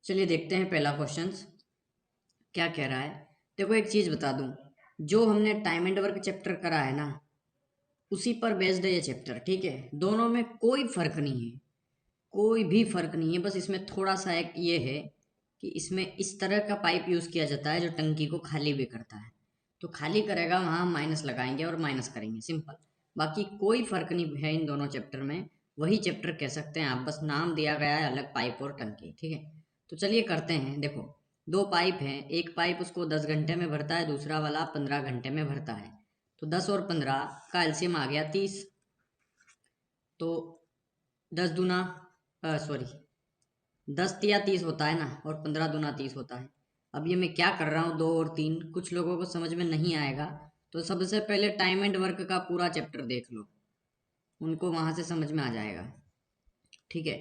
चलिए देखते हैं पहला क्वेश्चन क्या कह रहा है। देखो एक चीज बता दूं, जो हमने टाइम एंड वर्क चैप्टर करा है ना, उसी पर बेस्ड है ये चैप्टर। ठीक है, दोनों में कोई फर्क नहीं है, कोई भी फर्क नहीं है। बस इसमें थोड़ा सा एक ये है कि इसमें इस तरह का पाइप यूज किया जाता है जो टंकी को खाली भी करता है। तो खाली करेगा वहां हम माइनस लगाएंगे और माइनस करेंगे, सिंपल। बाकी कोई फर्क नहीं है इन दोनों चैप्टर में। वही चैप्टर कह सकते हैं आप, बस नाम दिया गया है अलग, पाइप और टंकी। ठीक है, तो चलिए करते हैं। देखो दो पाइप हैं, एक पाइप उसको 10 घंटे में भरता है, दूसरा वाला 15 घंटे में भरता है। तो 10 और 15 का एलसीएम आ गया 30। तो 10 दूना, सॉरी, 10 तिया 30 होता है ना, और 15 दूना 30 होता है। अब ये मैं क्या कर रहा हूँ, 2 और 3 कुछ लोगों को समझ में नहीं आएगा। तो सबसे पहले टाइम एंड वर्क का पूरा चैप्टर देख लो, उनको वहां से समझ में आ जाएगा। ठीक है,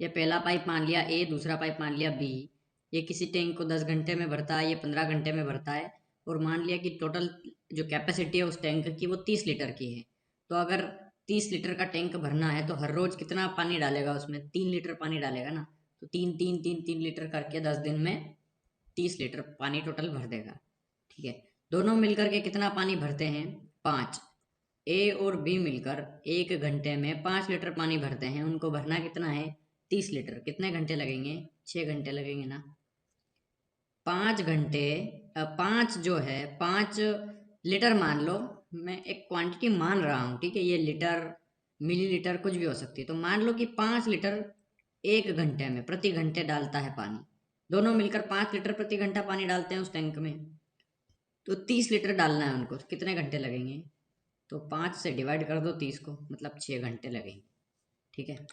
ये पहला पाइप मान लिया ए, दूसरा पाइप मान लिया बी। ये किसी टैंक को 10 घंटे में भरता है, ये 15 घंटे में भरता है। और मान लिया कि टोटल जो कैपेसिटी है उस टैंक की वो 30 लीटर की है। तो अगर 30 लीटर का टैंक भरना है तो हर रोज कितना पानी डालेगा उसमें, 3 लीटर पानी डालेगा ना। तो 3 3 3 3 लीटर करके 10 दिन में 30 लीटर पानी टोटल भर देगा। ठीक है, दोनों मिलकर के कितना पानी भरते हैं, 5। ए और बी मिलकर 1 घंटे में 5 लीटर पानी भरते हैं। उनको भरना कितना है, 30 लीटर। कितने घंटे लगेंगे, 6 घंटे लगेंगे ना। 5 घंटे, 5 जो है 5 लीटर मान लो। मैं एक क्वांटिटी मान रहा हूँ, ठीक है, ये लीटर मिलीलीटर कुछ भी हो सकती है। तो मान लो कि 5 लीटर 1 घंटे में प्रति घंटे डालता है पानी। दोनों मिलकर 5 लीटर प्रति घंटा पानी डालते हैं उस टैंक में। तो 30 लीटर डालना है उनको, तो कितने घंटे लगेंगे। तो 5 से डिवाइड कर दो 30 को, मतलब 6 घंटे लगेंगे। ठीक है,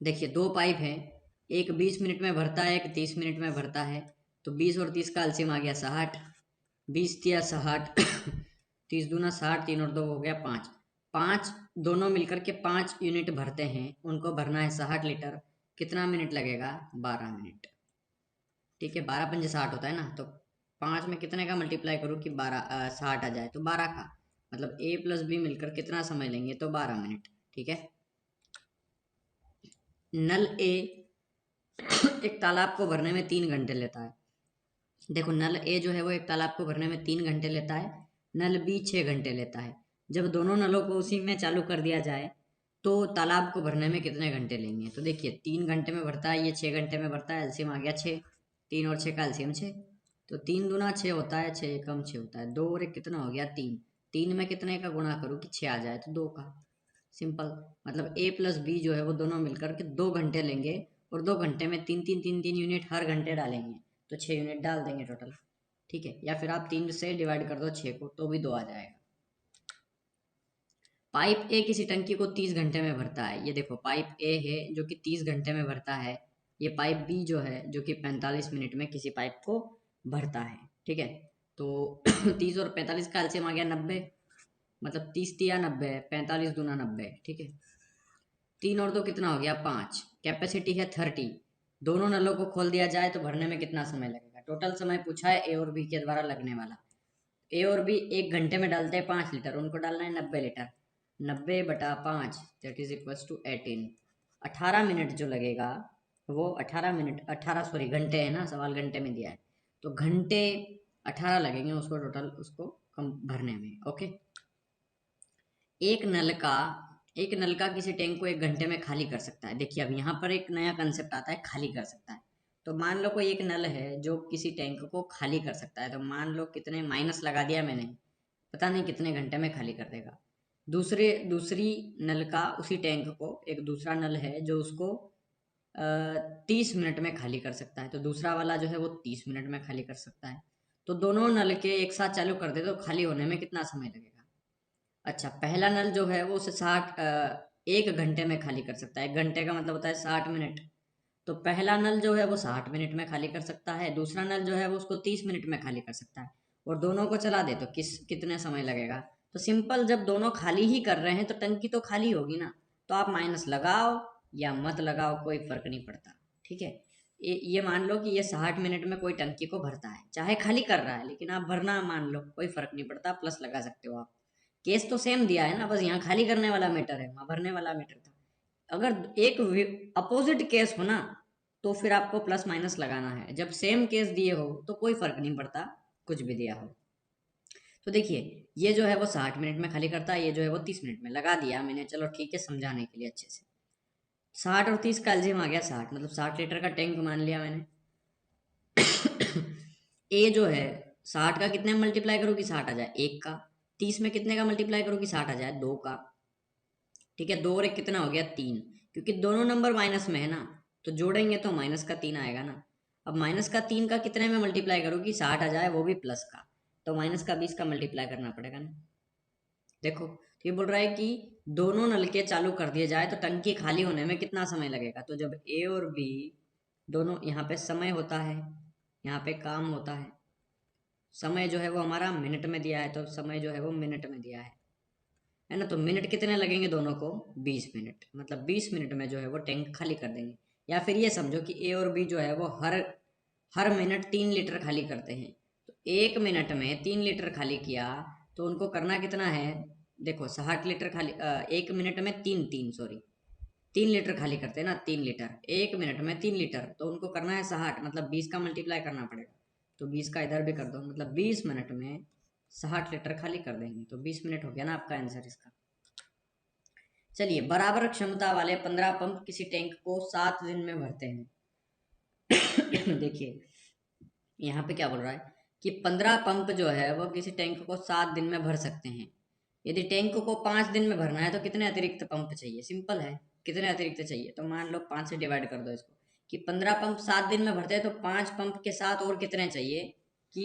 देखिए दो पाइप है, एक 20 मिनट में भरता है, एक 30 मिनट में भरता है। तो 20 और 30 का एलसीएम आ गया 60। 20 तिया 60 30 दूना 60, 3 और 2 हो गया 5। 5 दोनों मिलकर के 5 यूनिट भरते हैं, उनको भरना है 60 लीटर। कितना मिनट लगेगा, 12 मिनट। ठीक है, 12 पंजे 60 होता है ना। तो 5 में कितने का मल्टीप्लाई करूँ कि 60 आ जाए, तो 12 का। मतलब ए प्लस बी मिलकर कितना समय लेंगे, तो 12 मिनट। ठीक है, नल ए एक तालाब को भरने में 3 घंटे लेता है। देखो नल ए जो है वो एक तालाब को भरने में 3 घंटे लेता है, नल बी 6 घंटे लेता है। जब दोनों नलों को उसी में चालू कर दिया जाए तो तालाब को भरने में कितने घंटे लेंगे। तो देखिए 3 घंटे में भरता है, ये 6 घंटे में भरता है, एलसीएम आ गया 6। 3 और 6 का एलसीएम 6। तो 3 दूना 6 होता है, 6 एकम 6 होता है। 2 और 1 कितना हो गया, 3। 3 में कितने का गुणा करूँ कि 6 आ जाए, तो 2 का। सिंपल। मतलब ए प्लस बी जो है वो दोनों मिलकर के 2 घंटे लेंगे, और 2 घंटे में 3 3 3 3 यूनिट हर घंटे डालेंगे। तो 6 यूनिट डाल देंगे टोटल। ठीक है, या फिर आप 3 से डिवाइड कर दो 6 को, तो भी 2 आ जाएगा। पाइप ए किसी टंकी को 30 घंटे में भरता है। ये देखो पाइप ए है जो कि 30 घंटे में भरता है। ये पाइप बी जो है जो कि 45 मिनट में किसी पाइप को भरता है। ठीक है, तो 30 और 45 का एलसीएम आ गया 90। मतलब 30 तिया 90, 45 दूना 90। ठीक है, 3 और 2 कितना हो गया, 5। कैपेसिटी है 30। दोनों नलों को खोल दिया जाए तो भरने में कितना समय लगेगा। टोटल समय पूछा है ए और बी के द्वारा लगने वाला। ए और बी 1 घंटे में डालते हैं 5 लीटर, उनको डालना है 90 लीटर। 90/5 that is equal to 18। 18 minute जो लगेगा, वो 18 मिनट, 18 सॉरी घंटे है ना, सवाल घंटे में दिया है। तो घंटे 18 लगेंगे उसको टोटल, उसको कम भरने में। ओके, एक नल का एक नल का किसी टैंक को 1 घंटे में खाली कर सकता है। देखिए अब यहाँ पर एक नया कंसेप्ट आता है, खाली कर सकता है। तो मान लो कोई एक नल है जो किसी टैंक को खाली कर सकता है। तो मान लो कितने माइनस लगा दिया मैंने, पता नहीं कितने घंटे में खाली कर देगा। दूसरी नल का उसी टैंक को एक दूसरा नल है जो उसको 30 मिनट में खाली कर सकता है। तो दूसरा वाला जो है वो 30 मिनट में खाली कर सकता है। तो दोनों नल के एक साथ चालू कर दे तो खाली होने में कितना समय लगेगा। अच्छा, पहला नल जो है वो उसे 1 घंटे में खाली कर सकता है। 1 घंटे का मतलब होता है 60 मिनट। तो पहला नल जो है वो 60 मिनट में खाली कर सकता है, दूसरा नल जो है वो उसको 30 मिनट में खाली कर सकता है। और दोनों को चला दे तो कितने समय लगेगा। तो सिंपल, जब दोनों खाली ही कर रहे हैं तो टंकी तो खाली होगी ना। तो आप माइनस लगाओ या मत लगाओ, कोई फर्क नहीं पड़ता। ठीक है, ये मान लो कि ये 60 मिनट में कोई टंकी को भरता है, चाहे खाली कर रहा है, लेकिन आप भरना मान लो, कोई फर्क नहीं पड़ता, प्लस लगा सकते हो आप। केस तो सेम दिया है ना, बस यहाँ खाली करने वाला मैटर है, वहां भरने वाला मैटर था। अगर एक अपोजिट केस हो ना, तो फिर आपको प्लस माइनस लगाना है। जब सेम केस दिए हो तो कोई फर्क नहीं पड़ता, कुछ भी दिया हो। तो देखिए ये जो है वो 60 मिनट में खाली करता है, ये जो है वो 30 मिनट में। लगा दिया मैंने, चलो ठीक है, समझाने के लिए अच्छे से। 60 और 30 का एलसीएम आ गया 60, मतलब 60 लीटर का टैंक मान लिया मैंने। ए जो है 60 का कितने में मल्टीप्लाई करूँ कि 60 आ जाए 1 का। 30 में कितने का मल्टीप्लाई करूँ कि 60 आ जाए 2 का। ठीक है, 2 और 1 कितना हो गया 3, क्योंकि दोनों नंबर माइनस में है ना, तो जोड़ेंगे तो -3 आएगा ना। अब -3 का कितने में मल्टीप्लाई करूँ कि 60 आ जाए, वो भी प्लस का, तो -20 का मल्टीप्लाई करना पड़ेगा ना। देखो तो ये बोल रहा है कि दोनों नलके चालू कर दिए जाए तो टंकी खाली होने में कितना समय लगेगा। तो जब ए और बी दोनों, यहाँ पे समय होता है, यहाँ पे काम होता है। समय जो है वो हमारा मिनट में दिया है, तो समय जो है वो मिनट में दिया है ना। तो मिनट कितने लगेंगे दोनों को, 20 मिनट, मतलब 20 मिनट में जो है वो टैंक खाली कर देंगे। या फिर ये समझो कि ए और बी जो है वो हर हर मिनट 3 लीटर खाली करते हैं। तो 1 मिनट में 3 लीटर खाली किया, तो उनको करना कितना है, देखो 60 लीटर खाली, 1 मिनट में 3 लीटर खाली करते हैं ना, 3 लीटर 1 मिनट में 3 लीटर, तो उनको करना है 60, मतलब 20 का मल्टीप्लाई करना पड़ेगा। तो 20 का इधर भी कर दो, मतलब 20 मिनट में 60 लीटर खाली कर देंगे। तो 20 मिनट हो गया ना आपका आंसर इसका। चलिए, बराबर क्षमता वाले 15 पंप किसी टैंक को 7 दिन में भरते हैं। देखिए यहाँ पे क्या बोल रहा है कि 15 पंप जो है वो किसी टैंक को 7 दिन में भर सकते हैं। यदि टैंक को 5 दिन में भरना है तो कितने अतिरिक्त पंप चाहिए, सिंपल है, कितने अतिरिक्त चाहिए। तो मान लो 5 से डिवाइड कर दो इसको, कि 15 पंप 7 दिन में भरते हैं, तो 5 पंप के साथ और कितने चाहिए कि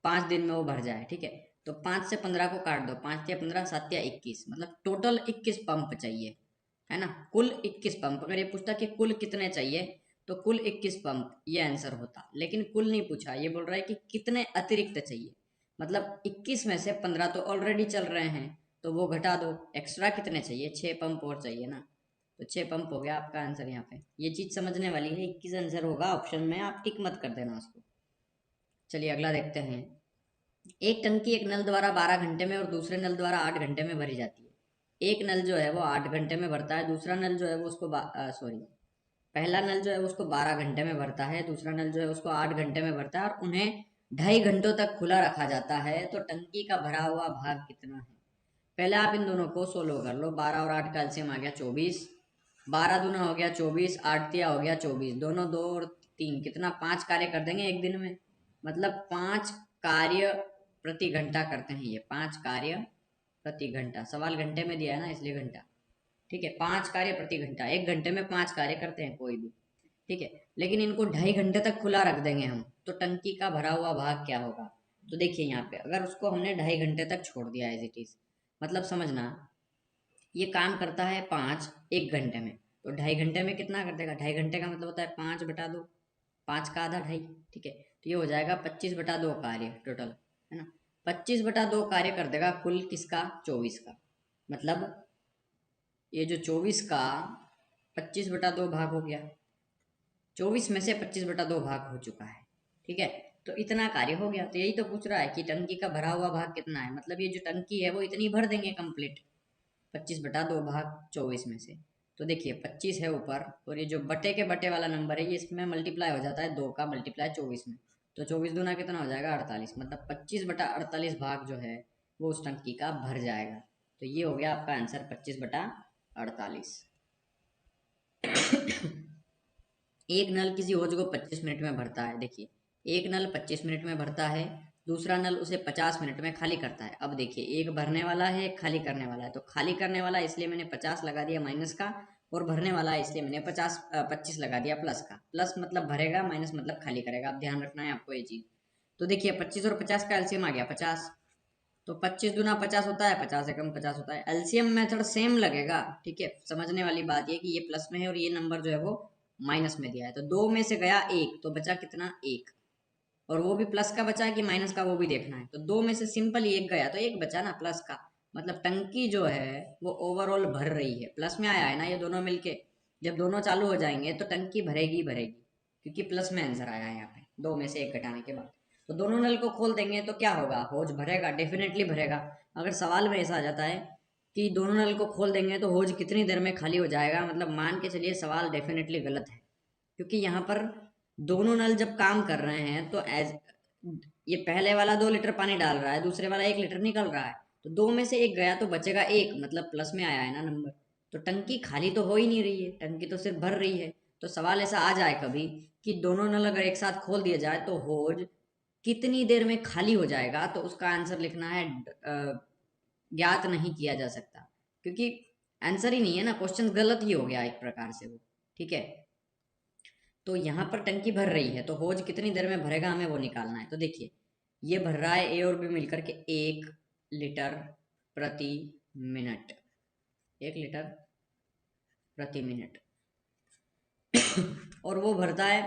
5 दिन में वो भर जाए। ठीक है, तो 5 से 15 को काट दो, 5 या 15, 7 या 21, मतलब टोटल 21 पंप चाहिए, है ना। कुल 21 पंप। अगर ये पूछता कि कुल कितने चाहिए, तो कुल 21 पंप ये आंसर होता, लेकिन कुल नहीं पूछा, ये बोल रहा है कि कितने अतिरिक्त चाहिए। मतलब 21 में से 15 तो ऑलरेडी चल रहे हैं, तो वो घटा दो, एक्स्ट्रा कितने चाहिए, 6 पंप और चाहिए ना। तो 6 पंप हो गया आपका आंसर। यहाँ पे ये चीज समझने वाली है, 21 आंसर होगा ऑप्शन में, आप टिक मत कर देना उसको। चलिए अगला देखते हैं। एक टंकी एक नल द्वारा 12 घंटे में और दूसरे नल द्वारा 8 घंटे में भरी जाती है। एक नल जो है वो 8 घंटे में भरता है, दूसरा नल जो है वो उसको सॉरी, पहला नल जो है वो उसको 12 घंटे में भरता है, दूसरा नल जो है उसको 8 घंटे में भरता है, और उन्हें 2.5 घंटों तक खुला रखा जाता है। तो टंकी का भरा हुआ भाग कितना है। पहले आप इन दोनों को सोल्व कर लो। 12 और 8 का एलसीएम आ गया 24, 12 दूना हो गया 24, 8 तिया हो गया 24, दोनों 2 और 3 कितना, 5 कार्य कर देंगे एक दिन में। मतलब 5 कार्य प्रति घंटा करते हैं ये, 5 कार्य प्रति घंटा। सवाल घंटे में दिया है ना, इसलिए घंटा। ठीक है, 5 कार्य प्रति घंटा, 1 घंटे में 5 कार्य करते हैं कोई भी। ठीक है, लेकिन इनको 2.5 घंटे तक खुला रख देंगे हम, तो टंकी का भरा हुआ भाग क्या होगा। तो देखिए यहाँ पे अगर उसको हमने 2.5 घंटे तक छोड़ दिया एज इट इज, मतलब समझना, ये काम करता है 5 1 घंटे में, तो 2.5 घंटे में कितना कर देगा, 2.5 घंटे का मतलब होता है 5/2, 5 का आधा 2.5। ठीक है, तो ये हो जाएगा 25/2 कार्य टोटल, है ना। 25/2 कार्य कर देगा कुल किसका, 24 का। मतलब ये जो 24 का 25/2 भाग हो गया, 24 में से 25/2 भाग हो चुका है। ठीक है, तो इतना कार्य हो गया। तो यही तो पूछ रहा है कि टंकी का भरा हुआ भाग कितना है, मतलब ये जो टंकी है वो इतनी भर देंगे कंप्लीट, 25/2 भाग 24 में से। तो देखिए 25 है ऊपर, और ये जो बटे के बटे वाला नंबर है ये इसमें मल्टीप्लाई हो जाता है 2 का मल्टीप्लाई 24 में, तो 24 दूना कितना हो जाएगा 48, मतलब 25/48 भाग जो है वो उस टंकी का भर जाएगा। तो ये हो गया आपका आंसर 25/48। एक नल किसी हौज को 25 मिनट में भरता है। देखिए एक नल 25 मिनट में भरता है, दूसरा नल उसे 50 मिनट में खाली करता है। अब देखिए एक भरने वाला है, एक खाली करने वाला है। तो खाली करने वाला है इसलिए मैंने 50 लगा दिया माइनस का, और भरने वाला है इसलिए मैंने 25 लगा दिया प्लस का। प्लस मतलब भरेगा, माइनस मतलब खाली करेगा, आप ध्यान रखना है आपको ये चीज। तो देखिए 25 और 50 का एलसीएम आ गया 50, तो 25 दूना 50 होता है, 50 एकम 50 होता है। एलसीएम मेथड सेम लगेगा। ठीक है, समझने वाली बात ये कि ये प्लस में है और ये नंबर जो है वो माइनस में दिया है। तो 2 में से गया 1, तो बचा कितना 1, और वो भी प्लस का बचा है कि माइनस का, वो भी देखना है। तो 2 में से सिंपल 1 गया तो 1 बचा ना प्लस का। मतलब टंकी जो है वो ओवरऑल भर रही है, प्लस में आया है ना ये दोनों मिलके। जब दोनों चालू हो जाएंगे तो टंकी भरेगी भरेगी, क्योंकि प्लस में आंसर आया है यहाँ पे 2 में से 1 घटाने के बाद। तो दोनों नल को खोल देंगे तो क्या होगा, हौज भरेगा, डेफिनेटली भरेगा। अगर सवाल में ऐसा आ जाता है कि दोनों नल को खोल देंगे तो हौज कितनी देर में खाली हो जाएगा, मतलब मान के चलिए सवाल डेफिनेटली गलत है। क्योंकि यहाँ पर दोनों नल जब काम कर रहे हैं तो एज ये पहले वाला 2 लीटर पानी डाल रहा है, दूसरे वाला 1 लीटर निकल रहा है, तो दो में से एक गया तो बचेगा एक, मतलब प्लस में आया है ना नंबर। तो टंकी खाली तो हो ही नहीं रही है, टंकी तो सिर्फ भर रही है। तो सवाल ऐसा आ जाए कभी कि दोनों नल अगर एक साथ खोल दिया जाए तो होज कितनी देर में खाली हो जाएगा, तो उसका आंसर लिखना है ज्ञात नहीं किया जा सकता, क्योंकि आंसर ही नहीं है ना, क्वेश्चन गलत ही हो गया एक प्रकार से वो। ठीक है, तो यहाँ पर टंकी भर रही है तो होज कितनी देर में भरेगा हमें वो निकालना है। तो देखिए ये भर रहा है ए और बी मिलकर के 1 लीटर प्रति मिनट, 1 लीटर प्रति मिनट। और वो भरता है,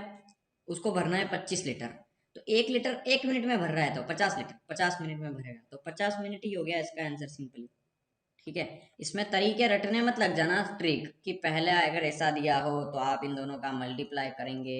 उसको भरना है 25 लीटर। तो 1 लीटर 1 मिनट में भर रहा है तो 50 लीटर 50 मिनट में भरेगा, तो 50 मिनट ही हो गया इसका आंसर सिंपली। ठीक है, इसमें तरीके रटने मत लग जाना ट्रिक कि पहले अगर ऐसा दिया हो तो आप इन दोनों का मल्टीप्लाई करेंगे,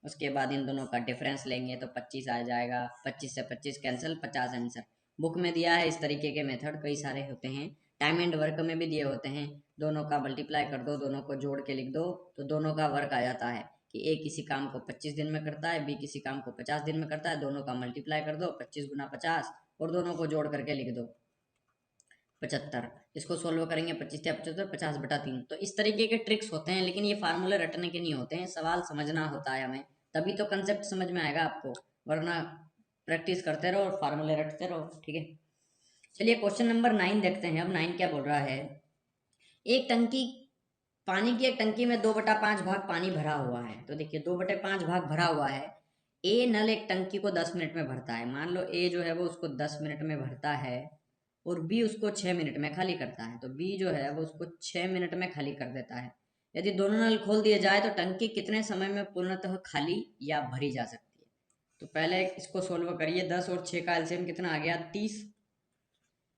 उसके बाद इन दोनों का डिफरेंस लेंगे तो 25 आ जाएगा, 25 से 25 कैंसिल, 50 आंसर। बुक में दिया है इस तरीके के मेथड कई सारे होते हैं, टाइम एंड वर्क में भी दिए होते हैं। दोनों का मल्टीप्लाई कर दो, दोनों को जोड़ के लिख दो, तो दोनों का वर्क आ जाता है कि ए किसी काम को 25 दिन में करता है, बी किसी काम को 50 दिन में करता है, दोनों का मल्टीप्लाई कर दो 25 × 50 और दोनों को जोड़ करके लिख दो 75। इसको सोल्व करेंगे 25 × 75 50/3। तो इस तरीके के ट्रिक्स होते हैं, लेकिन ये फार्मूले रटने के नहीं होते हैं, सवाल समझना होता है हमें, तभी तो कंसेप्ट समझ में आएगा आपको, वरना प्रैक्टिस करते रहो और फार्मूले रटते रहो। ठीक है, चलिए क्वेश्चन नंबर 9 देखते हैं। अब 9 क्या बोल रहा है, एक टंकी पानी की एक टंकी में 2/5 भाग पानी भरा हुआ है। तो देखिए 2/5 भाग भरा हुआ है, ए नल एक टंकी को 10 मिनट में भरता है। मान लो ए जो है वो उसको 10 मिनट में भरता है और बी उसको 6 मिनट में खाली करता है। तो बी जो है वो उसको 6 मिनट में खाली कर देता है। यदि दोनों नल खोल दिए जाए तो टंकी कितने समय में पूर्णतः खाली या भरी जा सकती है। तो पहले इसको सोल्व करिए, 10 और 6 का एलसीएम कितना आ गया 30,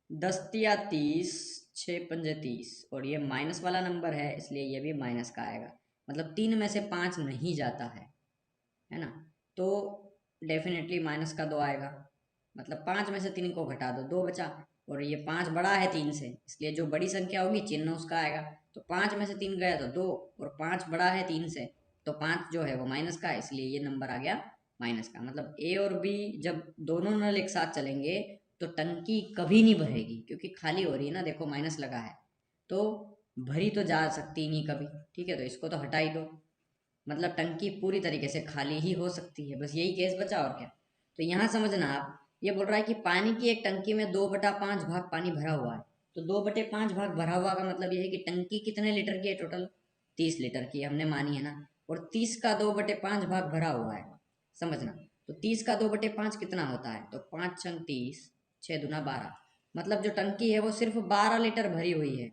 10×3 = 30, 6×5 = 30, और ये माइनस वाला नंबर है इसलिए ये भी माइनस का आएगा, मतलब 3 में से 5 नहीं जाता है ना। तो डेफिनेटली माइनस का 2 आएगा, मतलब 5 में से 3 को घटा दो, 2 बचा, और ये 5 बड़ा है 3 से, इसलिए जो बड़ी संख्या होगी चिन्ह उसका आएगा। तो 5 में से 3 गया तो 2, और 5 बड़ा है 3 से, तो 5 जो है वो माइनस का है, इसलिए ये नंबर आ गया माइनस का। मतलब ए और बी जब दोनों नल एक साथ चलेंगे तो टंकी कभी नहीं भरेगी, क्योंकि खाली हो रही है ना, देखो माइनस लगा है, तो भरी तो जा सकती नहीं कभी। ठीक है, तो इसको तो हटा ही दो, मतलब टंकी पूरी तरीके से खाली ही हो सकती है, बस यही केस बचा और क्या। तो यहाँ समझना आप, ये बोल रहा है कि पानी की एक टंकी में 2/5 भाग पानी भरा हुआ है। तो 2/5 भाग भरा हुआ का मतलब ये है कि टंकी कितने लीटर की है, टोटल 30 लीटर की हमने मानी है ना, और 30 का 2/5 भाग भरा हुआ है, समझना। तो 30 का 2/5 कितना होता है, तो 5×30, 6×2 = 12, मतलब जो टंकी है वो सिर्फ 12 लीटर भरी हुई है।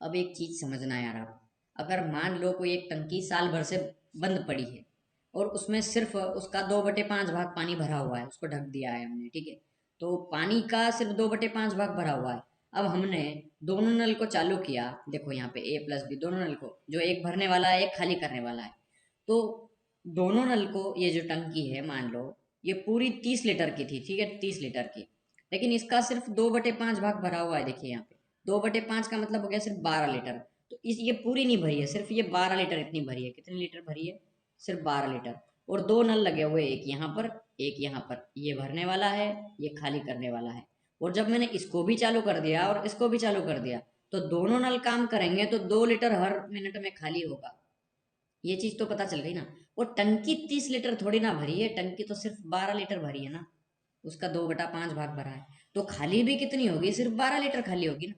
अब एक चीज समझना यार आप, अगर मान लो कोई एक टंकी साल भर से बंद पड़ी है और उसमें सिर्फ उसका 2/5 भाग पानी भरा हुआ है, उसको ढक दिया है हमने, ठीक है, तो पानी का सिर्फ 2/5 भाग भरा हुआ है। अब हमने दोनों नल को चालू किया, देखो यहाँ पे ए प्लस बी दोनों नल को, जो एक भरने वाला है एक खाली करने वाला है, तो दोनों नल को, ये जो टंकी है मान लो ये पूरी 30 लीटर की थी, ठीक है 30 लीटर की, लेकिन इसका सिर्फ 2/5 भाग भरा हुआ है। देखिए यहाँ पे 2/5 का मतलब हो गया सिर्फ 12 लीटर, तो इस ये पूरी नहीं भरी है, सिर्फ ये 12 लीटर इतनी भरी है। कितनी लीटर भरी है, सिर्फ 12 लीटर। और दो नल लगे हुए, एक यहाँ पर एक यहाँ पर, ये भरने वाला है ये खाली करने वाला है। और जब मैंने इसको भी चालू कर दिया और इसको भी चालू कर दिया तो दोनों नल काम करेंगे तो 2 लीटर हर मिनट में खाली होगा। ये चीज तो पता चल गई ना। और टंकी 30 लीटर थोड़ी ना भरी है, टंकी तो सिर्फ 12 लीटर भरी है ना, उसका 2/5 भाग भरा है, तो खाली भी कितनी होगी, सिर्फ 12 लीटर खाली होगी ना।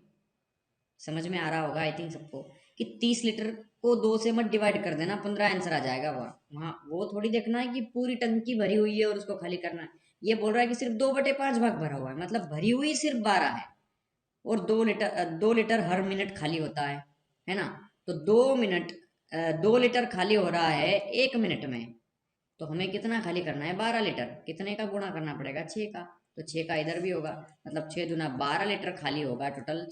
समझ में आ रहा होगा आई थिंक सबको, कि 30 लीटर को 2 से मत डिवाइड कर देना, 15 आंसर आ जाएगा। वहाँ वो थोड़ी देखना है कि पूरी टंकी भरी हुई है और उसको खाली करना है। ये बोल रहा है कि सिर्फ 2/5 भाग भरा हुआ है, मतलब भरी हुई सिर्फ 12 है, और 2 लीटर हर मिनट खाली होता है ना। तो 2 मिनट, 2 लीटर खाली हो रहा है 1 मिनट में, तो हमें कितना खाली करना है 12 लीटर, कितने का गुणा करना पड़ेगा 6 का, तो 6 का इधर भी होगा, मतलब 6×12 लीटर खाली होगा टोटल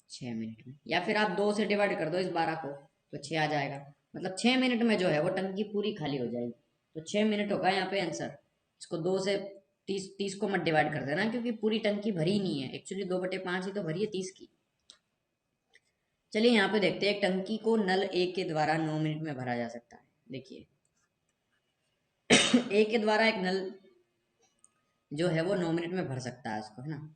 6 मिनट में। या फिर आप 2 से डिवाइड कर दो इस 12 को, तो 6 आ जाएगा, मतलब 6 मिनट में जो है वो टंकी पूरी खाली हो जाएगी। तो 6 मिनट होगा यहाँ पे आंसर। इसको 2 से 30 को मत डिवाइड कर देना, क्योंकि पूरी टंकी भरी नहीं है, एक्चुअली 2/5 ही तो भरी है 30 की। चलिए यहाँ पे देखते हैं, एक टंकी को नल एक के द्वारा 9 मिनट में भरा जा सकता है। देखिए एक के द्वारा एक नल जो है वो 9 मिनट में भर सकता है उसको, है ना,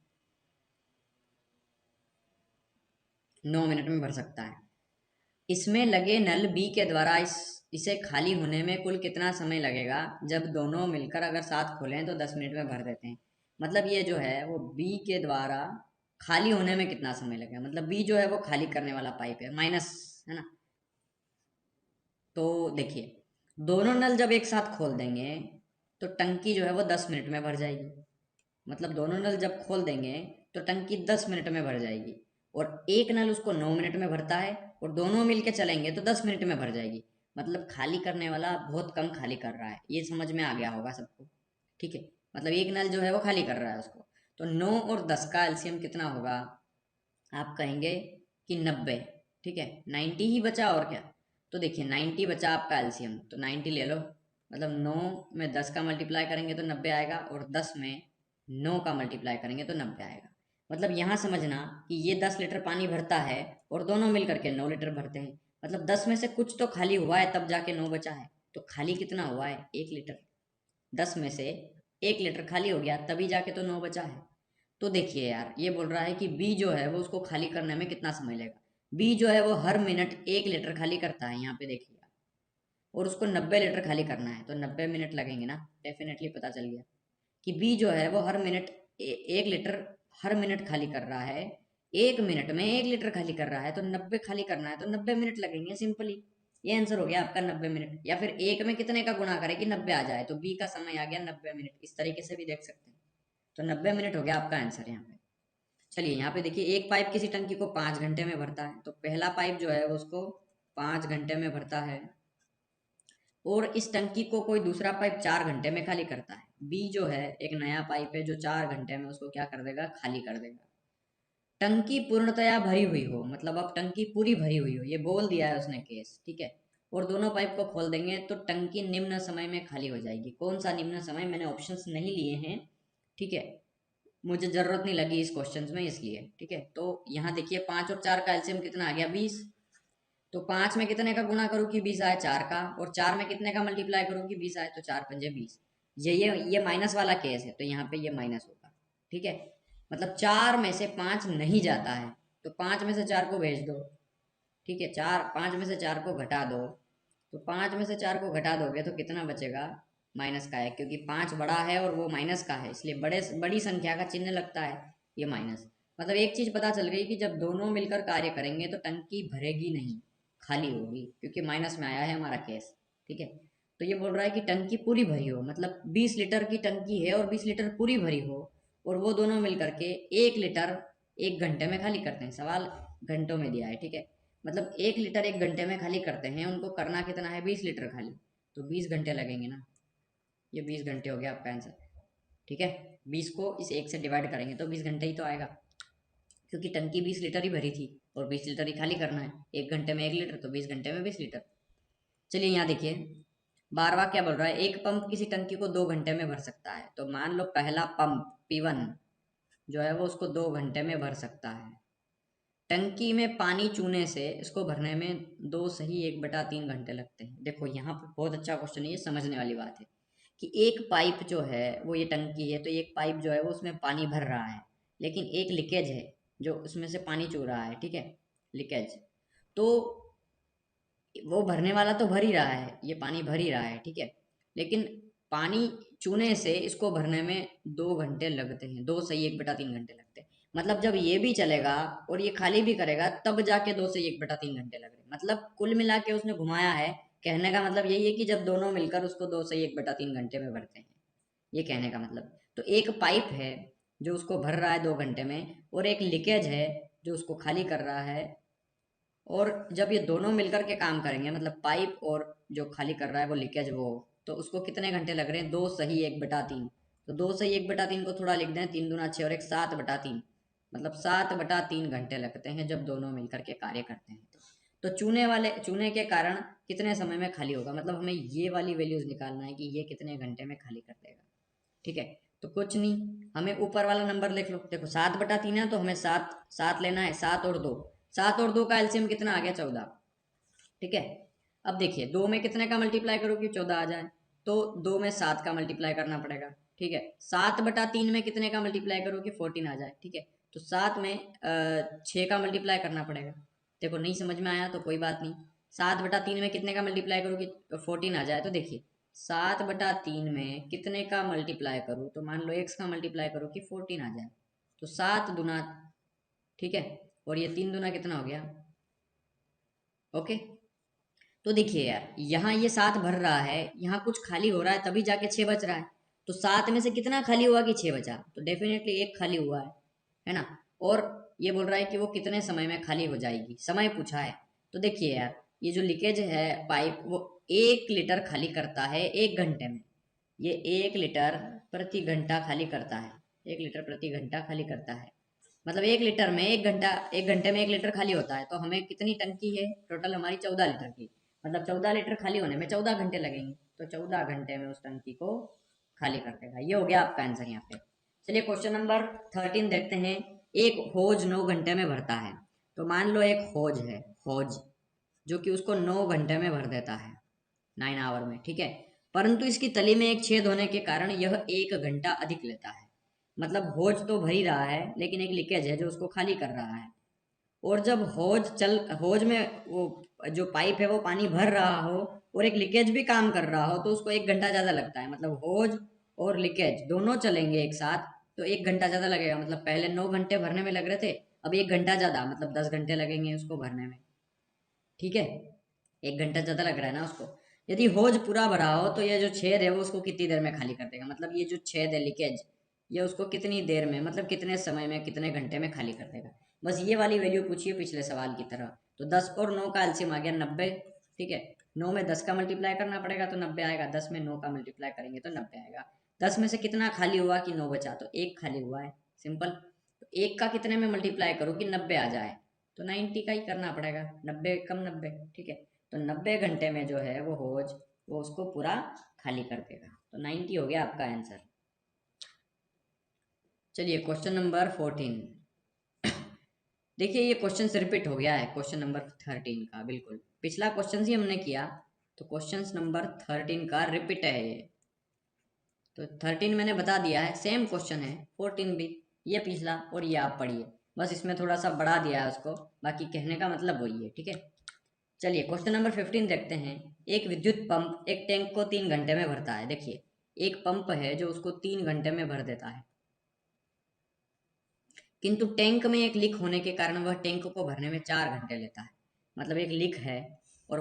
9 मिनट में भर सकता है। इसमें लगे नल बी के द्वारा इसे खाली होने में कुल कितना समय लगेगा, जब दोनों मिलकर अगर साथ खोलें तो 10 मिनट में भर देते हैं। मतलब ये जो है वो बी के द्वारा खाली होने में कितना समय लगेगा, मतलब बी जो है वो खाली करने वाला पाइप है, माइनस, है ना। तो देखिए दोनों नल जब एक साथ खोल देंगे तो टंकी जो है वो 10 मिनट में भर जाएगी। मतलब दोनों नल जब खोल देंगे तो टंकी 10 मिनट में भर जाएगी, और एक नल उसको 9 मिनट में भरता है, और दोनों मिलके चलेंगे तो 10 मिनट में भर जाएगी। मतलब खाली करने वाला बहुत कम खाली कर रहा है, ये समझ में आ गया होगा सबको, ठीक है। मतलब एक नल जो है वो खाली कर रहा है उसको। तो 9 और 10 का एलसीएम कितना होगा, आप कहेंगे कि 90, ठीक है, 90 ही बचा और क्या। तो देखिए 90 बचा आपका एलसीएम, तो 90 ले लो। मतलब 9 में 10 का मल्टीप्लाई करेंगे तो 90 आएगा, और 10 में 9 का मल्टीप्लाई करेंगे तो 90 आएगा। मतलब यहाँ समझना कि ये 10 लीटर पानी भरता है और दोनों मिल करके 9 लीटर भरते हैं। मतलब 10 में से कुछ तो खाली हुआ है तब जाके 9 बचा है। तो खाली कितना हुआ है, 1 लीटर। 10 में से 1 लीटर खाली हो गया तभी जाके तो 9 बचा है। तो देखिए यार ये बोल रहा है कि बी जो है वो उसको खाली करने में कितना समय लगेगा। बी जो है वो हर मिनट 1 लीटर खाली करता है, यहाँ पे देखिए, और उसको 90 लीटर खाली करना है तो 90 मिनट लगेंगे ना, डेफिनेटली पता चल गया कि बी जो है वो हर मिनट 1 लीटर हर मिनट खाली कर रहा है। 1 मिनट में 1 लीटर खाली कर रहा है तो 90 खाली करना है तो 90 मिनट लगेंगे, सिंपली। ये आंसर हो गया आपका 90 मिनट। या फिर एक में कितने का गुणा करें कि 90 आ जाए, तो बी का समय आ गया 90 मिनट, इस तरीके से भी देख सकते हैं। तो 90 मिनट हो गया आपका आंसर यहाँ पे। चलिए यहाँ पे देखिए, एक पाइप किसी टंकी को 5 घंटे में भरता है, तो पहला पाइप जो है वो उसको 5 घंटे में भरता है, और इस टंकी को कोई दूसरा पाइप 4 घंटे में खाली करता है। बी जो है एक नया पाइप है जो 4 घंटे में उसको क्या कर देगा, खाली कर देगा। टंकी पूर्णतया भरी हुई हो, मतलब अब टंकी पूरी भरी हुई हो, ये बोल दिया है उसने केस, ठीक है। और दोनों पाइप को खोल देंगे तो टंकी निम्न समय में खाली हो जाएगी। कौन सा निम्न समय, मैंने ऑप्शंस नहीं लिए हैं, ठीक है, मुझे जरूरत नहीं लगी इस क्वेश्चन में इसलिए, ठीक है। तो यहाँ देखिए 5 और 4 का एलसीएम कितना आ गया, 20। तो 5 में कितने का गुणा करूँ कि 20 आए, 4 का, और 4 में कितने का मल्टीप्लाई करूँ कि 20 आए, तो 4 पंजे 20। ये माइनस वाला केस है तो यहाँ पे ये माइनस होगा, ठीक है। मतलब 4 में से 5 नहीं जाता है, तो 5 में से 4 को भेज दो, ठीक है। 5 में से 4 को घटा दो, तो 5 में से 4 को घटा दोगे तो कितना बचेगा, माइनस का है, क्योंकि 5 बड़ा है और वो माइनस का है, इसलिए बड़ी संख्या का चिन्ह लगता है, ये माइनस। मतलब एक चीज पता चल गई कि जब दोनों मिलकर कार्य करेंगे तो टंकी भरेगी नहीं, खाली होगी, क्योंकि माइनस में आया है हमारा केस, ठीक है। तो ये बोल रहा है कि टंकी पूरी भरी हो, मतलब 20 लीटर की टंकी है और 20 लीटर पूरी भरी हो, और वो दोनों मिलकर के 1 लीटर 1 घंटे में खाली करते हैं। सवाल घंटों में दिया है, ठीक है। मतलब 1 लीटर 1 घंटे में खाली करते हैं, उनको करना कितना है, 20 लीटर खाली, तो 20 घंटे लगेंगे ना। ये 20 घंटे हो गया आपका आंसर, ठीक है। 20 को इस 1 से डिवाइड करेंगे तो 20 घंटे ही तो आएगा, क्योंकि टंकी 20 लीटर ही भरी थी और 20 लीटर ही खाली करना है। 1 घंटे में 1 लीटर, तो 20 घंटे में 20 लीटर। चलिए यहाँ देखिए 12वां क्या बोल रहा है, एक पंप किसी टंकी को 2 घंटे में भर सकता है। तो मान लो पहला पंप P1 जो है वो उसको 2 घंटे में भर सकता है। टंकी में पानी चूने से इसको भरने में 2 सही 1/3 घंटे लगते हैं। देखो यहाँ पर बहुत अच्छा क्वेश्चन है, ये समझने वाली बात है कि एक पाइप जो है वो, ये टंकी है तो एक पाइप जो है वो उसमें पानी भर रहा है, लेकिन एक लीकेज है जो उसमें से पानी चू रहा है, ठीक है, लीकेज। तो वो भरने वाला तो भर ही रहा है, ये पानी भर ही रहा है, ठीक है, लेकिन पानी चूने से इसको भरने में 2 घंटे लगते हैं, 2 सही 1/3 घंटे लगते हैं। मतलब जब ये भी चलेगा और ये खाली भी करेगा तब जाके 2 सही 1/3 घंटे लग रहे हैं। मतलब कुल मिला के उसने घुमाया है, कहने का मतलब यही है कि जब दोनों मिलकर उसको 2 सही 1/3 घंटे में भरते हैं, ये कहने का मतलब। तो एक पाइप है जो उसको भर रहा है 2 घंटे में, और एक लीकेज है जो उसको खाली कर रहा है। और जब ये दोनों मिलकर के काम करेंगे, मतलब पाइप और जो खाली कर रहा है वो लीकेज वो, तो उसको कितने घंटे लग रहे हैं, 2 सही 1/3। तो 2 सही 1/3 को थोड़ा लिख दें, 3 दूना 6 और एक 7/3, मतलब 7/3 घंटे लगते हैं जब दोनों मिलकर के कार्य करते हैं। तो चूने के कारण कितने समय में खाली होगा, मतलब हमें ये वाली वैल्यूज निकालना है कि ये कितने घंटे में खाली कर देगा, ठीक है। तो कुछ नहीं, हमें ऊपर वाला नंबर लिख लो। देखो 7/3 है तो हमें 7 7 लेना है, 7 और 2, 7 और 2 का एलसीएम कितना आ गया? 14। ठीक है, अब देखिए 2 में कितने का मल्टीप्लाई करो कि 14 आ जाए, तो 2 में 7 का मल्टीप्लाई करना पड़ेगा। ठीक है, 7/3 में कितने का मल्टीप्लाई करो कि 14 आ जाए। ठीक है, तो 7 में 6 का मल्टीप्लाई करना पड़ेगा। देखो नहीं समझ में आया तो कोई बात नहीं, 7/3 में कितने का मल्टीप्लाई करो कि 14 आ जाए। तो देखिए 7/3 में कितने का मल्टीप्लाई करूँ, तो मान लो x का मल्टीप्लाई करो कि 14 आ जाए, तो 7 दूना, ठीक है, और ये 3 दूना कितना हो गया? ओके, तो देखिए यार यहाँ ये 7 भर रहा है, यहाँ कुछ खाली हो रहा है तभी जाके 6 बच रहा है। तो 7 में से कितना खाली हुआ कि 6 बचा? तो डेफिनेटली एक खाली हुआ है ना। और ये बोल रहा है कि वो कितने समय में खाली हो जाएगी, समय पूछा है। तो देखिए यार ये जो लीकेज है पाइप, वो 1 लीटर खाली करता है 1 घंटे में। ये 1 लीटर प्रति घंटा खाली करता है, 1 लीटर प्रति घंटा खाली करता है। मतलब 1 लीटर में 1 घंटा, 1 घंटे में 1 लीटर खाली होता है। तो हमें कितनी टंकी है टोटल? हमारी 14 लीटर की। मतलब 14 लीटर खाली होने में 14 घंटे लगेंगे, तो 14 घंटे में उस टंकी को खाली कर देगा। ये हो गया आपका आंसर यहाँ पे। चलिए क्वेश्चन नंबर 13 देखते हैं। एक होज 9 घंटे में भरता है। तो मान लो एक होज है, होज जो कि उसको 9 घंटे में भर देता है, 9 आवर में। ठीक है, परंतु इसकी तली में एक छेद होने के कारण यह 1 घंटा अधिक लेता है। मतलब होज तो भर ही रहा है, लेकिन एक लीकेज है जो उसको खाली कर रहा है। और जब होज में वो जो पाइप है वो पानी भर रहा हो और एक लीकेज भी काम कर रहा हो, तो उसको 1 घंटा ज़्यादा लगता है। मतलब होज और लीकेज दोनों चलेंगे एक साथ तो 1 घंटा ज़्यादा लगेगा। मतलब पहले 9 घंटे भरने में लग रहे थे, अब 1 घंटा ज़्यादा, मतलब 10 घंटे लगेंगे उसको भरने में। ठीक है, 1 घंटा ज़्यादा लग रहा है ना उसको। यदि होज पूरा भरा हो तो ये जो छेद है वो उसको कितनी देर में खाली कर देगा? मतलब ये जो छेद है लीकेज, ये उसको कितनी देर में, मतलब कितने समय में, कितने घंटे में खाली कर देगा। बस ये वाली वैल्यू पूछिए पिछले सवाल की तरह। तो 10 और 9 का एलसीएम आ गया 90। ठीक है, 9 में 10 का मल्टीप्लाई करना पड़ेगा तो 90 आएगा, 10 में 9 का मल्टीप्लाई करेंगे तो 90 आएगा। 10 में से कितना खाली हुआ कि 9 बचा? तो 1 खाली हुआ है, सिंपल। तो 1 का कितने में मल्टीप्लाई करूँ कि 90 आ जाए? तो 90 का ही करना पड़ेगा, 90 कम 90। ठीक है, तो 90 घंटे में जो है वो होज वो उसको पूरा खाली कर देगा। तो 90 हो गया आपका आंसर। चलिए क्वेश्चन नंबर 14। देखिए ये क्वेश्चन से रिपीट हो गया है क्वेश्चन नंबर 13 का, बिल्कुल पिछला क्वेश्चन ही हमने किया, तो क्वेश्चन नंबर 13 का रिपीट है ये। तो 13 मैंने बता दिया है, सेम क्वेश्चन है। 14 भी, ये पिछला और ये आप पढ़िए, बस इसमें थोड़ा सा बढ़ा दिया है उसको, बाकी कहने का मतलब वही है। ठीक है, चलिए क्वेश्चन नंबर 15 देखते हैं। एक विद्युत पंप एक टैंक को 3 घंटे में भरता है। देखिए एक पंप है जो उसको 3 घंटे में भर देता है, किंतु टैंक में एक लीक होने के कारण वह टैंक को भरने में 4 घंटे लेता है। मतलब एक लीक है और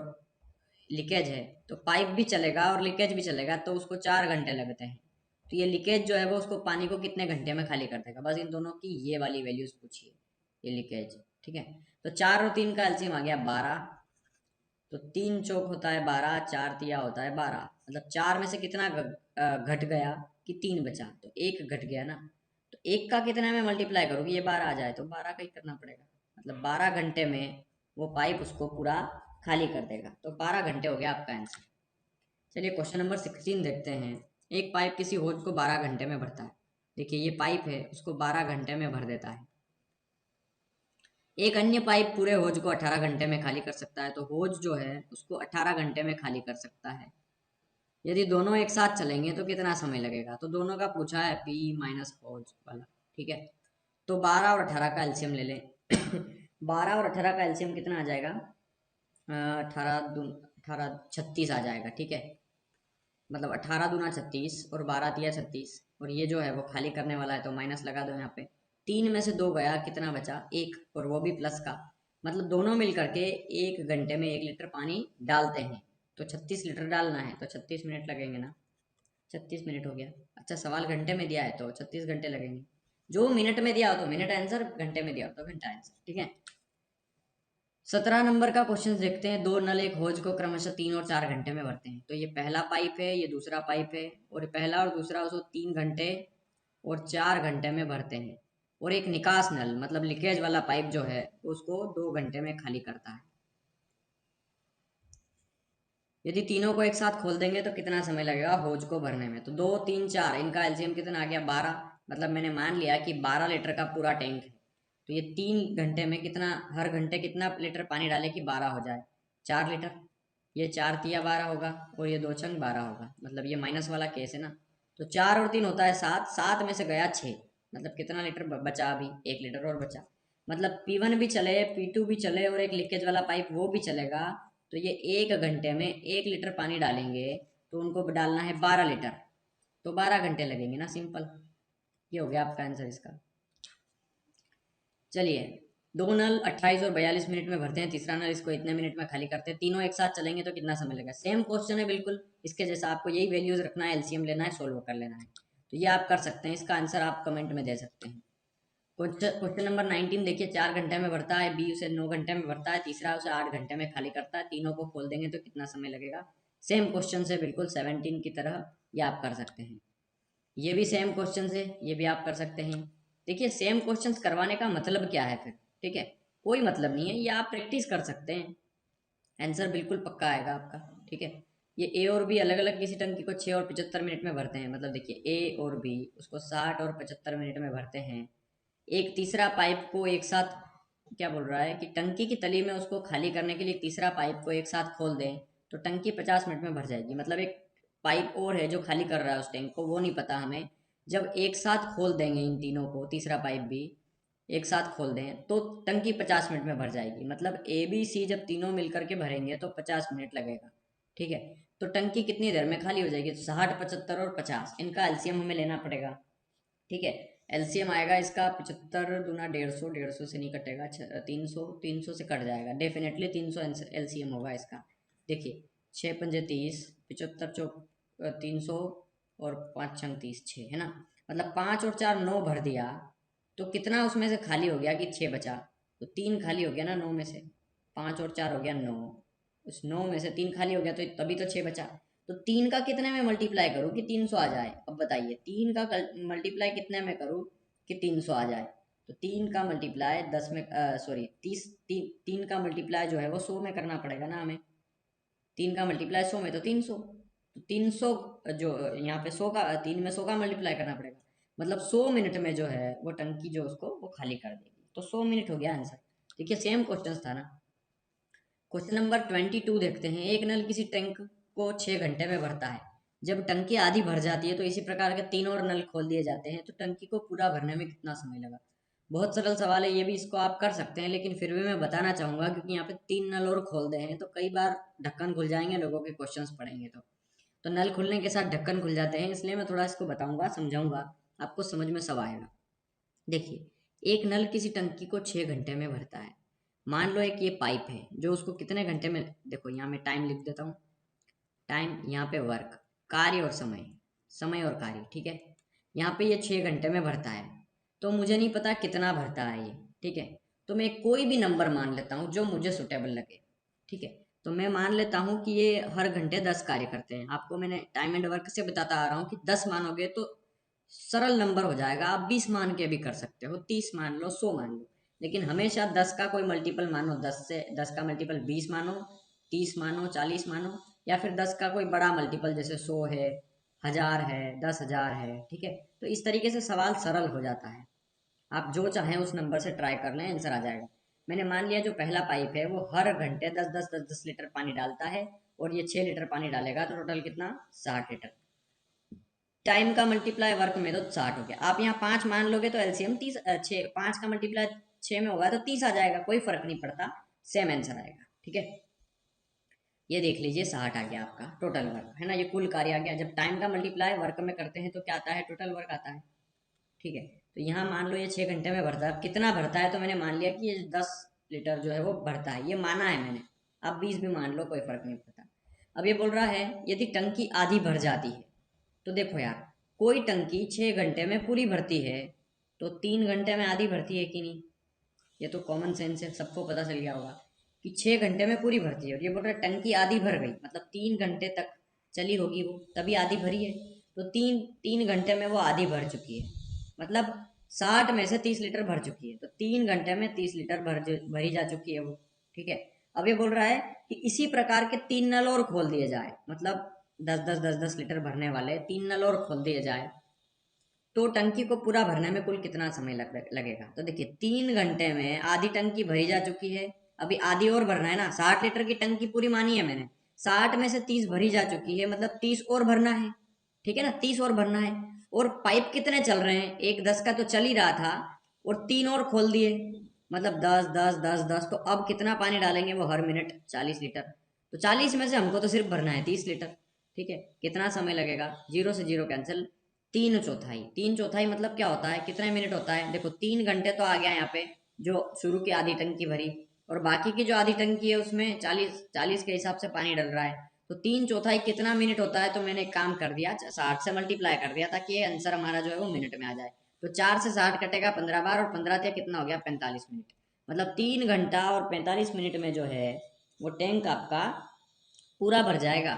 लीकेज है, तो पाइप भी चलेगा और लीकेज भी चलेगा, तो उसको 4 घंटे लगते हैं। तो ये लीकेज जो है वो उसको पानी को कितने घंटे में खाली कर देगा? बस इन दोनों की ये वाली वैल्यूज पूछिए, ये लीकेज। ठीक है, तो 4 और 3 का एलसीएम आ गया 12। तो 3 चौक होता है 12, 4 तिया होता है 12। मतलब 4 में से कितना घट गया कि 3 बचा? तो 1 घट गया ना। तो 1 का कितने में मल्टीप्लाई करोगे ये 12 आ जाए? तो 12 का ही करना पड़ेगा। मतलब 12 घंटे में वो पाइप उसको पूरा खाली कर देगा। तो 12 घंटे हो गया आपका आंसर। चलिए क्वेश्चन नंबर 16 देखते हैं। एक पाइप किसी होज को 12 घंटे में भरता है। देखिए ये पाइप है, उसको 12 घंटे में भर देता है। एक अन्य पाइप पूरे होज को 18 घंटे में खाली कर सकता है। तो होज जो है उसको 18 घंटे में खाली कर सकता है। यदि दोनों एक साथ चलेंगे तो कितना समय लगेगा? तो दोनों का पूछा है, पी माइनस होज वाला। ठीक है, तो 12 और 18 का एलसीएम ले लें। 12 और 18 का एलसीएम कितना आ जाएगा? 18 36 आ जाएगा। ठीक है, मतलब 18 दूना 36 और 12 तिया 36, और ये जो है वो खाली करने वाला है तो माइनस लगा दो यहाँ पे। 3 में से 2 गया, कितना बचा? 1, और वो भी प्लस का। मतलब दोनों मिल करके 1 घंटे में 1 लीटर पानी डालते हैं, तो 36 लीटर डालना है, तो 36 मिनट लगेंगे ना। 36 मिनट हो गया। अच्छा सवाल घंटे में दिया है तो 36 घंटे लगेंगे। जो मिनट में दिया हो तो मिनट आंसर, घंटे में दिया हो तो घंटा आंसर। ठीक है, 17 नंबर का क्वेश्चन देखते हैं। दो नल एक होज को क्रमशः 3 और 4 घंटे में भरते हैं। तो ये पहला पाइप है, ये दूसरा पाइप है, और पहला और दूसरा उसको 3 घंटे और 4 घंटे में भरते हैं। और एक निकास नल मतलब लीकेज वाला पाइप जो है उसको 2 घंटे में खाली करता है। यदि तीनों को एक साथ खोल देंगे तो कितना समय लगेगा होज को भरने में? तो 2 3 4, इनका एलसीएम कितना आ गया? 12। मतलब मैंने मान लिया कि 12 लीटर का पूरा टैंक है, तो ये 3 घंटे में कितना, हर घंटे कितना लीटर पानी डाले कि 12 हो जाए, 4 लीटर। ये 4 तिया 12 होगा और ये 2 छंग 12 होगा, मतलब ये माइनस वाला केस है ना। तो 4 और 3 होता है 7, 7 में से गया 6, मतलब कितना लीटर बचा, अभी 1 लीटर और बचा। मतलब P1 भी चले, P2 भी चले और एक लीकेज वाला पाइप वो भी चलेगा। तो ये 1 घंटे में 1 लीटर पानी डालेंगे तो उनको डालना है 12 लीटर, तो 12 घंटे लगेंगे ना, सिंपल। ये हो गया आपका आंसर इसका। चलिए, दो नल 28 और 42 मिनट में भरते हैं, तीसरा नल इसको इतने मिनट में खाली करते हैं, तीनों एक साथ चलेंगे तो कितना समय लगेगा। सेम क्वेश्चन है बिल्कुल इसके जैसा, आपको यही वैल्यूज रखना है, एलसीएम लेना है, सोल्व कर लेना है। तो ये आप कर सकते हैं, इसका आंसर आप कमेंट में दे सकते हैं। क्वेश्चन नंबर 19 देखिए, 4 घंटे में भरता है, बी उसे 9 घंटे में भरता है, तीसरा उसे 8 घंटे में खाली करता है, तीनों को खोल देंगे तो कितना समय लगेगा। सेम क्वेश्चन से बिल्कुल 17 की तरह ये आप कर सकते हैं। ये भी सेम क्वेश्चन है, ये भी आप कर सकते हैं। देखिए, सेम क्वेश्चंस करवाने का मतलब क्या है फिर, ठीक है, कोई मतलब नहीं है, ये आप प्रैक्टिस कर सकते हैं, आंसर बिल्कुल पक्का आएगा आपका, ठीक है। ये ए और बी अलग अलग किसी टंकी को 6 और 75 मिनट में भरते हैं, मतलब देखिए ए और बी उसको 60 और 75 मिनट में भरते हैं। एक तीसरा पाइप को एक साथ, क्या बोल रहा है कि टंकी की तली में उसको खाली करने के लिए तीसरा पाइप को एक साथ खोल दें तो टंकी 50 मिनट में भर जाएगी। मतलब एक पाइप और है जो खाली कर रहा है उस टैंक को, वो नहीं पता हमें। जब एक साथ खोल देंगे इन तीनों को, तीसरा पाइप भी एक साथ खोल दें तो टंकी 50 मिनट में भर जाएगी। मतलब ए बी सी जब तीनों मिलकर के भरेंगे तो 50 मिनट लगेगा, ठीक है। तो टंकी कितनी देर में खाली हो जाएगी, तो 60, 75 और 50, इनका एलसीएम हमें लेना पड़ेगा, ठीक है। एलसीएम आएगा इसका 75 दूना 150, 150 से नहीं कटेगा, 300, 300 से कट जाएगा, डेफिनेटली 300 एलसीएम होगा इसका। देखिए, 6 पंजे 30, 75 चौक 300 और 5 छंग 30, 6 है ना। मतलब 5 और 4 9 भर दिया तो कितना उसमें से खाली हो गया कि 6 बचा, तो 3 खाली हो गया ना 9 में से, 5 और 4 हो गया 9, उस 9 में से 3 खाली हो गया तो तभी तो 6 बचा। तो 3 का कितने में मल्टीप्लाई करूँ कि 300 आ जाए, अब बताइए 3 का मल्टीप्लाई कितने में करूँ कि 300 आ जाए। तो 3 का मल्टीप्लाई 10 में, सॉरी 30, 3 का मल्टीप्लाई जो है वो 100 में करना पड़ेगा ना हमें। 3 का मल्टीप्लाई 100 में तो 300, तो 300 जो यहाँ पे 100 का, 3 में 100 का मल्टीप्लाई करना पड़ेगा, मतलब 100 मिनट में जो है वो टंकी जो उसको वो खाली कर देगी, तो 100 मिनट हो गया आंसर। देखिए, सेम क्वेश्चन था ना। क्वेश्चन नंबर 22 देखते हैं, एक नल किसी टैंक को 6 घंटे में भरता है, जब टंकी आधी भर जाती है तो इसी प्रकार के 3 और नल खोल दिए जाते हैं तो टंकी को पूरा भरने में कितना समय लगा। बहुत सरल सवाल है ये भी, इसको आप कर सकते हैं, लेकिन फिर भी मैं बताना चाहूंगा क्योंकि यहाँ पे 3 नल और खोल दे हैं तो कई बार ढक्कन खुल जाएंगे लोगों के क्वेश्चंस पढ़ेंगे तो नल खुलने के साथ ढक्कन खुल जाते हैं, इसलिए मैं थोड़ा इसको बताऊंगा, समझाऊंगा, आपको समझ में सब आएगा। देखिए, एक नल किसी टंकी को 6 घंटे में भरता है। मान लो एक ये पाइप है जो उसको कितने घंटे में, देखो यहाँ मैं टाइम लिख देता हूँ, टाइम यहाँ पे वर्क, कार्य और समय, समय और कार्य, ठीक है। यहाँ पे ये 6 घंटे में भरता है, तो मुझे नहीं पता कितना भरता है ये, ठीक है। तो मैं कोई भी नंबर मान लेता हूँ जो मुझे सुटेबल लगे, ठीक है। तो मैं मान लेता हूँ कि ये हर घंटे 10 कार्य करते हैं, आपको मैंने टाइम एंड वर्क से बताता आ रहा हूँ कि 10 मानोगे तो सरल नंबर हो जाएगा, आप 20 मान के भी कर सकते हो, 30 मान लो, 100 मान लो, लेकिन हमेशा 10 का कोई मल्टीपल मानो, 10 से 10 का मल्टीपल 20 मानो, 30 मानो, 40 मानो, या फिर 10 का कोई बड़ा मल्टीपल जैसे 100 है, 1000 है, 10,000 है, ठीक है। तो इस तरीके से सवाल सरल हो जाता है, आप जो चाहें उस नंबर से ट्राई कर लें, आंसर आ जाएगा। मैंने मान लिया जो पहला पाइप है वो हर घंटे 10 लीटर पानी डालता है और ये 6 लीटर पानी डालेगा, तो टोटल कितना, 60 लीटर। टाइम का मल्टीप्लाई वर्क में तो 60 हो गया, आप यहाँ 5 मान लोगे तो एलसीएम 30, 6, 5 का मल्टीप्लाई 6 में होगा तो 30 आ जाएगा, कोई फर्क नहीं पड़ता, सेम आंसर आएगा, ठीक है। ये देख लीजिए 60 आ गया आपका टोटल वर्क, है ना, ये कुल कार्य आ गया। जब टाइम का मल्टीप्लाई वर्क में करते हैं तो क्या आता है, टोटल वर्क आता है, ठीक है। तो यहाँ मान लो ये 6 घंटे में भरता है, अब कितना भरता है तो मैंने मान लिया कि ये 10 लीटर जो है वो भरता है, ये माना है मैंने, आप 20 भी मान लो, कोई फर्क नहीं पड़ता। अब ये बोल रहा है यदि टंकी आधी भर जाती है, तो देखो यार, कोई टंकी 6 घंटे में पूरी भरती है तो 3 घंटे में आधी भरती है कि नहीं, ये तो कॉमन सेंस है, सबको पता चल गया होगा कि 6 घंटे में पूरी भरती है, और ये बोल रहा है टंकी आधी भर गई, मतलब 3 घंटे तक चली होगी वो तभी आधी भरी है, तो तीन तीन घंटे में वो आधी भर चुकी है, मतलब 60 में से 30 लीटर भर चुकी है, तो 3 घंटे में 30 लीटर भरी जा चुकी है वो, ठीक है। अब ये बोल रहा है कि इसी प्रकार के 3 नल और खोल दिए जाए, मतलब 10 10 10 10 लीटर भरने वाले 3 नल और खोल दिए जाए तो टंकी को पूरा भरने में कुल कितना समय लगेगा। तो देखिए 3 घंटे में आधी टंकी भरी जा चुकी है, अभी आधी और भरना है ना। 60 लीटर की टंकी पूरी मानी है मैंने, 60 में से 30 भरी जा चुकी है, मतलब 30 और भरना है, ठीक है ना, 30 और भरना है। और पाइप कितने चल रहे हैं, एक 10 का तो चल ही रहा था और 3 और खोल दिए, मतलब 10 10 10 10। तो अब कितना पानी डालेंगे वो हर मिनट 40 लीटर। तो 40 में से हमको तो सिर्फ भरना है 30 लीटर, ठीक है। कितना समय लगेगा, 0 से 0 कैंसिल, 3/4। 3/4 मतलब क्या होता है, कितने मिनट होता है, देखो 3 घंटे तो आ गया यहाँ पे, जो शुरू की आधी टंकी भरी, और बाकी की जो आधी टंकी है उसमें 40 के हिसाब से पानी डल रहा है। तो 3/4 कितना मिनट होता है, तो मैंने एक काम कर दिया, 60 से मल्टीप्लाई कर दिया ताकि ये आंसर हमारा जो है वो मिनट में आ जाए। तो 4 से 60 कटेगा 15 बार, और 15 से कितना हो गया 45 मिनट। मतलब 3 घंटा और 45 मिनट में जो है वो टैंक आपका पूरा भर जाएगा,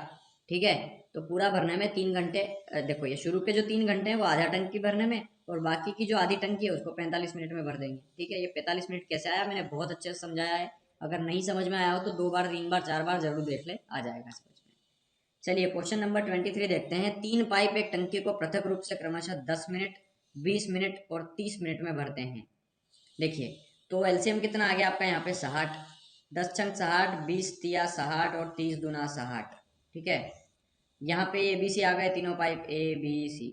ठीक है। तो पूरा भरने में 3 घंटे, देखो ये शुरू के जो 3 घंटे हैं वो आधा टंकी भरने में, और बाकी की जो आधी टंकी है उसको 45 मिनट में भर देंगे, ठीक है। ये 45 मिनट कैसे आया, मैंने बहुत अच्छे से समझाया है। अगर नहीं समझ में आया हो तो 2 बार 3 बार 4 बार जरूर देख ले, आ जाएगा समझ में। चलिए क्वेश्चन नंबर 23 देखते हैं। 3 पाइप एक टंकी को पृथक रूप से क्रमशः 10 मिनट, 20 मिनट और 30 मिनट में भरते हैं। देखिए तो एलसीएम कितना आ गया आपका यहाँ पे 60, 10 छंग 60, 20 तिया 60 और 30 दूना 60, ठीक है। यहाँ पे ए बी सी आ गए तीनों पाइप ए बी सी।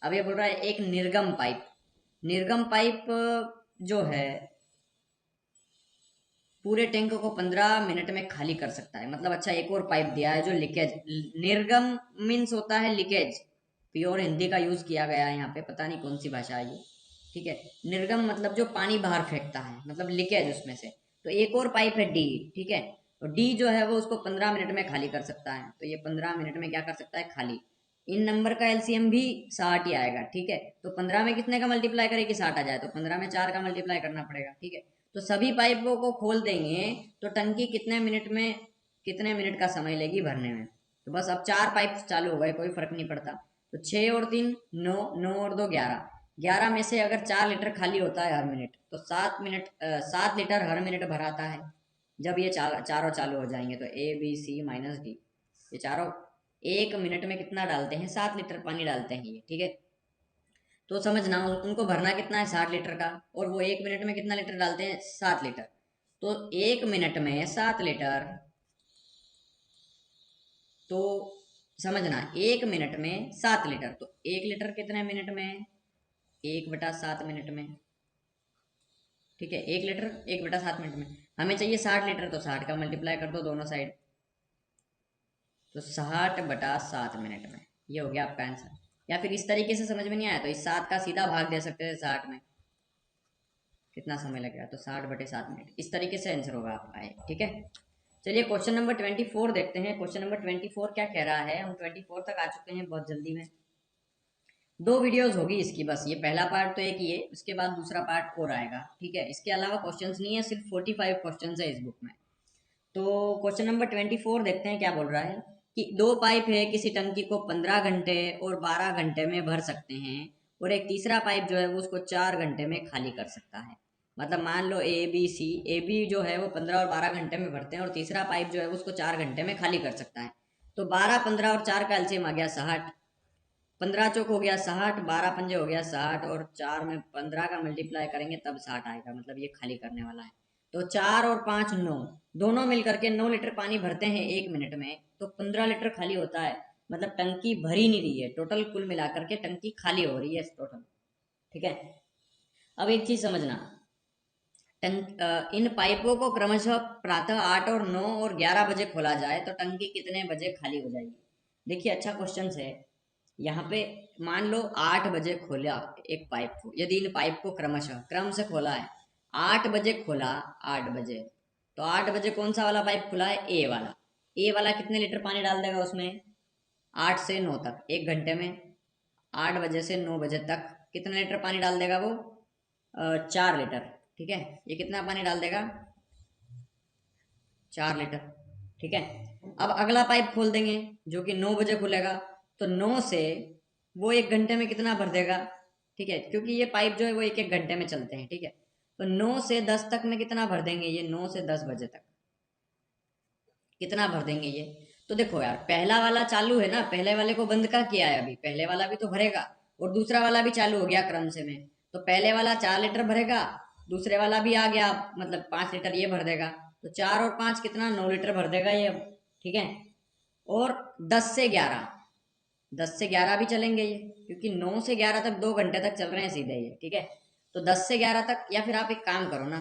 अब ये बोल रहा है एक निर्गम पाइप, निर्गम पाइप जो है पूरे टैंक को 15 मिनट में खाली कर सकता है। मतलब अच्छा एक और पाइप दिया है जो लीकेज, निर्गम मीन्स होता है लीकेज, प्योर हिंदी का यूज किया गया है यहाँ पे, पता नहीं कौन सी भाषा है ये, ठीक है। निर्गम मतलब जो पानी बाहर फेंकता है, मतलब लीकेज उसमें से। तो एक और पाइप है डी, ठीक है। और डी जो है वो उसको 15 मिनट में खाली कर सकता है। तो ये 15 मिनट में क्या कर सकता है, खाली। इन नंबर का एलसीएम भी 60 ही आएगा, ठीक है। तो 15 में कितने का मल्टीप्लाई करें कि 60 आ जाए, तो 15 में 4 का मल्टीप्लाई करना पड़ेगा, ठीक है। तो सभी पाइपों को खोल देंगे तो टंकी कितने मिनट में, कितने मिनट का समय लेगी भरने में। तो बस अब 4 पाइप चालू हो गए, कोई फर्क नहीं पड़ता। तो 6 और 3 9, 9 और 2 11, 11 में से अगर 4 लीटर खाली होता है हर मिनट, तो 7 लीटर हर मिनट भराता है। जब ये चारों चालू हो जाएंगे तो A B C minus D, ये चारों 1 मिनट में कितना डालते हैं, 7 लीटर पानी डालते हैं ये, ठीक है। तो समझना उनको भरना कितना है 60 लीटर का, और वो 1 मिनट में कितना लीटर डालते हैं 7 लीटर। तो 1 मिनट में 7 लीटर, तो समझना 1 मिनट में 7 लीटर, तो 1 लीटर कितने मिनट में, 1/7 मिनट में, ठीक है। 1 लीटर 1/7 मिनट में। हमें चाहिए 60 लीटर, तो 60 का मल्टीप्लाई कर दो दोनों साइड, तो 60/7 मिनट में। ये हो गया आपका आंसर। या फिर इस तरीके से समझ में नहीं आया तो इस 7 का सीधा भाग दे सकते थे 60 में, कितना समय लगेगा, तो 60/7 मिनट। इस तरीके से आंसर होगा आपका, ठीक है। चलिए क्वेश्चन नंबर 24 देखते हैं। क्वेश्चन नंबर 24 क्या कह रहा है, हम 24 तक आ चुके हैं बहुत जल्दी में। 2 वीडियोस होगी इसकी, बस ये पहला पार्ट तो एक ही है, उसके बाद दूसरा पार्ट और आएगा, ठीक है। इसके अलावा क्वेश्चंस नहीं है, सिर्फ 45 क्वेश्चंस है इस बुक में। तो क्वेश्चन नंबर 24 देखते हैं क्या बोल रहा है कि 2 पाइप है किसी टंकी को 15 घंटे और 12 घंटे में भर सकते हैं, और एक तीसरा पाइप जो है वो उसको 4 घंटे में खाली कर सकता है। मतलब मान लो ए बी सी, ए बी जो है वो 15 और 12 घंटे में भरते हैं, और तीसरा पाइप जो है वो उसको 4 घंटे में खाली कर सकता है। तो 12 15 और 4 का एलसीएम आ गया 60, 15 चौक हो गया 60, 12 पंजे हो गया 60, और 4 में 15 का मल्टीप्लाई करेंगे तब 60 आएगा, मतलब ये खाली करने वाला है। तो 4 और 5 9, दोनों मिलकर के 9 लीटर पानी भरते हैं 1 मिनट में, तो 15 लीटर खाली होता है। मतलब टंकी भरी नहीं रही है, टोटल कुल मिलाकर के टंकी खाली हो रही है टोटल, ठीक है। अब एक चीज समझना, इन पाइपों को क्रमशः प्रातः 8 और 9 और 11 बजे खोला जाए तो टंकी कितने बजे खाली हो जाएगी। देखिए अच्छा क्वेश्चन है। यहाँ पे मान लो 8 बजे खोला एक पाइप को, यदि इन पाइप को क्रमशः क्रम से खोला है, 8 बजे खोला, 8 बजे, तो 8 बजे कौन सा वाला पाइप खुला है, ए वाला। ए वाला कितने लीटर पानी डाल देगा उसमें, 8 से 9 तक, 1 घंटे में। 8 बजे से 9 बजे तक कितने लीटर पानी डाल देगा वो, 4 लीटर, ठीक है। ये कितना पानी डाल देगा, 4 लीटर, ठीक है। अब अगला पाइप खोल देंगे जो कि 9 बजे खुलेगा, तो 9 से वो 1 घंटे में कितना भर देगा, ठीक है, क्योंकि ये पाइप जो है वो एक एक घंटे में चलते हैं, ठीक है। तो 9 से 10 तक में कितना भर देंगे, ये 9 से 10 बजे तक कितना भर देंगे ये। तो देखो यार पहला वाला चालू है ना, पहले वाले को बंद का किया है, अभी पहले वाला भी तो भरेगा। और दूसरा वाला भी चालू हो गया क्रम से में, तो पहले वाला 4 लीटर भरेगा, दूसरे वाला भी आ गया, मतलब 5 लीटर ये भर देगा, तो 4 और 5 कितना, 9 लीटर भर देगा ये अब। ठीक है। और 10 से 11, 10 से 11 भी चलेंगे ये, क्योंकि 9 से 11 तक 2 घंटे तक चल रहे हैं सीधे ये। ठीक है। तो 10 से 11 तक, या फिर आप एक काम करो ना,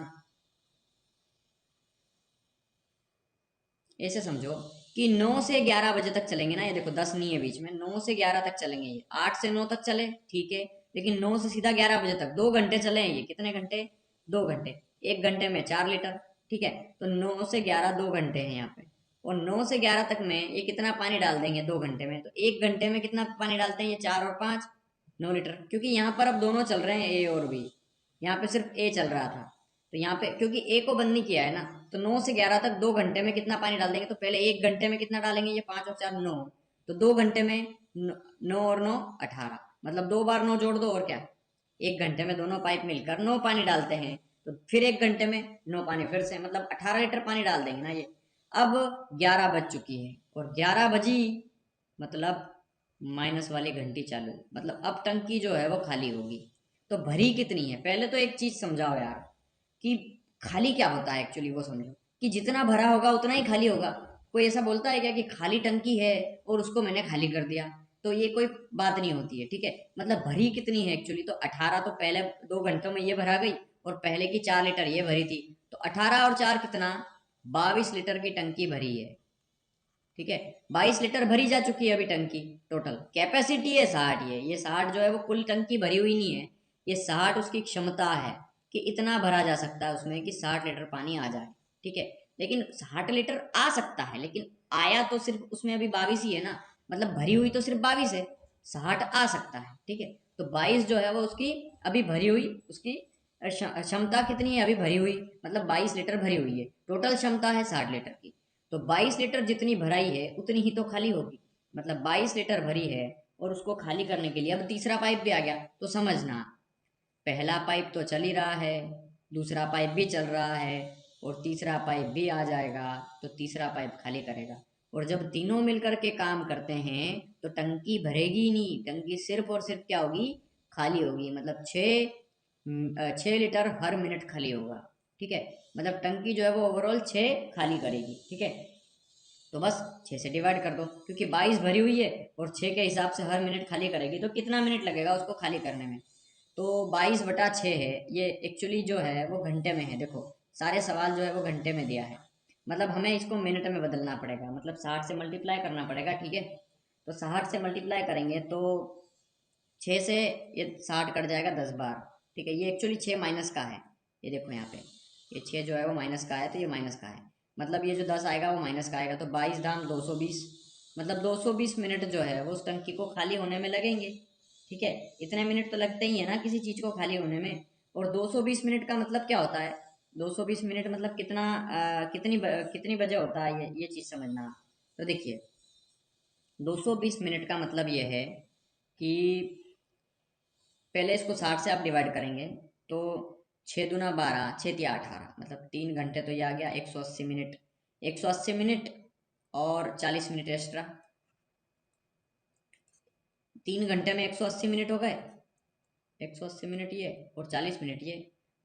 ऐसे समझो कि 9 से 11 बजे तक चलेंगे ना, ये देखो 10 नहीं है बीच में, 9 से 11 तक चलेंगे ये, 8 से 9 तक चले ठीक है, लेकिन 9 से सीधा 11 बजे तक 2 घंटे चले हैं ये, कितने घंटे, 2 घंटे, 1 घंटे में 4 लीटर। ठीक है। तो 9 से 11 2 घंटे हैं यहाँ पे, और 9 से 11 तक में ये कितना पानी डाल देंगे 2 घंटे में, तो 1 घंटे में कितना पानी डालते हैं ये, 4 और 5, 9 लीटर, क्योंकि यहाँ पर अब दोनों चल रहे हैं ए और बी, यहाँ पे सिर्फ ए चल रहा था, तो यहाँ पे क्योंकि ए को बंद नहीं किया है ना, तो 9 से 11 तक 2 घंटे में कितना पानी डाल देंगे, तो पहले 1 घंटे में कितना डालेंगे, ये 5 और 4 9, तो 2 घंटे में 9 और 9 18, मतलब 2 बार 9 जोड़ दो और क्या, 1 घंटे में दोनों पाइप मिलकर 9 पानी डालते हैं, तो फिर 1 घंटे में 9 पानी फिर से, मतलब 18 लीटर पानी डाल देंगे ना ये। अब 11 बज चुकी है, और 11 बजी मतलब माइनस वाली घंटी चालू, मतलब अब टंकी जो है वो खाली होगी। तो भरी कितनी है, पहले तो एक चीज समझाओ यार, कि खाली क्या होता है एक्चुअली, वो समझो कि जितना भरा होगा उतना ही खाली होगा। कोई ऐसा बोलता है क्या कि खाली टंकी है और उसको मैंने खाली कर दिया, तो ये कोई बात नहीं होती है। ठीक है। मतलब भरी कितनी है एक्चुअली, तो 18 तो पहले 2 घंटों में ये भरा गई, और पहले की 4 लीटर ये भरी थी, तो 18 और 4 कितना, 22 लीटर की टंकी भरी है। ठीक है। 22 लीटर भरी जा चुकी है अभी टंकी, टोटल कैपेसिटी है 60, ये 60 जो है वो कुल टंकी भरी हुई नहीं है, ये 60 उसकी क्षमता है कि इतना भरा जा सकता है उसमें कि 60 लीटर पानी आ जाए। ठीक है। लेकिन 60 लीटर आ सकता है, लेकिन आया तो सिर्फ उसमें अभी 22 ही है ना, मतलब भरी हुई तो सिर्फ 22 है, 60 आ सकता है। ठीक है। तो 22 जो है वो उसकी अभी भरी हुई, उसकी क्षमता कितनी है अभी भरी हुई, मतलब 22 लीटर भरी हुई है, टोटल क्षमता है 60 लीटर की, तो 22 लीटर जितनी भराई है उतनी ही तो खाली होगी, मतलब 22 लीटर भरी है, और उसको खाली करने के लिए अब तीसरा पाइप भी आ गया, तो समझना पहला पाइप तो चल ही रहा है, दूसरा पाइप भी चल रहा है, और तीसरा पाइप भी आ जाएगा, तो तीसरा पाइप खाली करेगा, और जब तीनों मिलकर के काम करते हैं तो टंकी भरेगी ही नहीं, टंकी सिर्फ और सिर्फ क्या होगी, खाली होगी, मतलब 6 लीटर हर मिनट खाली होगा। ठीक है। मतलब टंकी जो है वो ओवरऑल 6 खाली करेगी। ठीक है। तो बस 6 से डिवाइड कर दो, क्योंकि 22 भरी हुई है और 6 के हिसाब से हर मिनट खाली करेगी, तो कितना मिनट लगेगा उसको खाली करने में, तो 22/6 है, ये एक्चुअली जो है वो घंटे में है, देखो सारे सवाल जो है वो घंटे में दिया है, मतलब हमें इसको मिनट में बदलना पड़ेगा, मतलब 60 से मल्टीप्लाई करना पड़ेगा। ठीक है। तो 60 से मल्टीप्लाई करेंगे तो 6 से ये 60 कट जाएगा 10 बार। ठीक है। ये एक्चुअली 6 माइनस का है, ये देखो यहाँ पे, ये 6 जो है वो माइनस का है, तो ये माइनस का है, मतलब ये जो 10 आएगा वो माइनस का आएगा, तो 22 दाम 220, मतलब 220 मिनट जो है वो उस टंकी को खाली होने में लगेंगे। ठीक है। इतने मिनट तो लगते ही है ना किसी चीज़ को खाली होने में, और 220 मिनट का मतलब क्या होता है, 220 मिनट मतलब कितना, कितनी बजे होता है, ये चीज़ समझना। तो देखिए 220 मिनट का मतलब ये है कि पहले इसको 60 से आप डिवाइड करेंगे, तो 6 दूना 12, 6 तिया 18, मतलब 3 घंटे तो ये आ गया, 180 मिनट, 180 मिनट और 40 मिनट एक्स्ट्रा, 3 घंटे में 180 मिनट हो गए, 180 मिनट ये और 40 मिनट ये,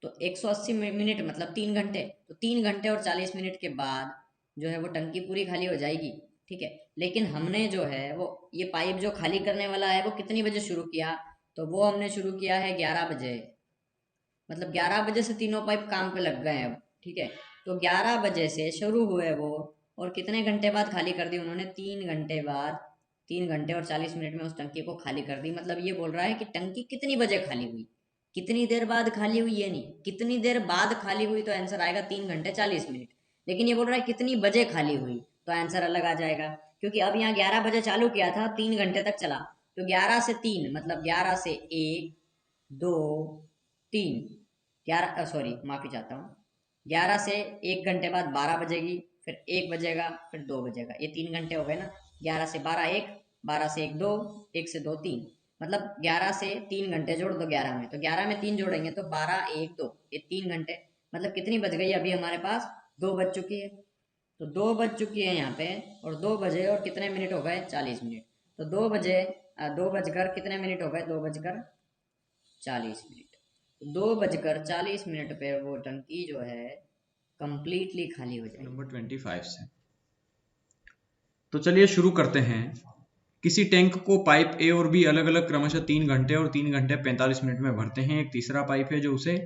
तो 180 मिनट मतलब 3 घंटे, तो 3 घंटे और 40 मिनट के बाद जो है वो टंकी पूरी खाली हो जाएगी। ठीक है। लेकिन हमने जो है वो ये पाइप जो खाली करने वाला है वो कितनी बजे शुरू किया, तो वो हमने शुरू किया है 11 बजे, मतलब 11 बजे से तीनों पाइप काम पे लग गए हैं अब। ठीक है। तो 11 बजे से शुरू हुए वो, और कितने घंटे बाद खाली कर दी उन्होंने, 3 घंटे बाद, 3 घंटे और 40 मिनट में उस टंकी को खाली कर दी, मतलब ये बोल रहा है कि टंकी कितनी बजे खाली हुई, कितनी देर बाद खाली हुई, ये नहीं कितनी देर बाद खाली हुई, तो आंसर आएगा 3 घंटे 40 मिनट, लेकिन ये बोल रहा है कितनी बजे खाली हुई, तो आंसर अलग आ जाएगा, क्योंकि अब यहाँ 11 बजे चालू किया था, 3 घंटे तक चला, तो 11 से 3 मतलब 11 से 1 2 3, 11, सॉरी माफ़ी चाहता हूँ, 11 से 1 घंटे बाद 12 बजेगी, फिर 1 बजेगा, फिर 2 बजेगा, ये 3 घंटे हो गए ना, 11 से 12 1, 12 से 1 2, 1 से 2 3, मतलब 11 से 3 घंटे जोड़ दो 11 में, तो 11 में 3 जोड़ेंगे तो 12 1 2, ये 3 घंटे, मतलब कितनी बज गई अभी हमारे पास, 2 बज चुकी है, तो 2 बज चुकी है यहाँ पे, और 2 बजे और कितने मिनट हो गए, 40 मिनट, तो 2 बजे 2 बजकर कितने मिनट हो गए, 2 बजकर 40 मिनट। 2 बजकर 40 मिनट पे वो टंकी जो है कंप्लीटली खाली हो जाएगी। नंबर 25 से। तो चलिए शुरू करते हैं। किसी टैंक को पाइप ए और बी अलग अलग क्रमशः 3 घंटे और 3 घंटे 45 मिनट में भरते हैं। एक तीसरा पाइप है जो उसे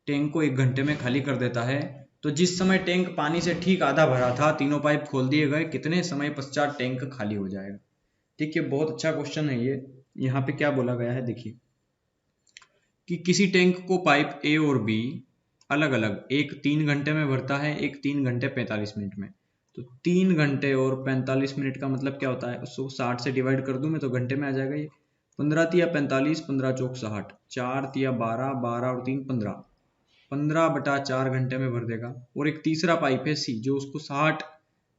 टैंक को 1 घंटे में खाली कर देता है। तो जिस समय टैंक पानी से ठीक आधा भरा था, तीनों पाइप खोल दिए गए, कितने समय पश्चात टैंक खाली हो जाएगा। ठीक है, बहुत अच्छा क्वेश्चन है ये। यहाँ पे क्या बोला गया है देखिए, कि किसी टैंक को पाइप ए और बी अलग अलग, एक 3 घंटे में भरता है, एक 3 घंटे 45 मिनट में। तो 3 घंटे और 45 मिनट का मतलब क्या होता है, उसको 60 से डिवाइड कर दूं मैं तो घंटे में आ जाएगा ये। 15 तिया 45, 15 चौक 60, 4 तिया 12, 12 और 3 15, 15/4 घंटे में भर देगा। और एक तीसरा पाइप है सी जो उसको 60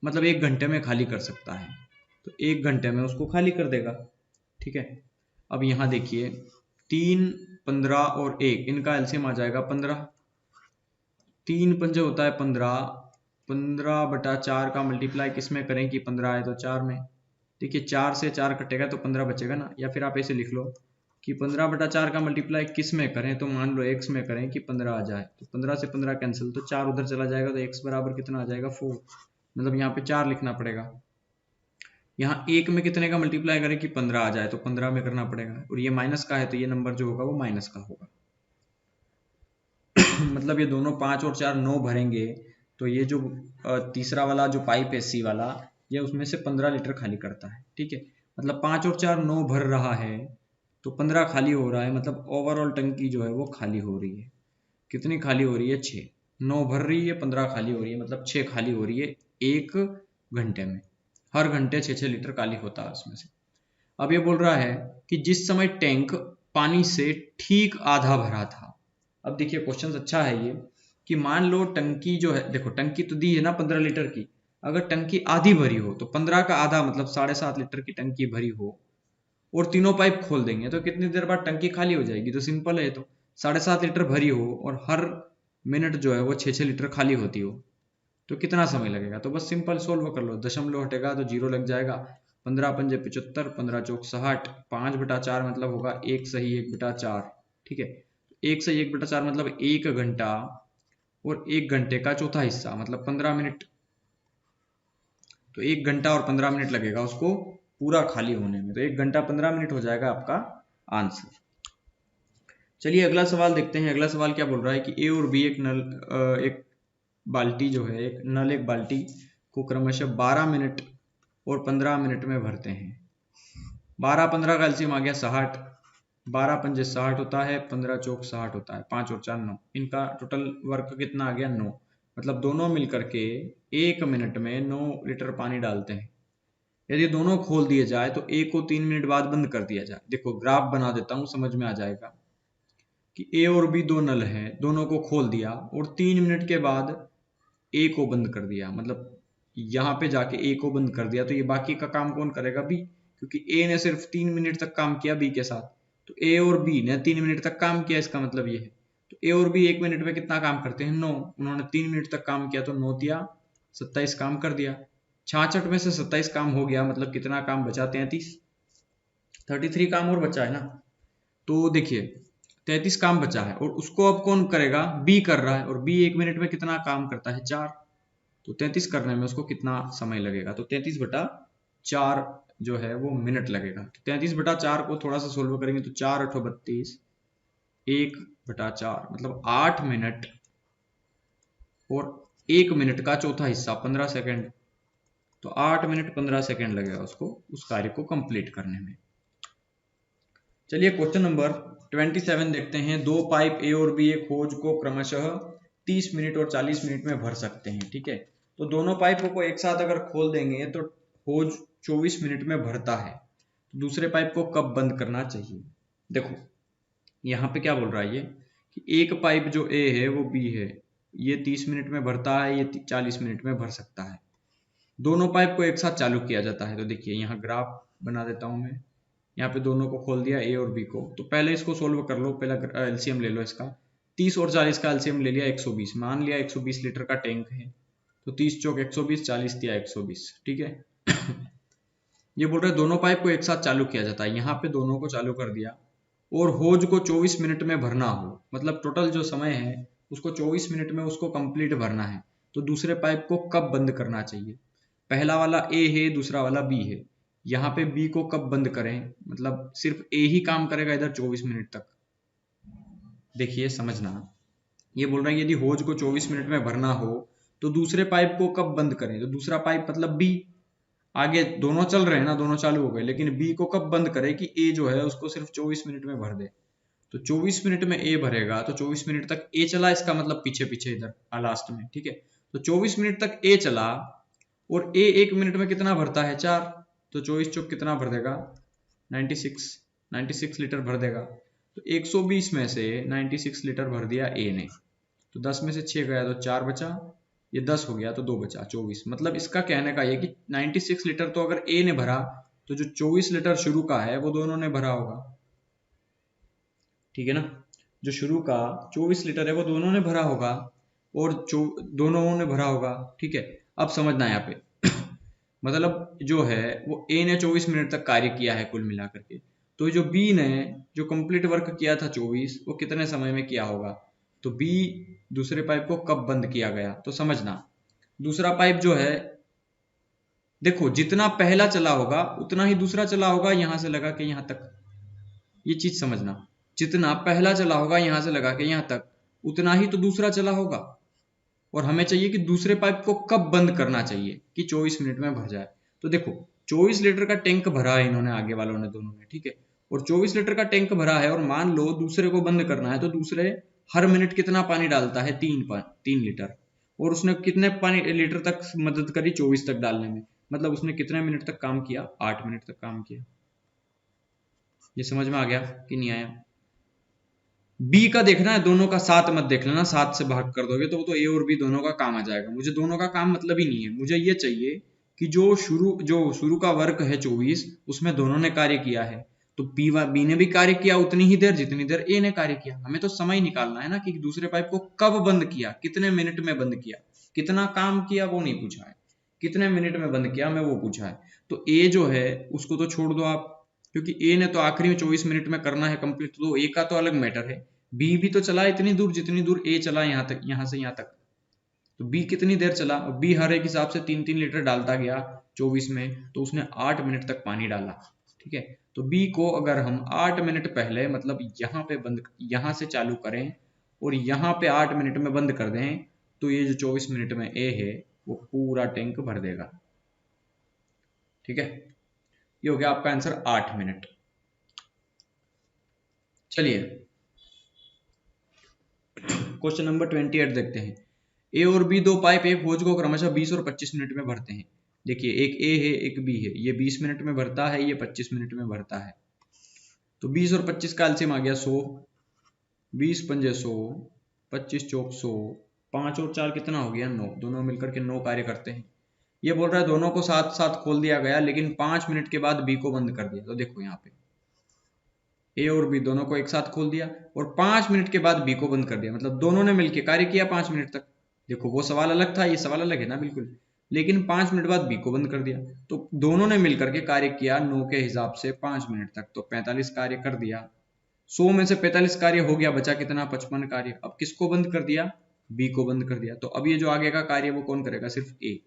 मतलब 1 घंटे में खाली कर सकता है, तो 1 घंटे में उसको खाली कर देगा। ठीक है, अब यहाँ देखिए 3, 15 और 1, इनका एलसीएम आ जाएगा 15। 3 पंजे होता है 15, 15/4 का मल्टीप्लाई किस में करें कि 15 आए तो 4 में। देखिए 4 से 4 कटेगा तो 15 बचेगा ना, या फिर आप ऐसे लिख लो कि 15/4 का मल्टीप्लाई किस में करें, तो मान लो x में करें कि 15 आ जाए, तो 15 से 15 कैंसिल, तो 4 उधर चला जाएगा, तो x बराबर कितना आ जाएगा 4। मतलब यहाँ पे 4 लिखना पड़ेगा। यहाँ 1 में कितने का मल्टीप्लाई करें कि 15 आ जाए, तो 15 में करना पड़ेगा। और ये माइनस का है तो ये नंबर जो होगा वो माइनस का होगा। मतलब ये दोनों 5 और 4 9 भरेंगे, तो ये जो तीसरा वाला जो पाइप है सी वाला, ये उसमें से 15 लीटर खाली करता है। ठीक है, मतलब 5 और 4 9 भर रहा है, तो 15 खाली हो रहा है, मतलब ओवरऑल टंकी जो है वो खाली हो रही है। कितनी खाली हो रही है, 6। 9 भर रही है, 15 खाली हो रही है, मतलब 6 खाली हो रही है 1 घंटे में। हर घंटे 6 लीटर खाली होता है उसमें से। अब ये बोल रहा है कि जिस समय टैंक पानी से ठीक आधा भरा था। अब देखिए क्वेश्चन अच्छा है ये, कि मान लो टंकी जो है, देखो टंकी तो दी है ना 15 लीटर की, अगर टंकी आधी भरी हो तो 15 का आधा मतलब 7.5 लीटर की टंकी भरी हो, और तीनों पाइप खोल देंगे तो कितनी देर बाद टंकी खाली हो जाएगी। तो सिंपल है, तो 7.5 लीटर भरी हो और हर मिनट जो है वो 6 लीटर खाली होती हो, तो कितना समय लगेगा। तो बस सिंपल सोल्व कर लो, दशमलव हटेगा तो 0 लग जाएगा। 15 पंजे 75, 15 चौक 60, 5/4 मतलब होगा 1 सही 1/4। ठीक है, 1 सही 1/4 मतलब 1 घंटा, और 1 घंटे का चौथा हिस्सा मतलब 15 मिनट। तो 1 घंटा और 15 मिनट लगेगा उसको पूरा खाली होने में, तो 1 घंटा 15 मिनट हो जाएगा आपका आंसर। चलिए अगला सवाल देखते हैं। अगला सवाल क्या बोल रहा है कि ए और बी एक नल एक बाल्टी जो है, एक नल एक बाल्टी को क्रमशः 12 मिनट और 15 मिनट में भरते हैं। 12-15 का एलसीएम आ गया 60, 12 पंजे 60 होता है, 15 चौक 60 होता है, 5 और 4 9, इनका टोटल वर्क कितना आ गया 9। मतलब दोनों मिलकर के 1 मिनट में 9 लीटर पानी डालते हैं। यदि दोनों खोल दिए जाए तो ए को 3 मिनट बाद बंद कर दिया जाए। देखो ग्राफ बना देता हूं, समझ में आ जाएगा कि ए और बी दो नल हैं, दोनों को खोल दिया और 3 मिनट के बाद ए को बंद कर दिया। मतलब यहाँ पे जाके ए को बंद कर दिया, तो ये बाकी का काम कौन करेगा, बी, क्योंकि ए ने सिर्फ 3 मिनट तक काम किया बी के साथ, तो ए और बी ने 3 मिनट तक काम किया, इसका मतलब ये है। तो ए और बी 1 मिनट में कितना काम करते हैं 9, उन्होंने 3 मिनट तक काम किया, तो 9 तिया 27 काम कर दिया। 66 में से 27 काम हो गया, मतलब कितना काम बचा 33 काम और बचा है ना। तो देखिए 33 काम बचा है, और उसको अब कौन करेगा, बी कर रहा है, और बी 1 मिनट में कितना काम करता है 4, तो 33 करने में उसको कितना समय लगेगा, तो 33/4 जो है वो मिनट लगेगा। तो 33/4 को थोड़ा सा सोल्व करेंगे तो 4 8 32, 1/4 मतलब 8 मिनट और 1 मिनट का चौथा हिस्सा 15 सेकेंड, तो 8 मिनट 15 सेकेंड लगेगा उसको उस कार्य को कंप्लीट करने में। चलिए क्वेश्चन नंबर 27 देखते हैं। दो पाइप ए और बी एक होज को क्रमशः 30 मिनट और 40 मिनट में भर सकते हैं। ठीक है, तो दोनों पाइपों को एक साथ अगर खोल देंगे तो होज 24 मिनट में भरता है, तो दूसरे पाइप को कब बंद करना चाहिए। देखो यहाँ पे क्या बोल रहा है ये, कि एक पाइप जो ए है वो बी है, ये 30 मिनट में भरता है, ये 40 मिनट में भर सकता है। दोनों पाइप को एक साथ चालू किया जाता है। तो देखिए यहाँ ग्राफ बना देता हूं मैं, यहाँ पे दोनों को खोल दिया ए और बी को, तो पहले इसको सोल्व कर लो, पहला एलसीएम ले लो इसका। 30 और 40 का एलसीएम ले लिया 120, मान लिया 120 लीटर का टैंक है, तो 30 चौक 120, 40 दिया 120। ठीक है ये बोल रहे हैं दोनों पाइप को एक साथ चालू किया जाता है, यहाँ पे दोनों को चालू कर दिया और होज को 24 मिनट में भरना हो, मतलब टोटल जो समय है उसको 24 मिनट में उसको कंप्लीट भरना है, तो दूसरे पाइप को कब बंद करना चाहिए? पहला वाला ए है, दूसरा वाला बी है, यहाँ पे बी को कब बंद करें, मतलब सिर्फ ए ही काम करेगा इधर 24 मिनट तक। देखिए समझना, ये बोल रहे हैं यदि होज को 24 मिनट में भरना हो तो दूसरे पाइप को कब बंद करें, तो दूसरा पाइप मतलब बी, आगे दोनों चल रहे हैं ना, दोनों चालू हो गए, लेकिन बी को कब बंद करें कि ए जो है उसको सिर्फ 24 मिनट में भर दे। तो 24 मिनट में ए भरेगा तो 24 मिनट तक ए चला, इसका मतलब पीछे पीछे इधर लास्ट में, ठीक है। तो 24 मिनट तक ए चला और ए 1 मिनट में कितना भरता है? 4, तो 24 चौक कितना भर देगा? 96 लीटर भर देगा। तो 120 में से 96 लीटर भर दिया ए ने, तो 10 में से 6 गया तो 4 बचा, ये 10 हो गया तो 2 बचा, 24। मतलब इसका कहने का ये कि 96 लीटर तो अगर ए ने भरा तो जो 24 लीटर शुरू का है वो दोनों ने भरा होगा, ठीक है ना। जो शुरू का 24 लीटर है वो दोनों ने भरा होगा और दोनों ने भरा होगा, ठीक है। अब समझना यहाँ पे मतलब जो है वो ए ने 24 मिनट तक कार्य किया है कुल मिलाकर के, तो जो बी ने जो कंप्लीट वर्क किया था 24, वो कितने समय में किया होगा? तो बी दूसरे पाइप को कब बंद किया गया, तो समझना दूसरा पाइप जो है, देखो जितना पहला चला होगा उतना ही दूसरा चला होगा, यहां से लगा के यहां तक, ये चीज समझना, जितना पहला चला होगा यहां से लगा के यहां तक उतना ही तो दूसरा चला होगा, और हमें चाहिए कि दूसरे पाइप को कब बंद करना चाहिए कि 24 मिनट में भर जाए। तो देखो 24 लीटर का टैंक भरा है इन्होंने, आगे वालों ने दोनों ने, ठीक है, और 24 लीटर का टैंक भरा है और मान लो दूसरे को बंद करना है, तो दूसरे हर मिनट कितना पानी डालता है? 3 लीटर, और उसने कितने पानी लीटर तक मदद करी? 24 तक डालने में, मतलब उसने कितने मिनट तक काम किया? 8 मिनट तक काम किया। ये समझ में आ गया कि नहीं आया? बी का देखना है, दोनों का साथ मत देख लेना, साथ से भाग कर दोगे तो वो तो ए और बी दोनों का काम आ जाएगा। मुझे दोनों का काम मतलब ही नहीं है, मुझे ये चाहिए कि जो शुरू का वर्क है 24, उसमें दोनों ने कार्य किया है, तो बी ने भी कार्य किया उतनी ही देर जितनी देर ए ने कार्य किया। हमें तो समय निकालना है ना कि दूसरे पाइप को कब बंद किया, कितने मिनट में बंद किया, कितना काम किया वो नहीं पूछा है, कितने मिनट में बंद किया हमें वो पूछा है। तो ए जो है उसको तो छोड़ दो आप, क्योंकि ए ने तो आखिरी में 24 मिनट में करना है कंप्लीट, तो ए का तो अलग मैटर है। बी भी तो चला इतनी दूर जितनी दूर ए चला, यहां तक, यहां से यहां तक, तो बी कितनी देर चला? और बी हर एक हिसाब से 3-3 लीटर डालता गया 24 में, तो उसने 8 मिनट तक पानी डाला, ठीक है। तो बी को अगर हम 8 मिनट पहले, मतलब यहाँ पे बंद, यहाँ से चालू करें और यहाँ पे 8 मिनट में बंद कर दें, तो ये जो 24 मिनट में ए है वो पूरा टैंक भर देगा, ठीक है। ये हो गया आपका आंसर 8 मिनट। चलिए क्वेश्चन नंबर 28 देखते हैं। ए और बी दो पाइप एक होज को क्रमशः 20 और 25 मिनट में भरते हैं। देखिए एक ए है एक बी है, ये 20 मिनट में भरता है, ये 25 मिनट में भरता है। तो 20 और 25 का एलसीएम आ गया 100, 20 पंजे 100, 25 चौक 100, 5 और 4 कितना हो गया? 9, दोनों मिलकर के 9 कार्य करते हैं। ये बोल रहा है दोनों को साथ साथ खोल दिया गया, लेकिन 5 मिनट के बाद बी को बंद कर दिया। तो देखो यहाँ पे ए और बी दोनों को एक साथ खोल दिया और 5 मिनट के बाद बी को बंद कर दिया, मतलब दोनों ने मिलकर कार्य किया 5 मिनट तक। देखो वो सवाल अलग था, ये सवाल अलग है ना, बिल्कुल, लेकिन 5 मिनट बाद बी को बंद कर दिया, तो दोनों ने मिलकर के कार्य किया 9 के हिसाब से 5 मिनट तक, तो 45 कार्य कर दिया। 100 में से 45 कार्य हो गया, बचा कितना? 55 कार्य। अब किसको बंद कर दिया? बी को बंद कर दिया। तो अब ये जो आगे का कार्य वो कौन करेगा? सिर्फ ए।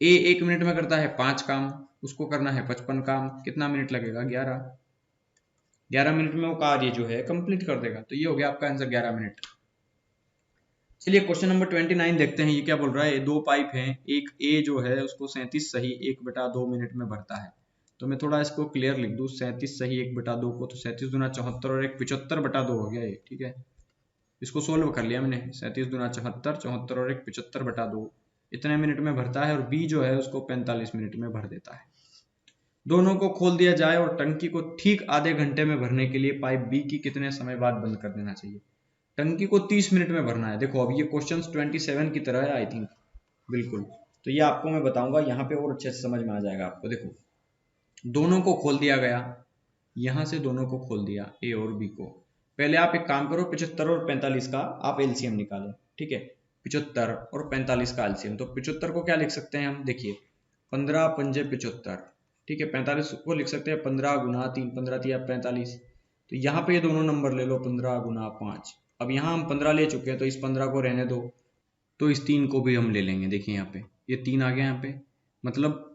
ए 1 मिनट में करता है 5 काम, उसको करना है 55 काम, कितना मिनट लगेगा? 11 मिनट में वो कार्य जो है कंप्लीट कर देगा। तो ये हो गया आपका आंसर 11 मिनट। चलिए क्वेश्चन नंबर 29 देखते हैं। ये क्या बोल रहा है? दो पाइप हैं, एक ए जो है उसको 37 सही 1/2 मिनट में भरता है। तो मैं थोड़ा इसको क्लियर लिख दूं, 37 सही 1/2 को, तो 37 दूना 74 और 1 75/2 हो गया ये, ठीक है। इसको सोल्व कर लिया मैंने, 37 दूना 74, 74 और 1 75/2 इतने मिनट में भरता है, और बी जो है उसको 45 मिनट में भर देता है। दोनों को खोल दिया जाए और टंकी को ठीक आधे घंटे में भरने के लिए पाइप बी की कितने समय बाद बंद कर देना चाहिए? टंकी को 30 मिनट में भरना है। देखो अब ये क्वेश्चन 27 की तरह है आई थिंक, बिल्कुल। तो ये आपको मैं बताऊंगा यहाँ पे और अच्छे से समझ में आ जाएगा आपको। देखो दोनों को खोल दिया गया, यहां से दोनों को खोल दिया ए और बी को। पहले आप एक काम करो, 75 और 45 का आप एलसीएम निकालो, ठीक है। 75 और 45 का एलसीएम, तो 75 को क्या लिख सकते हैं हम? देखिए 15 पंजे 75, ठीक है, 45 को लिख सकते हैं 15 गुना 3, 15 तिया 45। तो यहाँ पे ये दोनों नंबर ले लो, 15 गुना 5। अब यहाँ हम 15 ले चुके हैं तो इस 15 को रहने दो, तो इस 3 को भी हम ले लेंगे। देखिए यहाँ पे ये 3 आ गया यहाँ पे, मतलब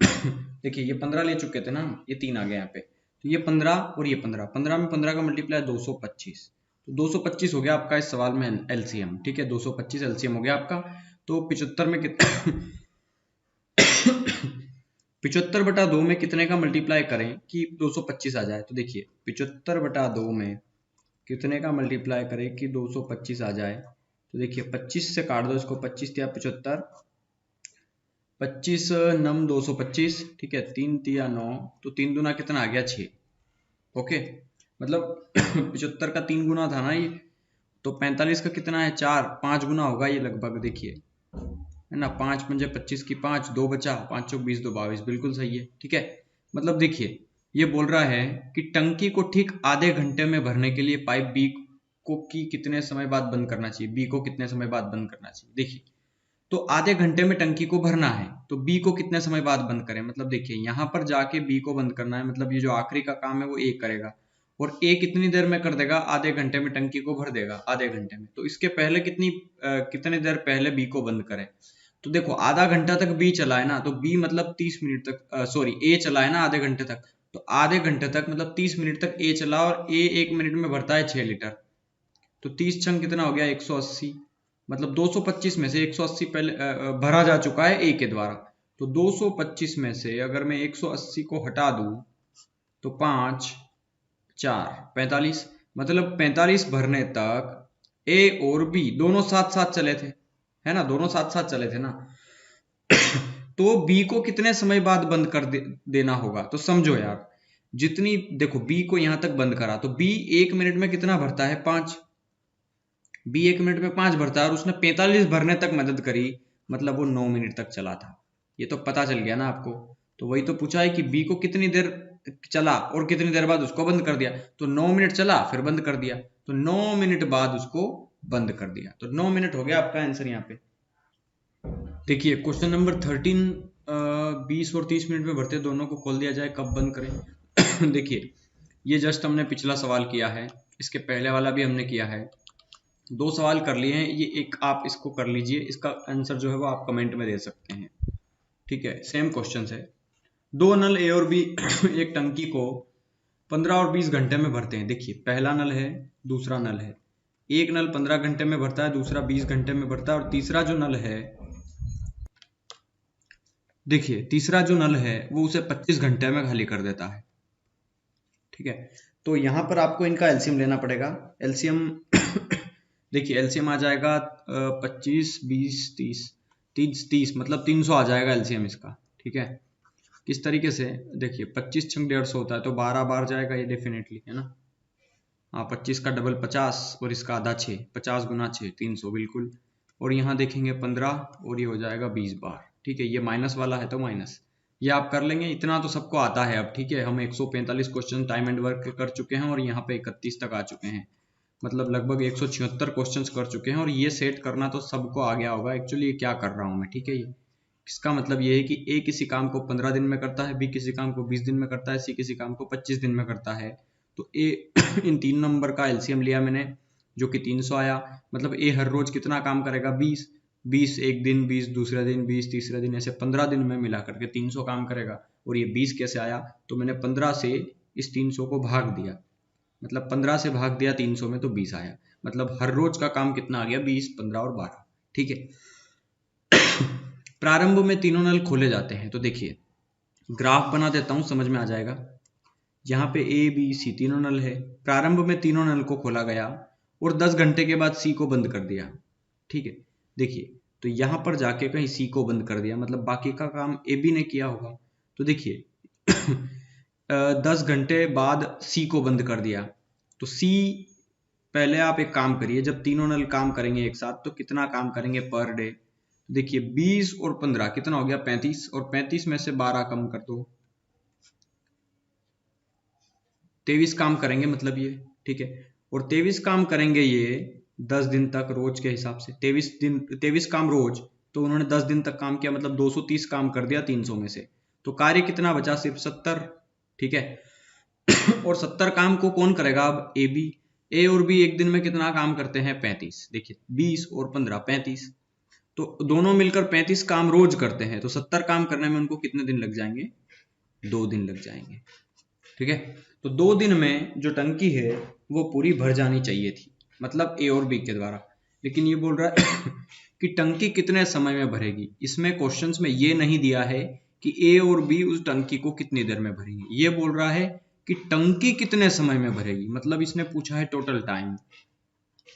देखिए ये 15 ले चुके थे ना, ये 3 आ गया यहाँ पे, तो ये 15 और ये 15, 15 में 15 का मल्टीप्लाई 225, तो 225 हो गया आपका इस सवाल में एलसीएम। ठीक है, 225 एलसीएम हो गया आपका। तो 75 में कितना 75/2 में कितने का मल्टीप्लाई करें कि 225 आ जाए? तो देखिए 75/2 में कितने का मल्टीप्लाई करें कि 225 आ जाए? तो देखिए 25 से काट दो इसको, 25 तिया 75, 25 नम 225, ठीक है, 3 तिया 9, तो 3 दूना कितना आ गया 6। ओके, मतलब 75 का 3 गुना था ना ये, तो 45 का कितना है 4, 5 गुना होगा ये लगभग। देखिए है ना, 5 पंजे 25 की 5, 2 बचा, 5 चौक 20, 2 22, बिल्कुल सही है। ठीक है, मतलब देखिए ये बोल रहा है कि टंकी को ठीक आधे घंटे में भरने के लिए पाइप बी को की कितने समय बाद बंद करना चाहिए, बी को कितने समय बाद बंद करना चाहिए। देखिए तो आधे घंटे में टंकी को भरना है, तो बी को कितने समय बाद बंद करें? मतलब देखिए यहाँ पर जाके बी को बंद करना है, मतलब ये जो आखिरी का काम है वो ए करेगा, और ए कितनी देर में कर देगा? आधे घंटे में टंकी को भर देगा, आधे घंटे में। तो इसके पहले कितनी देर पहले बी को बंद करें? तो देखो आधा घंटा तक बी चला है ना, तो बी मतलब 30 मिनट तक, सॉरी ए चला है ना आधे घंटे तक, तो आधे घंटे तक मतलब 30 मिनट तक ए चला, और ए 1 मिनट में भरता है 6 लीटर, तो 30 छंग कितना हो गया 180, मतलब 225 में से 180 पहले भरा जा चुका है ए के द्वारा। तो 225 में से अगर मैं 180 को हटा दूं तो 5 4 45, मतलब 45 भरने तक ए और बी दोनों साथ साथ चले थे, है ना, दोनों साथ साथ चले थे ना। तो बी को कितने समय बाद बंद कर देना होगा? तो समझो यार, जितनी देखो बी को यहां तक बंद करा, तो बी 1 मिनट में कितना भरता है 5, बी 1 मिनट में 5 भरता है, और उसने 45 भरने तक मदद करी, मतलब वो 9 मिनट तक चला था। ये तो पता चल गया ना आपको। तो वही तो पूछा है कि बी को कितनी देर चला और कितनी देर बाद उसको बंद कर दिया। तो 9 मिनट चला फिर बंद कर दिया, तो 9 मिनट बाद उसको बंद कर दिया, तो 9 मिनट हो गया आपका आंसर यहाँ पे। देखिए क्वेश्चन नंबर 13, 20 और 30 मिनट में भरते दोनों को खोल दिया जाए, कब बंद करें? देखिए ये जस्ट हमने पिछला सवाल किया है, इसके पहले वाला भी हमने किया है, 2 सवाल कर लिए हैं। ये एक आप इसको कर लीजिए, इसका आंसर जो है वो आप कमेंट में दे सकते हैं। ठीक है, सेम क्वेश्चन है। 2 नल ए और बी एक टंकी को 15 और 20 घंटे में भरते हैं। देखिए पहला नल है, दूसरा नल है, एक नल 15 घंटे में भरता है, दूसरा 20 घंटे में भरता है, और तीसरा जो नल है, देखिए तीसरा जो नल है वो उसे 25 घंटे में खाली कर देता है। ठीक है, तो यहां पर आपको इनका एलसीएम लेना पड़ेगा। एलसीएम देखिए एलसीएम आ जाएगा 25 20 30 मतलब 300 आ जाएगा एलसीएम इसका। ठीक है, किस तरीके से? देखिए 25 छंग 150 होता है, तो 12 बार जाएगा ये डेफिनेटली, है ना। हाँ 25 का डबल 50 और इसका आधा 6, 50 गुना 6 300 बिल्कुल। और यहाँ देखेंगे 15 और ये हो जाएगा 20 बार। ठीक है, ये माइनस वाला है तो माइनस, ये आप कर लेंगे, इतना तो सबको आता है अब। ठीक है, हम 145 क्वेश्चन टाइम एंड वर्क कर चुके हैं और यहाँ पे 31 तक आ चुके हैं, मतलब लगभग 176 क्वेश्चंस कर चुके हैं, और ये सेट करना तो सबको आ गया होगा एक्चुअली ये क्या कर रहा हूँ मैं। ठीक है, ये इसका मतलब ये है कि ए किसी काम को 15 दिन में करता है, बी किसी काम को 20 दिन में करता है, सी किसी काम को 25 दिन में करता है। तो ए इन 3 नंबर का एलसीएम लिया मैंने जो कि 300 आया, मतलब ए हर रोज कितना काम करेगा 20 एक दिन, 20 दूसरे दिन, 20 तीसरे दिन, ऐसे 15 दिन में मिला करके 300 काम करेगा। और ये 20 कैसे आया? तो मैंने 15 से इस 300 को भाग दिया, मतलब 15 से भाग दिया 300 में तो 20 आया, मतलब हर रोज का काम कितना आ गया 20 15 और 12। ठीक है, प्रारंभ में तीनों नल खोले जाते हैं। तो देखिए ग्राफ बना देता हूं, समझ में आ जाएगा। यहाँ पे ए बी सी तीनों नल है, प्रारंभ में तीनों नल को खोला गया और 10 घंटे के बाद सी को बंद कर दिया। ठीक है, देखिए तो यहां पर जाके कहीं सी को बंद कर दिया, मतलब बाकी का काम ए बी ने किया होगा। तो देखिए 10 घंटे बाद सी को बंद कर दिया, तो सी पहले आप एक काम करिए, जब तीनों नल काम करेंगे एक साथ तो कितना काम करेंगे पर डे? देखिए 20 और 15 कितना हो गया 35, और 35 में से 12 कम कर दो, 23 काम करेंगे मतलब ये। ठीक है, और 23 काम करेंगे ये 10 दिन तक रोज के हिसाब से, 23 काम रोज, तो उन्होंने 10 दिन तक काम किया, मतलब 230 काम कर दिया 300 में से। तो कार्य कितना बचा, सिर्फ 70, ठीक है। और 70 काम को कौन करेगा, अब ए और बी एक दिन में कितना काम करते हैं, 35। देखिए 20 और 15 35, तो दोनों मिलकर 35 काम रोज करते हैं, तो 70 काम करने में उनको कितने दिन लग जाएंगे, 2 दिन लग जाएंगे, ठीक है। तो 2 दिन में जो टंकी है वो पूरी भर जानी चाहिए थी, मतलब ए और बी के द्वारा। लेकिन ये बोल रहा है कि टंकी कितने समय में भरेगी। इसमें क्वेश्चंस में ये नहीं दिया है कि ए और बी उस टंकी को कितनी देर में भरेंगे, ये बोल रहा है कि टंकी कितने समय में भरेगी, मतलब इसने पूछा है टोटल टाइम,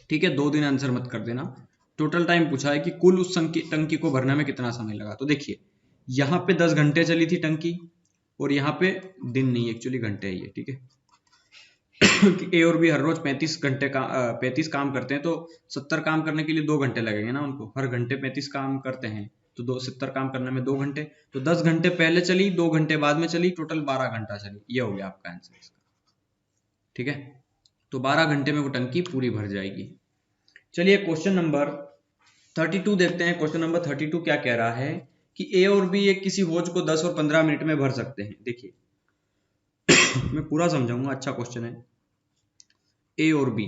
ठीक है। 2 दिन आंसर मत कर देना, टोटल टाइम पूछा है कि कुल उस टंकी को भरने में कितना समय लगा। तो देखिए यहाँ पे 10 घंटे चली थी टंकी, और यहाँ पे दिन नहीं, एक्चुअली घंटे है ये, ठीक है। कि ए और बी हर रोज 35 काम करते हैं, तो 70 काम करने के लिए 2 घंटे लगेंगे ना उनको, हर घंटे 35 काम करते हैं, तो 70 काम करने में 2 घंटे, तो 10 घंटे पहले चली, 2 घंटे बाद में चली, टोटल 12 घंटा चली। ये हो गया आपका आंसर इसका, ठीक है। तो 12 घंटे में वो टंकी पूरी भर जाएगी। चलिए क्वेश्चन नंबर 32 देखते हैं। क्वेश्चन नंबर 32 क्या कह रहा है कि ए और बी एक किसी होज को 10 और 15 मिनट में भर सकते हैं। देखिए मैं पूरा समझाऊंगा, अच्छा क्वेश्चन है। ए और बी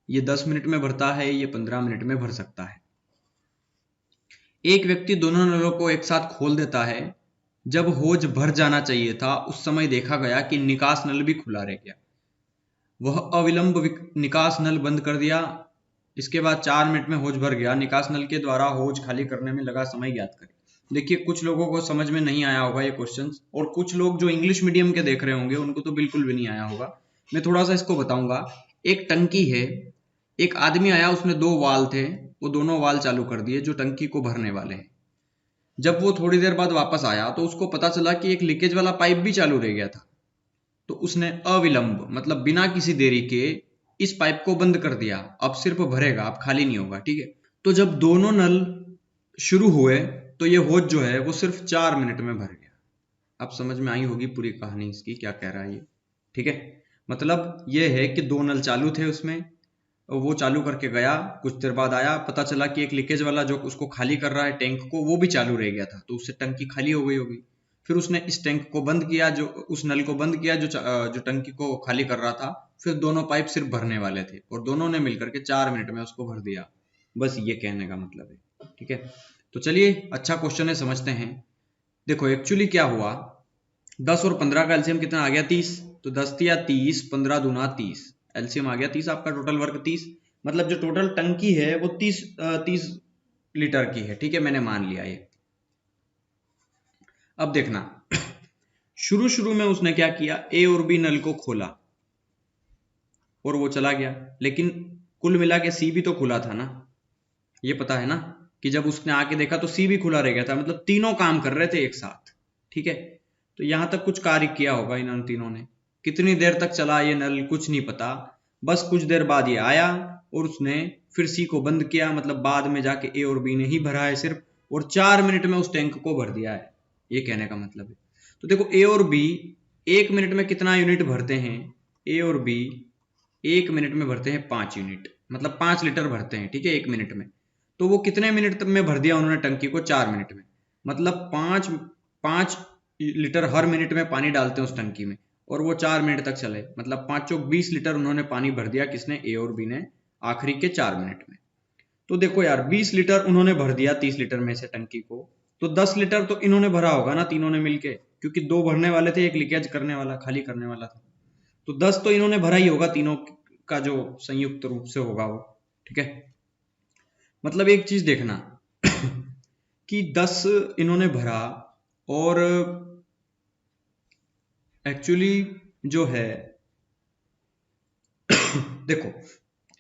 ये 10 मिनट में भरता है, ये 15 मिनट में भर सकता है। एक व्यक्ति दोनों नलों को एक साथ खोल देता है। जब होज भर जाना चाहिए था उस समय देखा गया कि निकास नल भी खुला रह गया। वह अविलंब निकास नल बंद कर दिया। इसके बाद 4 मिनट में होज भर गया। निकास नल के द्वारा होज खाली करने में लगा समय ज्ञात करें। देखिए कुछ लोगों को समझ में नहीं आया होगा ये क्वेश्चंस, और कुछ लोग जो इंग्लिश मीडियम के देख रहे होंगे उनको तो बिल्कुल भी नहीं आया होगा। मैं थोड़ा सा इसको बताऊंगा। एक टंकी है, एक आदमी आया, उसने 2 वाल्व थे, वो दोनों वाल्व चालू कर दिए जो टंकी को भरने वाले हैं। जब वो थोड़ी देर बाद वापस आया तो उसको पता चला कि एक लीकेज वाला पाइप भी चालू रह गया था। तो उसने अविलंब मतलब बिना किसी देरी के इस पाइप को बंद कर दिया। अब सिर्फ भरेगा, अब खाली नहीं होगा, ठीक है। तो जब दोनों नल शुरू हुए तो ये होज जो है वो सिर्फ 4 मिनट में भर गया। अब समझ में आई होगी पूरी कहानी इसकी, क्या कह रहा है ये, ठीक है। मतलब ये है कि 2 नल चालू थे उसमें, वो चालू करके गया, कुछ देर बाद आया, पता चला कि एक लीकेज वाला जो उसको खाली कर रहा है टैंक को, वो भी चालू रह गया था, तो उससे टंकी खाली हो गई होगी। फिर उसने इस टैंक को बंद किया, जो उस नल को बंद किया जो टंकी को खाली कर रहा था। फिर दोनों पाइप सिर्फ भरने वाले थे और दोनों ने मिलकर के 4 मिनट में उसको भर दिया। बस ये कहने का मतलब है, ठीक है। तो चलिए अच्छा क्वेश्चन है, समझते हैं। देखो एक्चुअली क्या हुआ, 10 और 15 का एलसीएम कितना आ गया, 30। तो 10 या 30, 15 दूना 30, एलसीएम आ गया 30, आपका टोटल वर्क 30। मतलब जो टोटल टंकी है वो 30 लीटर की है, ठीक है, मैंने मान लिया ये। अब देखना शुरू शुरू में उसने क्या किया, ए और बी नल को खोला और वो चला गया, लेकिन कुल मिला के सी भी तो खुला था ना। ये पता है ना कि जब उसने आके देखा तो सी भी खुला रह गया था, मतलब तीनों काम कर रहे थे एक साथ, ठीक है। तो यहां तक कुछ कार्य किया होगा इन तीनों ने। कितनी देर तक चला ये नल कुछ नहीं पता, बस कुछ देर बाद ये आया और उसने फिर सी को बंद किया, मतलब बाद में जाके ए और बी ने ही भरा है सिर्फ, और 4 मिनट में उस टैंक को भर दिया है, ये कहने का मतलब है। तो देखो ए और बी 1 मिनट में कितना यूनिट भरते हैं, ए और बी 1 मिनट में भरते हैं 5 यूनिट, मतलब 5 लीटर भरते हैं, ठीक है, 1 मिनट में। तो वो कितने मिनट में भर दिया उन्होंने टंकी को, 4 मिनट में। मतलब 5 लीटर हर मिनट में पानी डालते हैं उस टंकी में, और वो 4 मिनट तक चले, मतलब 5 चौक 20 लीटर उन्होंने पानी भर दिया, किसने, ए और बी ने, आखिरी के 4 मिनट में। तो देखो यार 20 लीटर उन्होंने भर दिया 30 लीटर में से टंकी को, तो 10 लीटर तो इन्होंने भरा होगा ना तीनों ने मिलके, क्योंकि 2 भरने वाले थे, एक लीकेज करने वाला, खाली करने वाला था। तो 10 तो इन्होंने भरा ही होगा, तीनों का जो संयुक्त रूप से होगा वो, ठीक है। मतलब एक चीज देखना कि 10 इन्होंने भरा, और एक्चुअली जो है देखो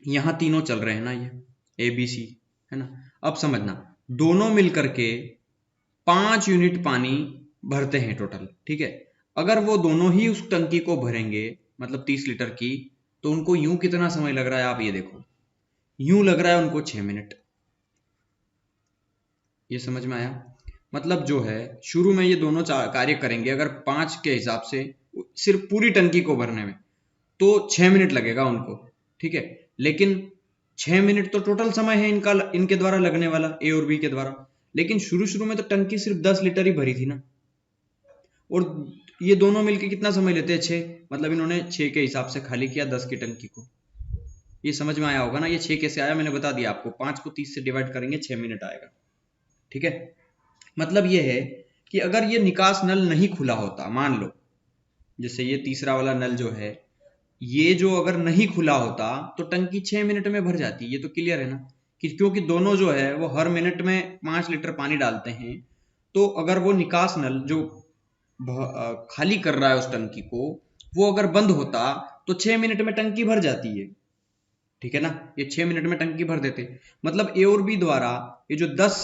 यहां तीनों चल रहे हैं ना, ये ए बी सी है ना। अब समझना दोनों मिलकर के 5 यूनिट पानी भरते हैं टोटल, ठीक है। अगर वो दोनों ही उस टंकी को भरेंगे, मतलब 30 लीटर की, तो उनको यूं कितना समय लग रहा है, आप ये देखो, यूं लग रहा है उनको 6 मिनट। ये समझ में आया। मतलब जो है शुरू में ये दोनों कार्य करेंगे, अगर 5 के हिसाब से सिर्फ पूरी टंकी को भरने में, तो 6 मिनट लगेगा उनको, ठीक है। लेकिन 6 मिनट तो टोटल समय है इनके द्वारा लगने वाला, ए और बी के द्वारा। लेकिन शुरू शुरू में तो टंकी सिर्फ 10 लीटर ही भरी थी ना, और ये दोनों मिलके कितना समय लेते हैं 6, मतलब इन्होंने 6 के हिसाब से खाली किया 10 की टंकी को। ये समझ में आया होगा ना, ये 6 कैसे आया मैंने बता दिया आपको, 5 को 30 से डिवाइड करेंगे 6 मिनट आएगा। ठीक है, मतलब ये है कि अगर ये निकास नल नहीं खुला होता, मान लो जैसे ये तीसरा वाला नल जो है, ये जो अगर नहीं खुला होता तो टंकी 6 मिनट में भर जाती। ये तो क्लियर है ना, कि क्योंकि दोनों जो है वो हर मिनट में 5 लीटर पानी डालते हैं, तो अगर वो निकास नल जो खाली कर रहा है उस टंकी को, वो अगर बंद होता तो 6 मिनट में टंकी भर जाती है। ठीक है ना, ये 6 मिनट में टंकी भर देते। मतलब ए और बी द्वारा ये जो 10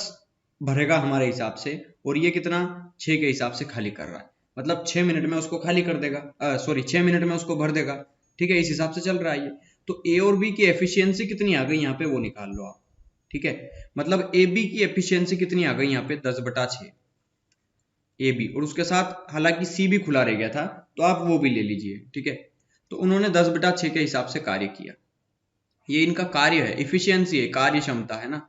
भरेगा हमारे हिसाब से, और ये कितना 6 के हिसाब से खाली कर रहा है, मतलब 6 मिनट में उसको खाली कर देगा, सॉरी 6 मिनट में उसको भर देगा। ठीक है, इस हिसाब से चल रहा है ये। तो ए और बी की एफिशिएंसी कितनी आ गई यहाँ पे, वो निकाल लो आप। ठीक है, मतलब ए बी की एफिशिएंसी कितनी आ गई यहाँ पे 10/6 ए बी, और उसके साथ हालांकि सी भी खुला रह गया था तो आप वो भी ले लीजिए। ठीक है, तो उन्होंने 10/6 के हिसाब से कार्य किया। ये इनका कार्य है, इफिशियंसी है, कार्य क्षमता है ना।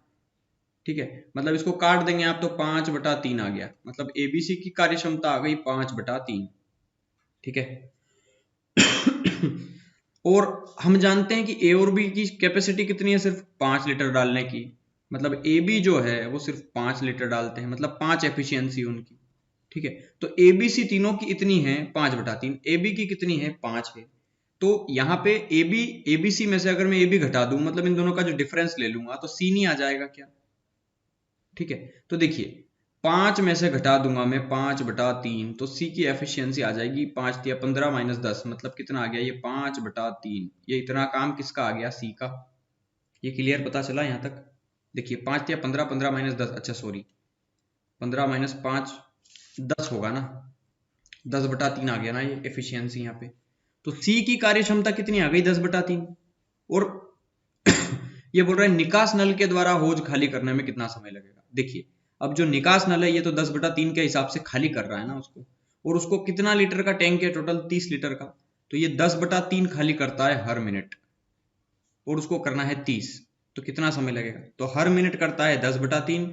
ठीक है, मतलब इसको काट देंगे आप तो 5/3 आ गया, मतलब एबीसी की कार्य क्षमता आ गई 5/3। ठीक है और हम जानते हैं कि ए और बी की कैपेसिटी कितनी है, सिर्फ 5 लीटर डालने की। मतलब ए बी जो है वो सिर्फ 5 लीटर डालते हैं, मतलब 5 एफिशिएंसी उनकी। ठीक है, तो एबीसी तीनों की इतनी है 5/3, ए बी की कितनी है 5 है। तो यहाँ पे एबीसी में से अगर मैं ए बी घटा दूं, मतलब इन दोनों का जो डिफरेंस ले लूंगा, तो सी नहीं आ जाएगा क्या। ठीक है, तो देखिए 5 में से घटा दूंगा मैं 5/3, तो सी की एफिशिएंसी आ जाएगी 5×3 = 10, मतलब कितना आ गया ये 5/3। ये इतना काम किसका आ गया, सी का। ये क्लियर पता चला यहाँ तक। देखिए 5×3 = 15, 15 - 10, अच्छा सॉरी 15 - 5 10 होगा ना, 10/3 आ गया ना ये एफिशिएंसी यहाँ पे। तो सी की कार्य क्षमता कितनी आ गई 10/3। और ये बोल रहा है निकास नल के द्वारा होज खाली करने में कितना समय लगेगा। देखिए अब जो निकास नल है ये तो 10/3 के हिसाब से खाली कर रहा है ना उसको, और उसको कितना लीटर का टैंक है, टोटल 30 लीटर का, तो ये 10/3 खाली करता है हर मिनट, और उसको करना है 30, तो कितना समय लगेगा। तो हर मिनट करता है 10/3,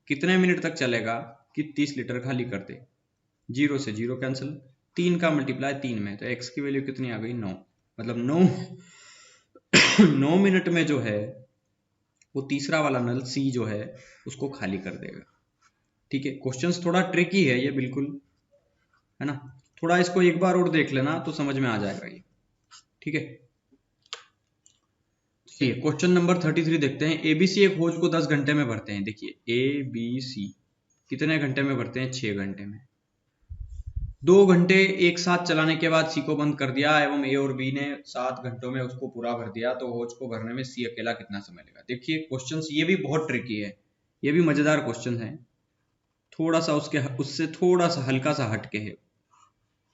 कितने मिनट तक चलेगा कि 30 लीटर खाली करते। 0 से 0 कैंसिल, 3 का मल्टीप्लाई 3 में, तो x की वैल्यू कितनी आ गई 9, मतलब 9 मिनट में जो है वो तीसरा वाला नल सी जो है उसको खाली कर देगा। ठीक है, क्वेश्चंस थोड़ा ट्रिकी है ये, बिल्कुल है ना, थोड़ा इसको एक बार और देख लेना तो समझ में आ जाएगा ये। ठीक है, चलिए क्वेश्चन नंबर 33 देखते हैं। एबीसी एक होज को 10 घंटे में भरते हैं। देखिए ए बी सी कितने घंटे में भरते हैं, 6 घंटे में। 2 घंटे एक साथ चलाने के बाद सी को बंद कर दिया एवं ए और बी ने 7 घंटों में उसको पूरा भर दिया, तो होज को भरने में सी अकेला कितना समय लेगा। देखिए क्वेश्चंस ये भी बहुत ट्रिकी है, ये भी मजेदार क्वेश्चन है, थोड़ा सा उससे थोड़ा सा हल्का सा हटके है।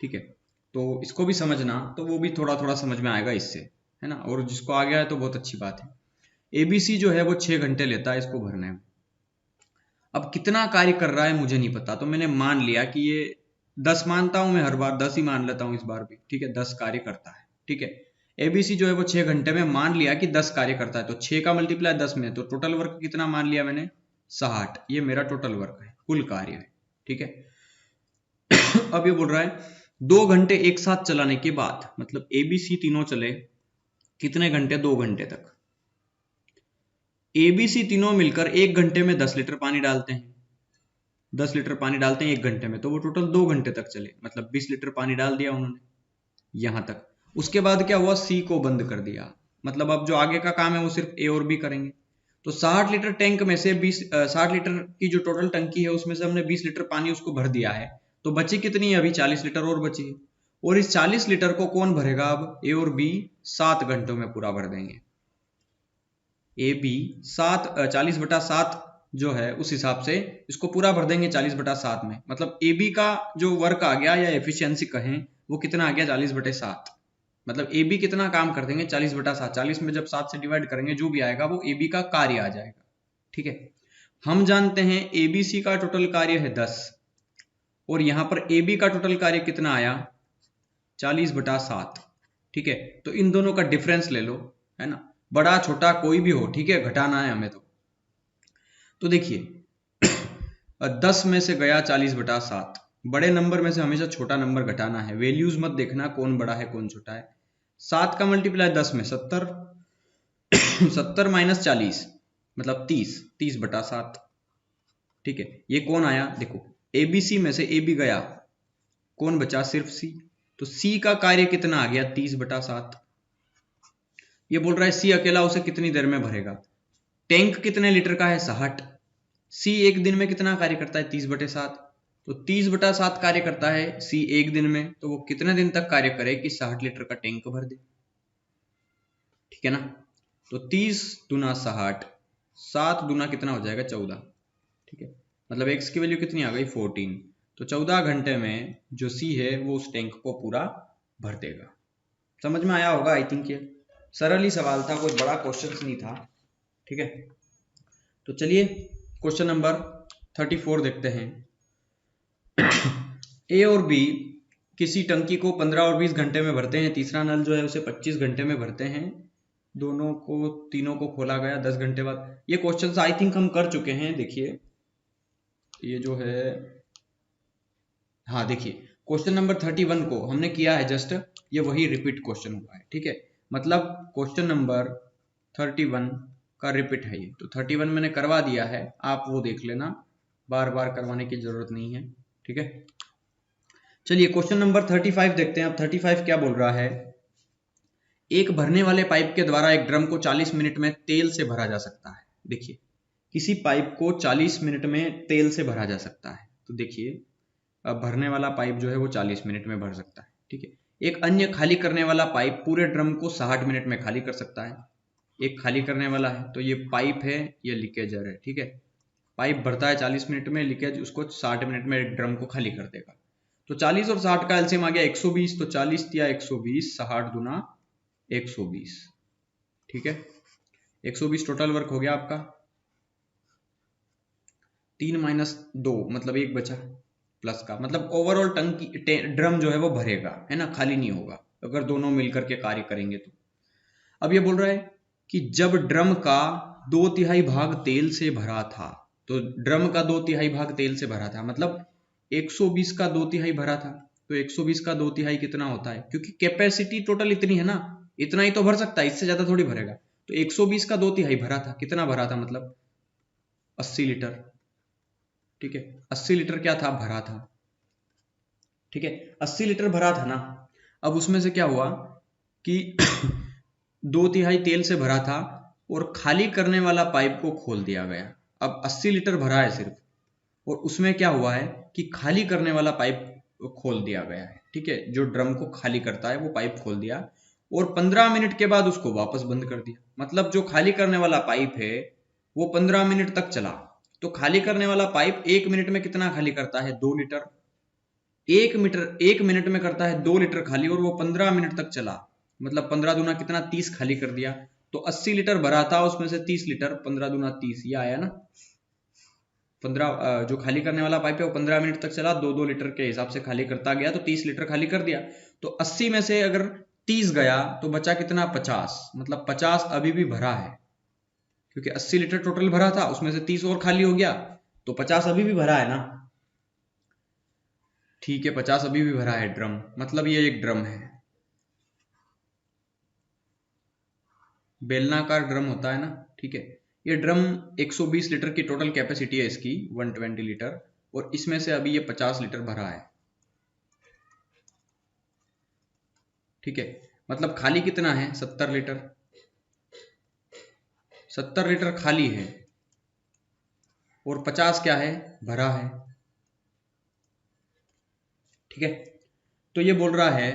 ठीक है, तो इसको भी समझना, तो वो भी थोड़ा थोड़ा समझ में आएगा इससे, है ना, और जिसको आ गया है तो बहुत अच्छी बात है। एबीसी जो है वो 6 घंटे लेता है इसको भरने में। अब कितना कार्य कर रहा है मुझे नहीं पता, तो मैंने मान लिया कि ये 10 मानता हूं मैं, हर बार 10 ही मान लेता हूं इस बार भी। ठीक है, 10 कार्य करता है। ठीक है, एबीसी जो है वो 6 घंटे में मान लिया कि 10 कार्य करता है, तो 6 का मल्टीप्लाई 10 में, तो टोटल वर्क कितना मान लिया मैंने 60। ये मेरा टोटल वर्क है, कुल कार्य है। ठीक है अब ये बोल रहा है 2 घंटे एक साथ चलाने के बाद, मतलब एबीसी तीनों चले कितने घंटे, 2 घंटे तक। एबीसी तीनों मिलकर 1 घंटे में 10 लीटर पानी डालते हैं। 10 लीटर पानी डालते हैं 1 घंटे में, तो वो टोटल 2 घंटे तक चले, मतलब 20 लीटर पानी डाल दिया उन्होंने यहां तक। उसके बाद क्या हुआ, सी को बंद कर दिया, मतलब अब जो आगे का काम है वो सिर्फ ए और बी करेंगे। तो 60 लीटर टैंक में से 60 लीटर की जो टोटल टंकी है उसमें से हमने 20 लीटर पानी उसको भर दिया है, तो बची कितनी है, अभी 40 लीटर और बची है। और इस 40 लीटर को कौन भरेगा, अब ए और बी 7 घंटों में पूरा भर देंगे। ए बी 40/7 जो है उस हिसाब से इसको पूरा भर देंगे 40/7 में, मतलब ए बी का जो वर्क आ गया या एफिशिएंसी कहें वो कितना आ गया 40/7, मतलब ए बी कितना काम कर देंगे 40/7। 40 में जब 7 से डिवाइड करेंगे जो भी आएगा वो ए बी का कार्य आ जाएगा। ठीक है, हम जानते हैं ए बी सी का टोटल कार्य है 10, और यहां पर ए बी का टोटल कार्य कितना आया 40/7। ठीक है, तो इन दोनों का डिफरेंस ले लो, है ना, बड़ा छोटा कोई भी हो, ठीक है, घटाना है हमें। तो देखिए 10 में से गया 40/7, बड़े नंबर में से हमेशा छोटा नंबर घटाना है, वैल्यूज मत देखना कौन बड़ा है कौन छोटा है। 7 का मल्टीप्लाई 10 में 70, 70 माइनस 40 मतलब 30, 30/7। ठीक है, ये कौन आया देखो, एबीसी में से ए बी गया, कौन बचा सिर्फ सी, तो सी का कार्य कितना आ गया 30/7। ये बोल रहा है सी अकेला उसे कितनी देर में भरेगा, टैंक कितने लीटर का है 60, सी एक दिन में कितना कार्य करता है 30/7, तो 30/7 कार्य करता है सी एक दिन में, तो वो कितने दिन तक कार्य करे कि 60 लीटर का टैंक भर दे। ठीक है ना, तो 30 दूना 60, 7 दूना कितना हो जाएगा 14। ठीक है, मतलब x की वैल्यू कितनी आ गई 14, तो 14 घंटे में जो सी है वो उस टैंक को पूरा भर देगा। समझ में आया होगा आई थिंक, ये सरल ही सवाल था, कोई बड़ा क्वेश्चन नहीं था। ठीक है, तो चलिए क्वेश्चन नंबर 34 देखते हैं। ए और बी किसी टंकी को 15 और 20 घंटे में भरते हैं, तीसरा नल जो है उसे 25 घंटे में भरते हैं, तीनों को खोला गया 10 घंटे बाद। ये क्वेश्चन आई थिंक हम कर चुके हैं। देखिए ये जो है, हाँ देखिए क्वेश्चन नंबर 31 को हमने किया है जस्ट, ये वही रिपीट क्वेश्चन हुआ है। ठीक है, मतलब क्वेश्चन नंबर 31 का रिपीट है ये, तो 31 मैंने करवा दिया है, आप वो देख लेना, बार बार करवाने की जरूरत नहीं है। ठीक है, चलिए क्वेश्चन नंबर 35 देखते हैं। अब 35 क्या बोल रहा है, एक भरने वाले पाइप के द्वारा एक ड्रम को 40 मिनट में तेल से भरा जा सकता है। देखिए किसी पाइप को 40 मिनट में तेल से भरा जा सकता है, तो देखिए अब भरने वाला पाइप जो है वो 40 मिनट में भर सकता है। ठीक है, एक अन्य खाली करने वाला पाइप पूरे ड्रम को 60 मिनट में खाली कर सकता है। एक खाली करने वाला है, तो ये पाइप है, ये लीकेजर है। ठीक है, पाइप भरता है 40 मिनट में, लीकेज उसको 60 मिनट में एक ड्रम को खाली कर देगा। तो 40 और 60 का एलसीएम आ गया 120, तो 40 या 120, 60 दूना 120। ठीक है, 120 टोटल वर्क हो गया आपका, 3 माइनस 2 मतलब 1 बचा प्लस का, मतलब ओवरऑल टंकी ड्रम जो है वो भरेगा, है ना, खाली नहीं होगा अगर दोनों मिलकर के कार्य करेंगे तो। अब ये बोल रहा है कि जब ड्रम का 2/3 भाग तेल से भरा था, तो ड्रम का 2/3 भाग तेल से भरा था, मतलब 120 का 2/3 भरा था, तो 120 का 2/3 कितना होता है, क्योंकि कैपेसिटी टोटल इतनी है ना, इतना ही तो भर सकता है, इससे ज्यादा थोड़ी भरेगा। तो 120 का 2/3 भरा था, कितना भरा था, मतलब 80 लीटर। ठीक है, 80 लीटर क्या था, भरा था। ठीक है, 80 लीटर भरा था ना। अब उसमें से क्या हुआ कि 2/3 तेल से भरा था और खाली करने वाला पाइप को खोल दिया गया। अब 80 लीटर भरा है सिर्फ, और उसमें क्या हुआ है कि खाली करने वाला पाइप खोल दिया गया है। ठीक है, जो ड्रम को खाली करता है वो पाइप खोल दिया, और 15 मिनट के बाद उसको वापस बंद कर दिया। मतलब जो खाली करने वाला पाइप है वो 15 मिनट तक चला। तो खाली करने वाला पाइप 1 मिनट में कितना खाली करता है, 2 लीटर। 1 मिनट में करता है 2 लीटर खाली, और वो 15 मिनट तक चला, मतलब 15 दूना कितना 30 खाली कर दिया। तो 80 लीटर भरा था, उसमें से 30 लीटर, 15 दूना 30, ये आया ना। 15 जो खाली करने वाला पाइप है वो 15 मिनट तक चला, 2-2 लीटर के हिसाब से खाली करता गया, तो 30 लीटर खाली कर दिया। तो 80 में से अगर 30 गया तो बचा कितना, 50, मतलब 50 अभी भी भरा है, क्योंकि 80 लीटर टोटल भरा था, उसमें से 30 और खाली हो गया, तो 50 अभी भी भरा है ना। ठीक है, 50 अभी भी भरा है ड्रम, मतलब ये एक ड्रम है, बेलनाकार ड्रम होता है ना। ठीक है, ये ड्रम 120 लीटर की टोटल कैपेसिटी है इसकी, 120 लीटर, और इसमें से अभी ये 50 लीटर भरा है। ठीक है, मतलब खाली कितना है, 70 लीटर, 70 लीटर खाली है, और 50 क्या है, भरा है। ठीक है, तो ये बोल रहा है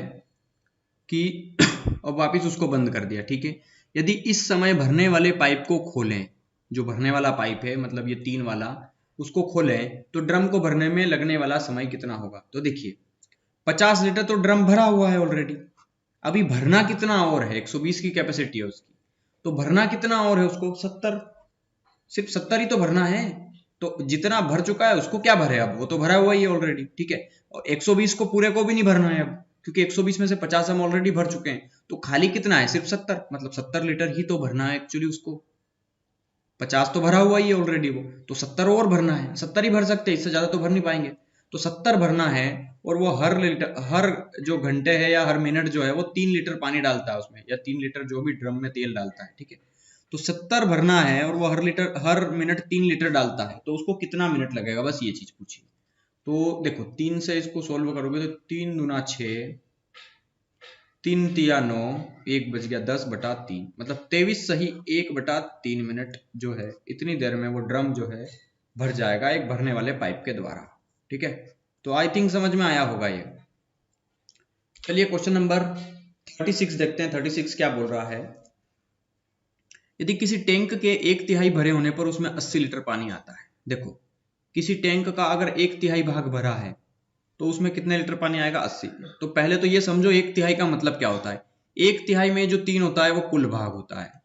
कि अब वापिस उसको बंद कर दिया। ठीक है, यदि इस समय भरने वाले पाइप को खोलें, जो भरने वाला पाइप है मतलब ये 3 वाला, उसको खोलें तो ड्रम को भरने में लगने वाला समय कितना होगा। तो देखिए 50 लीटर तो ड्रम भरा हुआ है ऑलरेडी, अभी भरना कितना और है, 120 की कैपेसिटी है उसकी, तो भरना कितना और है उसको, 70, सिर्फ 70 ही तो भरना है। तो जितना भर चुका है उसको क्या भरे, अब वो तो भरा हुआ ही है ऑलरेडी। ठीक है, और 120 को पूरे को भी नहीं भरना है अब, क्योंकि 120 में से 50 हम ऑलरेडी भर चुके हैं, तो खाली कितना है, सिर्फ 70, मतलब 70 लीटर ही तो भरना है एक्चुअली उसको, 50 तो भरा हुआ ही है ऑलरेडी वो, तो 70 और भरना है, 70 ही भर सकते हैं, इससे ज्यादा तो भर नहीं पाएंगे। तो 70 भरना है, और वो हर जो घंटे है या हर मिनट जो है वो 3 लीटर पानी डालता है उसमें, या 3 लीटर जो भी ड्रम में तेल डालता है, ठीक है। तो 70 भरना है और वो हर मिनट 3 लीटर डालता है, तो उसको कितना मिनट लगेगा, बस ये चीज पूछिए। तो देखो 3 से इसको सोल्व करोगे तो 3 दूना 6, 3 तिया 9, 1 बज गया 10/3, मतलब 23 सही 1/3 मिनट जो है, इतनी देर में वो ड्रम जो है भर जाएगा एक भरने वाले पाइप के द्वारा, ठीक है। तो आई थिंक समझ में आया होगा ये। चलिए क्वेश्चन नंबर 36 देखते हैं। 36 क्या बोल रहा है, यदि किसी टैंक के 1/3 भरे होने पर उसमें 80 लीटर पानी आता है। देखो किसी टैंक का अगर 1/3 भाग भरा है तो उसमें कितने लीटर पानी आएगा, 80। तो पहले तो ये समझो 1/3 का मतलब क्या होता है। 1/3 में जो 3 होता है वो कुल भाग होता है,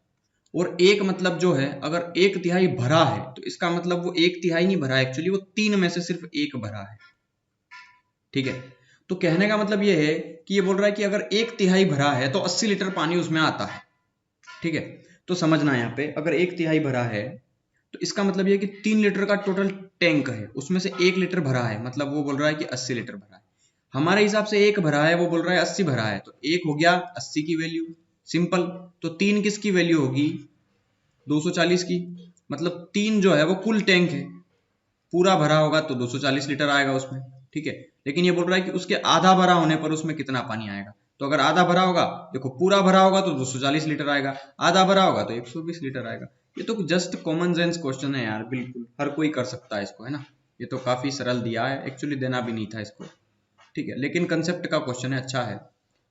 और एक मतलब जो है अगर 1/3 भरा है तो इसका मतलब वो 1/3 नहीं भरा है, एक्चुअली वो 3 में से सिर्फ 1 भरा है, ठीक है। तो कहने का मतलब ये है कि ये बोल रहा है कि अगर 1/3 भरा है तो 80 लीटर पानी उसमें आता है, ठीक है। तो समझना यहाँ पे अगर 1/3 भरा है तो इसका मतलब ये कि 3 लीटर का टोटल टैंक है, उसमें से 1 लीटर भरा है, मतलब वो बोल रहा है कि 80 लीटर भरा है। हमारे हिसाब से 1 भरा है, वो बोल रहा है 80 भरा है, तो 1 हो गया 80 की वैल्यू, सिंपल। तो 3 किसकी वैल्यू होगी, 240 की, मतलब 3 जो है वो कुल टैंक है, पूरा भरा होगा तो 240 लीटर आएगा उसमें, ठीक है। लेकिन ये बोल रहा है कि उसके आधा भरा होने पर उसमें कितना पानी आएगा। तो अगर आधा भरा होगा, देखो पूरा भरा होगा तो 240 लीटर आएगा, आधा भरा होगा तो 120 लीटर आएगा। ये तो जस्ट कॉमन सेंस क्वेश्चन है यार, बिल्कुल हर कोई कर सकता है इसको, है ना। ये तो काफी सरल दिया है, एक्चुअली देना भी नहीं था इसको, ठीक है। लेकिन कंसेप्ट का क्वेश्चन है, अच्छा है।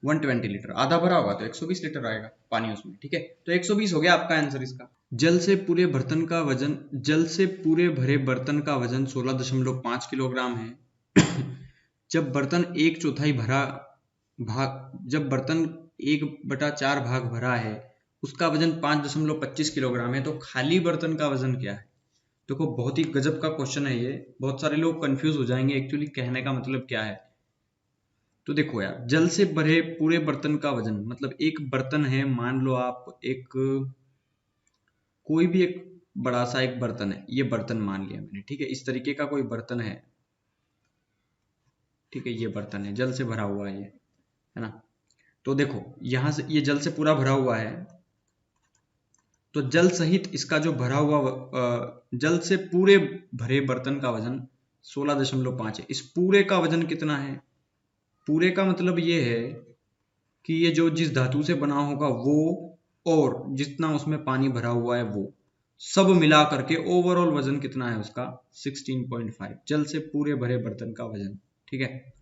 120 लीटर आधा भरा होगा तो 120 लीटर आएगा पानी उसमें, ठीक है। तो 120 हो गया आपका आंसर इसका। जल से पूरे भरे बर्तन का वजन 16.5 किलोग्राम है। जब बर्तन 1/4 भरा जब बर्तन 1/4 भाग भरा है, उसका वजन 5.25 किलोग्राम है, तो खाली बर्तन का वजन क्या है। देखो बहुत ही गजब का क्वेश्चन है ये, बहुत सारे लोग कंफ्यूज हो जाएंगे एक्चुअली कहने का मतलब क्या है। तो देखो यार, जल से भरे पूरे बर्तन का वजन मतलब एक बर्तन है, मान लो आप एक कोई भी एक बड़ा सा एक बर्तन है, ये बर्तन मान लिया मैंने, ठीक है। इस तरीके का कोई बर्तन है, ठीक है, ये बर्तन है, जल से भरा हुआ है ये, है ना। तो देखो यहां से ये जल से पूरा भरा हुआ है, तो जल सहित इसका जो भरा हुआ जल से पूरे भरे बर्तन का वजन 16.5 है। इस पूरे का वजन कितना है, पूरे का मतलब ये है कि ये जो जिस धातु से बना होगा वो, और जितना उसमें पानी भरा हुआ है वो, सब मिला करके ओवरऑल वजन कितना है उसका 16.5, जल से पूरे भरे बर्तन का वजन, ठीक है।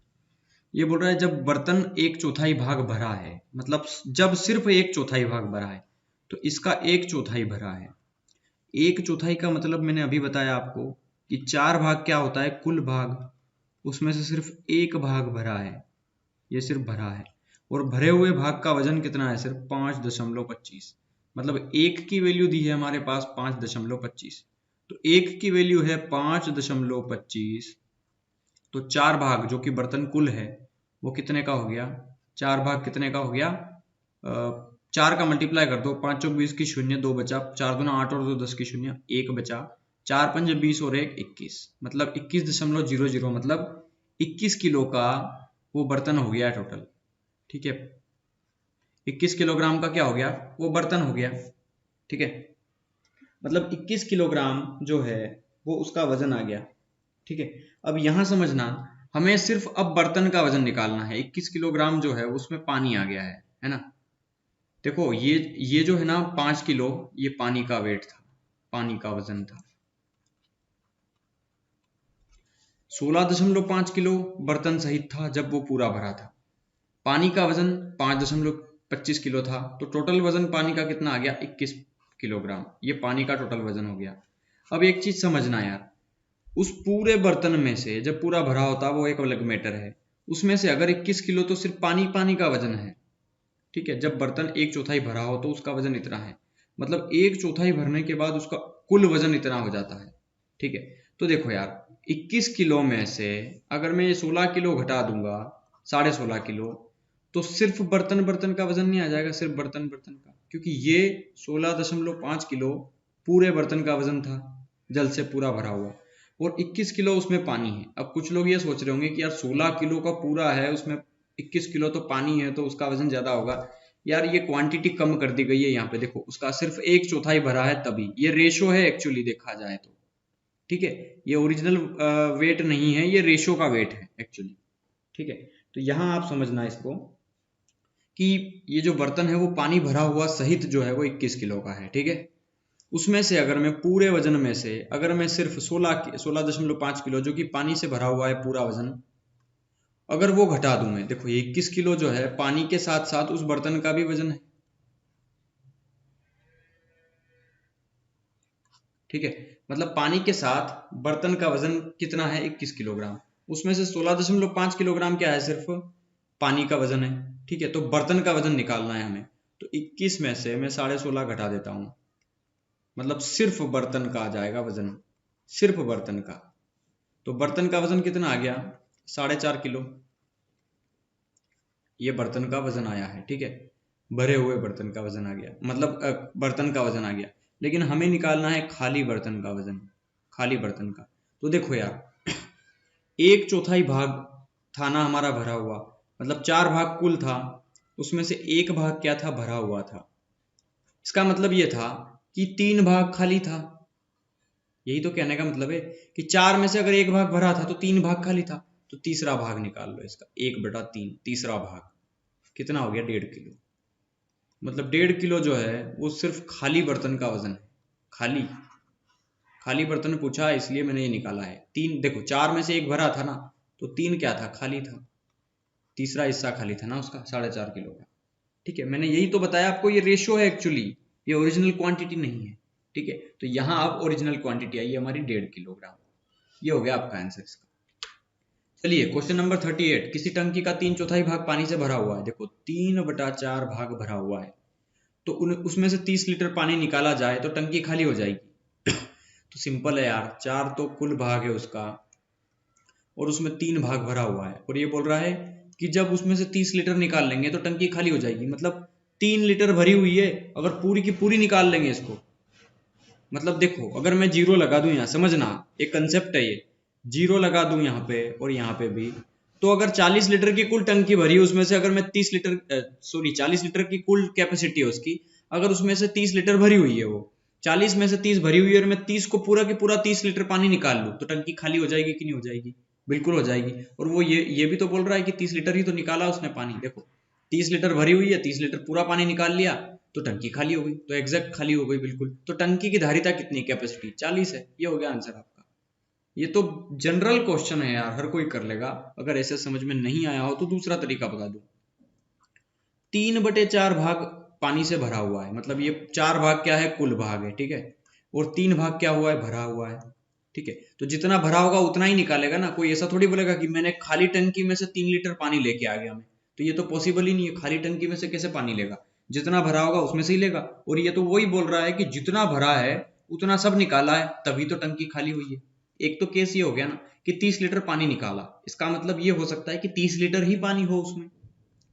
ये बोल रहा है जब बर्तन 1/4 भाग भरा है, मतलब जब सिर्फ 1/4 भाग भरा है, तो इसका 1/4 भरा है। 1/4 का मतलब मैंने अभी बताया आपको कि 4 भाग क्या होता है, कुल भाग, उसमें से सिर्फ 1 भाग भरा है, ये सिर्फ भरा है। और भरे हुए भाग का वजन कितना है, सिर्फ 5.25, मतलब 1 की वैल्यू दी है हमारे पास 5.25, तो 1 की वैल्यू है 5.25, तो 4 भाग जो कि बर्तन कुल है वो कितने का हो गया, 4 भाग कितने का हो गया, 4 का मल्टीप्लाई कर दो, 5 चौक 20 की शून्य, 2 बचा, 4 दूना 8 और 2 10 की शून्य, 1 बचा, 4 पंजे 20 और 1 21, मतलब 21.00, मतलब 21 किलो का वो बर्तन हो गया टोटल, ठीक है। 21 किलोग्राम का क्या हो गया, वो बर्तन हो गया, ठीक है। मतलब 21 किलोग्राम जो है वो उसका वजन आ गया, ठीक है। अब यहां समझना, हमें सिर्फ अब बर्तन का वजन निकालना है। 21 किलोग्राम जो है उसमें पानी आ गया है ना। देखो ये जो है ना 5 किलो, ये पानी का वेट था, पानी का वजन था। 16.5 किलो बर्तन सहित था जब वो पूरा भरा था। पानी का वजन 5.25 किलो था, तो टोटल वजन पानी का कितना आ गया, 21 किलोग्राम। ये पानी का टोटल वजन हो गया। अब एक चीज समझना यार, उस पूरे बर्तन में से जब पूरा भरा होता वो एक अलग मैटर है, उसमें से अगर 21 किलो तो सिर्फ पानी का वजन है, ठीक है। जब बर्तन 1/4 भरा हो तो उसका वजन इतना है, मतलब 1/4 भरने के बाद उसका कुल वजन इतना हो जाता है, ठीक है। तो देखो यार 21 किलो में से अगर मैं ये 16 किलो घटा दूंगा, 16.5 किलो, तो सिर्फ बर्तन का वजन नहीं आ जाएगा, सिर्फ बर्तन का, क्योंकि ये 16.5 किलो पूरे बर्तन का वजन था, जल से पूरा भरा हुआ। और 21 किलो उसमें पानी है। अब कुछ लोग ये सोच रहे होंगे कि यार 16 किलो का पूरा है, उसमें 21 किलो तो पानी है, तो उसका वजन ज्यादा होगा। यार ये क्वांटिटी कम कर दी गई है यहाँ पे, देखो उसका सिर्फ 1/4 भरा है, तभी ये रेशो है एक्चुअली देखा जाए तो, ठीक है। ये ओरिजिनल वेट नहीं है, ये रेशो का वेट है एक्चुअली, ठीक है। तो यहाँ आप समझना इसको कि ये जो बर्तन है वो पानी भरा हुआ सहित जो है वो 21 किलो का है, ठीक है। उसमें से अगर मैं पूरे वजन में से अगर मैं सिर्फ 16.5 किलो जो कि पानी से भरा हुआ है पूरा वजन, अगर वो घटा दूं मैं, देखो ये 21 किलो जो है पानी के साथ साथ उस बर्तन का भी वजन है, ठीक है। मतलब पानी के साथ बर्तन का वजन कितना है, 21 किलोग्राम। उसमें से 16.5 किलोग्राम क्या है, सिर्फ पानी का वजन है, ठीक है। तो बर्तन का वजन निकालना है हमें, तो 21 में से मैं 16.5 घटा देता हूं, मतलब सिर्फ बर्तन का आ जाएगा वजन, सिर्फ बर्तन का। तो बर्तन का वजन कितना आ गया, 4.5 किलो। ये बर्तन का वजन आया है, ठीक है। भरे हुए बर्तन का वजन आ गया, मतलब बर्तन का वजन आ गया। लेकिन हमें निकालना है खाली बर्तन का वजन, खाली बर्तन का। तो देखो यार 1/4 भाग था ना हमारा भरा हुआ, मतलब 4 भाग कुल था, उसमें से 1 भाग क्या था, भरा हुआ था। इसका मतलब ये था कि 3 भाग खाली था। यही तो कहने का मतलब है कि 4 में से अगर 1 भाग भरा था तो 3 भाग खाली था। तो तीसरा भाग निकाल लो इसका, 1/3, तीसरा भाग कितना हो गया, 1.5 किलो। मतलब 1.5 किलो जो है वो सिर्फ खाली बर्तन का वजन है, खाली खाली बर्तन पूछा है इसलिए मैंने ये निकाला है। 3 देखो 4 में से 1 भरा था ना, तो 3 क्या था, खाली था, तीसरा हिस्सा खाली था ना उसका 4.5 किलो का, ठीक है। मैंने यही तो बताया आपको, ये रेशियो है एक्चुअली, ये ओरिजिनल क्वांटिटी नहीं है, ठीक है। तो यहाँ अब ओरिजिनल क्वांटिटी आई हमारी 1.5 किलोग्राम। ये हो गया आपका आंसर इसका। चलिए क्वेश्चन नंबर 38, किसी टंकी का 3/4 भाग पानी से भरा हुआ है। देखो 3/4 भाग भरा हुआ है, तो उसमें से 30 लीटर पानी निकाला जाए तो टंकी खाली हो जाएगी। तो सिंपल है यार, 4 तो कुल भाग है उसका, और उसमें 3 भाग भरा हुआ है, और ये बोल रहा है कि जब उसमें से 30 लीटर निकाल लेंगे तो टंकी खाली हो जाएगी। मतलब 3 लीटर भरी हुई है, अगर पूरी की पूरी निकाल लेंगे इसको, मतलब देखो अगर मैं जीरो लगा दूं, यहाँ समझना एक कंसेप्ट है ये, जीरो लगा दूं यहाँ पे और यहाँ पे भी, तो अगर 40 लीटर की कुल टंकी भरी है, उसमें से अगर मैं 30 लीटर 40 लीटर की कुल कैपेसिटी है उसकी, अगर उसमें से 30 लीटर भरी हुई है, वो 40 में से 30 भरी हुई है, और मैं 30 को पूरा की पूरा 30 लीटर पानी निकाल लूं, तो टंकी खाली हो जाएगी कि नहीं हो जाएगी, बिल्कुल हो जाएगी। और वो ये भी तो बोल रहा है कि 30 लीटर ही तो निकाला उसने पानी, देखो 30 लीटर भरी हुई है, 30 लीटर पूरा पानी निकाल लिया, तो टंकी खाली हो गई, तो एग्जैक्ट खाली हो गई बिल्कुल। तो टंकी की धारिता कितनी, कैपेसिटी 40 है। ये हो गया आंसर आपका। ये तो जनरल क्वेश्चन है यार, हर कोई कर लेगा। अगर ऐसे समझ में नहीं आया हो तो दूसरा तरीका बता दूं। 3/4 भाग पानी से भरा हुआ है, मतलब ये 4 भाग क्या है, कुल भाग है, ठीक है। और 3 भाग क्या हुआ है, भरा हुआ है, ठीक है। तो जितना भरा होगा उतना ही निकालेगा ना, कोई ऐसा थोड़ी बोलेगा कि मैंने खाली टंकी में से 3 लीटर पानी लेके आ गया मैं, तो ये तो पॉसिबल ही नहीं है। खाली टंकी में से कैसे पानी लेगा, जितना भरा होगा उसमें से ही लेगा। और ये तो वही बोल रहा है कि जितना भरा है उतना सब निकाला है, तभी तो टंकी खाली हुई है। एक तो केस ये हो गया ना कि 30 लीटर पानी निकाला, इसका मतलब ये हो सकता है कि 30 लीटर ही पानी हो उसमें,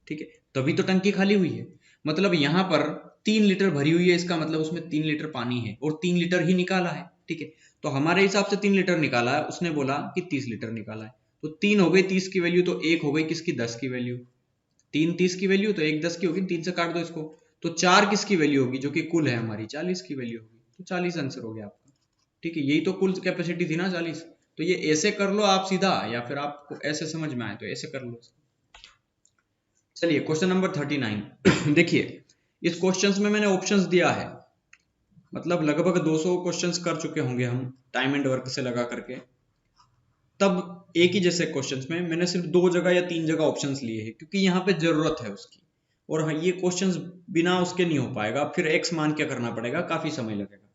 ठीक है, तभी तो टंकी खाली हुई है। मतलब यहाँ पर 3 लीटर भरी हुई है, इसका मतलब उसमें 3 लीटर पानी है और 3 लीटर ही निकाला है, ठीक है। तो हमारे हिसाब से 3 लीटर निकाला है, उसने बोला कि 30 लीटर निकाला है। तो 3 हो गई 30 की वैल्यू, तो 1 हो गई किसकी, 10 की वैल्यू। 3 30 की वैल्यू, तो 1 10 की होगी, 3 से काट दो इसको। तो 4 किसकी वैल्यू होगी, जो कि कुल है हमारी, 40 की वैल्यू होगी। तो 40 आंसर हो गया आपका, ठीक है। यही तो कुल कैपेसिटी थी ना 40। तो ये ऐसे कर लो आप सीधा, या फिर आपको ऐसे समझ में आए तो ऐसे कर लो। चलिए क्वेश्चन नंबर 39 देखिए इस क्वेश्चंस में मैंने ऑप्शंस दिया है, मतलब लगभग 200 क्वेश्चंस कर चुके होंगे हम टाइम एंड वर्क से लगा करके। तब एक ही जैसे क्वेश्चंस में मैंने सिर्फ 2 जगह या 3 जगह ऑप्शंस लिए हैं, क्योंकि यहाँ पे जरूरत है उसकी। और हाँ, ये क्वेश्चंस बिना उसके नहीं हो पाएगा, फिर एक्स मान के करना पड़ेगा, काफी समय लगेगा।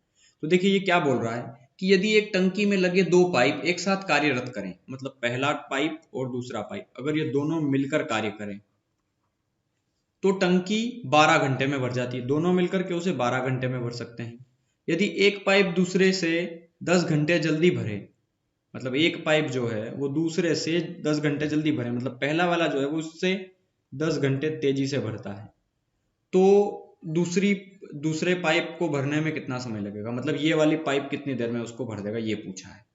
तो देखिए ये क्या बोल रहा है कि यदि एक टंकी में लगे 2 पाइप एक साथ कार्यरत करें, मतलब पहला पाइप और दूसरा पाइप, अगर ये दोनों मिलकर कार्य करें तो टंकी 12 घंटे में भर जाती है। दोनों मिलकर के उसे 12 घंटे में भर सकते हैं। यदि एक पाइप दूसरे से 10 घंटे जल्दी भरे, मतलब एक पाइप जो है वो दूसरे से 10 घंटे जल्दी भरे, मतलब पहला वाला जो है वो उससे 10 घंटे तेजी से भरता है, तो दूसरे पाइप को भरने में कितना समय लगेगा, मतलब ये वाली पाइप कितनी देर में उसको भर देगा, ये पूछा है,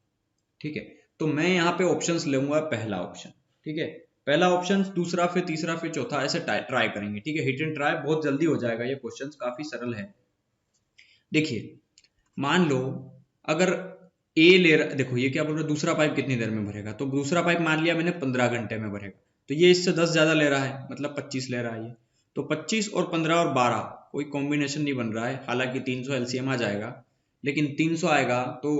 ठीक है। तो मैं यहाँ पे ऑप्शंस लूंगा पहला ऑप्शन, ठीक है, पहला ऑप्शन, दूसरा, फिर तीसरा, फिर चौथा, ऐसे ट्राई करेंगे, ठीक है। हिट एंड ट्राई, बहुत जल्दी हो जाएगा, ये क्वेश्चन काफी सरल है। देखिए, मान लो अगर ए ले रहा, देखो ये क्या बोल रहा है, दूसरा पाइप कितनी देर में भरेगा, तो दूसरा पाइप मान लिया मैंने 15 घंटे में भरेगा, तो ये इससे 10 ज्यादा ले रहा है, मतलब 25 ले रहा है ये। तो 25 और 15 और 12 कोई कॉम्बिनेशन नहीं बन रहा है, हालांकि 300 एलसीएम आ जाएगा, लेकिन 300 आएगा तो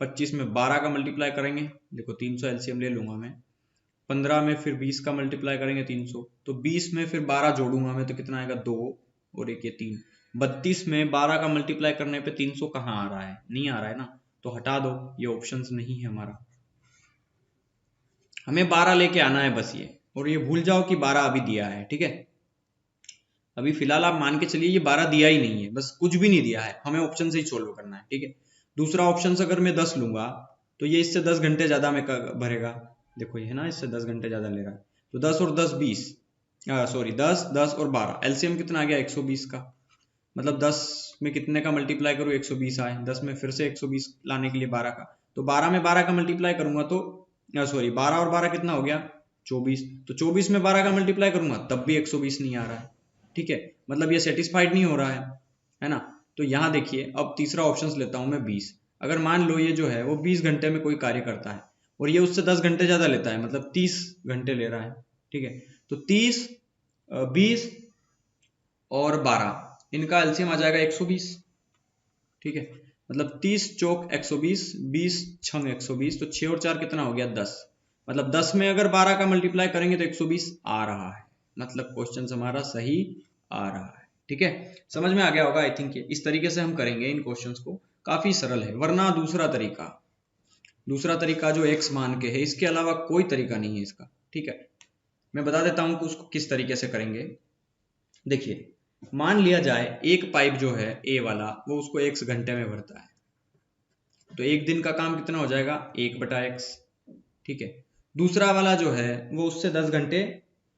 25 में 12 का मल्टीप्लाई करेंगे, देखो 300 एलसीएम ले लूंगा मैं, 15 में फिर 20 का मल्टीप्लाई करेंगे 300, तो 20 में फिर 12 जोड़ूंगा मैं, तो कितना आएगा 2 और एक ये 3, 32 में 12 का मल्टीप्लाई करने पे 300 कहाँ आ रहा है, नहीं आ रहा है ना, तो हटा दो, ये ऑप्शंस नहीं है हमारा, हमें 12 लेके आना है बस ये, और ये भूल जाओ कि 12 अभी दिया है, ठीक है। अभी फिलहाल आप मान के चलिए ये 12 दिया ही नहीं है, बस कुछ भी नहीं दिया है, हमें ऑप्शन से ही सोल्व करना है, ठीक है। दूसरा ऑप्शन अगर मैं 10 लूंगा तो ये इससे 10 घंटे ज्यादा में भरेगा, देखो ये है ना, इससे 10 घंटे ज्यादा ले रहा है, तो 10 और 10 20, सॉरी 10 10 और 12, एलसीएम कितना आ गया 120 का, मतलब 10 में कितने का मल्टीप्लाई करूँ 120 आए, 10 में फिर से 120 लाने के लिए 12 का, तो 12 में 12 का मल्टीप्लाई करूंगा तो सॉरी 12 और 12 कितना हो गया 24, तो 24 में 12 का मल्टीप्लाई करूंगा तब भी 120 नहीं आ रहा है, ठीक है, मतलब ये सेटिस्फाइड नहीं हो रहा है ना। तो यहाँ देखिए, अब तीसरा ऑप्शन लेता हूं मैं 20, अगर मान लो ये जो है वो 20 घंटे में कोई कार्य करता है और ये उससे 10 घंटे ज्यादा लेता है, मतलब 30 घंटे ले रहा है, ठीक है, तो 30 20 और 12 इनका एलसीएम आ जाएगा 120, ठीक है, मतलब 30 चौक 120, 20 छंग 120, तो 6 और 4 कितना हो गया 10, मतलब 10 में अगर 12 का मल्टीप्लाई करेंगे तो 120 आ रहा है, मतलब क्वेश्चन हमारा सही आ रहा है, ठीक है। समझ में आ गया होगा आई थिंक, इस तरीके से हम करेंगे इन क्वेश्चंस को, काफी सरल है। वरना दूसरा तरीका जो x मान के है, इसके अलावा कोई तरीका नहीं है इसका, ठीक है। मैं बता देता हूं कि उसको किस तरीके से करेंगे। देखिए, मान लिया जाए एक पाइप जो है ए वाला, वो उसको x घंटे में भरता है, तो एक दिन का काम कितना हो जाएगा 1/x, ठीक है। दूसरा वाला जो है वो उससे 10 घंटे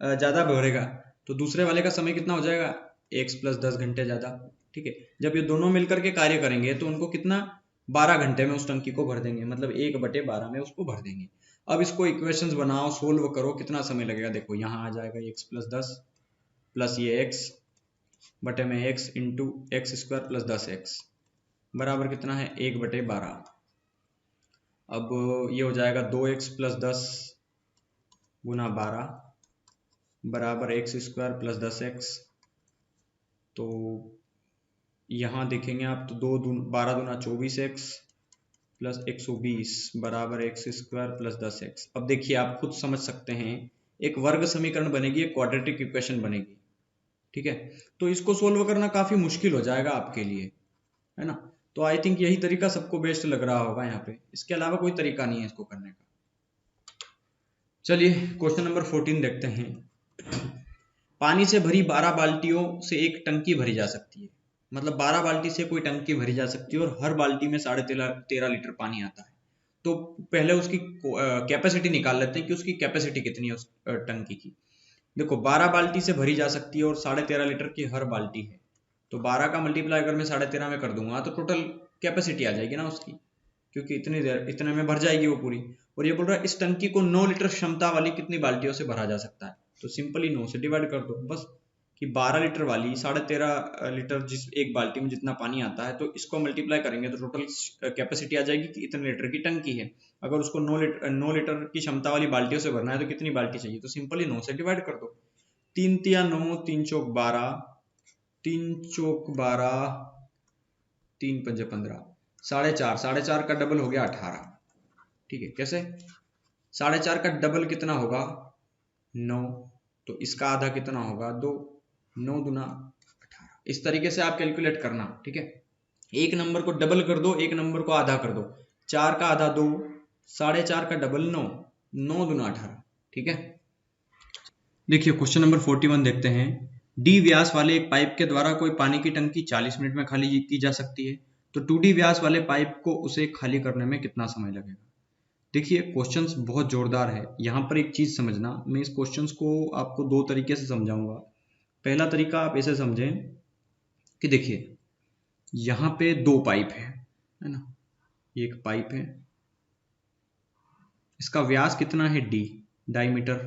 ज्यादा भरेगा, तो दूसरे वाले का समय कितना हो जाएगा x + 10 घंटे ज्यादा, ठीक है। जब ये दोनों मिलकर के कार्य करेंगे तो उनको कितना 12 घंटे में उस टंकी को भर देंगे, मतलब 1/12 में उसको भर देंगे। अब इसको इक्वेशंस बनाओ, सोल्व करो, कितना समय लगेगा, देखो यहाँ आ जाएगा x + 10 प्लस ये x बटे में x इंटू x² + 10x बराबर कितना है 1/12। अब ये हो जाएगा 2x + 10 गुना 12 बराबर x² + 10x, तो यहाँ देखेंगे आप तो 12 दूना 24x प्लस 120 बराबर x² + 10x। अब देखिए, आप खुद समझ सकते हैं, एक वर्ग समीकरण बनेगी, एक क्वाड्रेटिक इक्वेशन बनेगी, ठीक है। तो इसको सोल्व करना काफी मुश्किल हो जाएगा आपके लिए, है ना। तो आई थिंक यही तरीका सबको बेस्ट लग रहा होगा यहाँ पे, इसके अलावा कोई तरीका नहीं है इसको करने का। चलिए क्वेश्चन नंबर 14 देखते हैं। पानी से भरी 12 बाल्टियों से एक टंकी भरी जा सकती है, मतलब 12 बाल्टी से कोई टंकी भरी जा सकती है और हर बाल्टी में 13.5 लीटर पानी आता है। तो पहले उसकी कैपेसिटी निकाल लेते हैं कि उसकी कैपेसिटी कितनी है उस टंकी की। देखो 12 बाल्टी से भरी जा सकती है और 13.5 लीटर की हर बाल्टी है, तो 12 का मल्टीप्लाई अगर मैं 13.5 में कर दूंगा तो टोटल कैपेसिटी आ जाएगी ना उसकी, क्योंकि इतनी देर इतने में भर जाएगी वो पूरी। और ये बोल रहा है इस टंकी को 9 लीटर क्षमता वाली कितनी बाल्टियों से भरा जा सकता है, तो सिंपली 9 से डिवाइड कर दो बस, कि 12 लीटर वाली 13.5 लीटर जिस एक बाल्टी में जितना पानी आता है, तो इसको मल्टीप्लाई करेंगे तो टोटल कैपेसिटी आ जाएगी कि इतने लीटर की टंकी है। अगर उसको 9 लीटर की क्षमता वाली बाल्टियों से भरना है तो कितनी बाल्टी चाहिए, तो सिंपली 9 से डिवाइड कर दो, 3 तिया 9, 3 चौक 12, 3 चौक 12, 3 पंजे 15, 4.5 का डबल हो गया 18, ठीक है। कैसे 4.5 का डबल कितना होगा 9, तो इसका आधा कितना होगा 2, 9 दूना 18, इस तरीके से आप कैलकुलेट करना, ठीक है। एक नंबर को डबल कर दो, एक नंबर को आधा कर दो, 4 का आधा 2, 4.5 का डबल 9, 9 दूना 18, ठीक है। देखिए क्वेश्चन नंबर 41 देखते हैं। डी व्यास वाले एक पाइप के द्वारा कोई पानी की टंकी 40 मिनट में खाली की जा सकती है, तो 2D व्यास वाले पाइप को उसे खाली करने में कितना समय लगेगा। देखिए क्वेश्चंस बहुत जोरदार है। यहाँ पर एक चीज समझना, मैं इस क्वेश्चंस को आपको दो तरीके से समझाऊंगा। पहला तरीका आप ऐसे समझें कि देखिए यहाँ पे दो पाइप है ना, एक पाइप है इसका व्यास कितना है d, डायमीटर,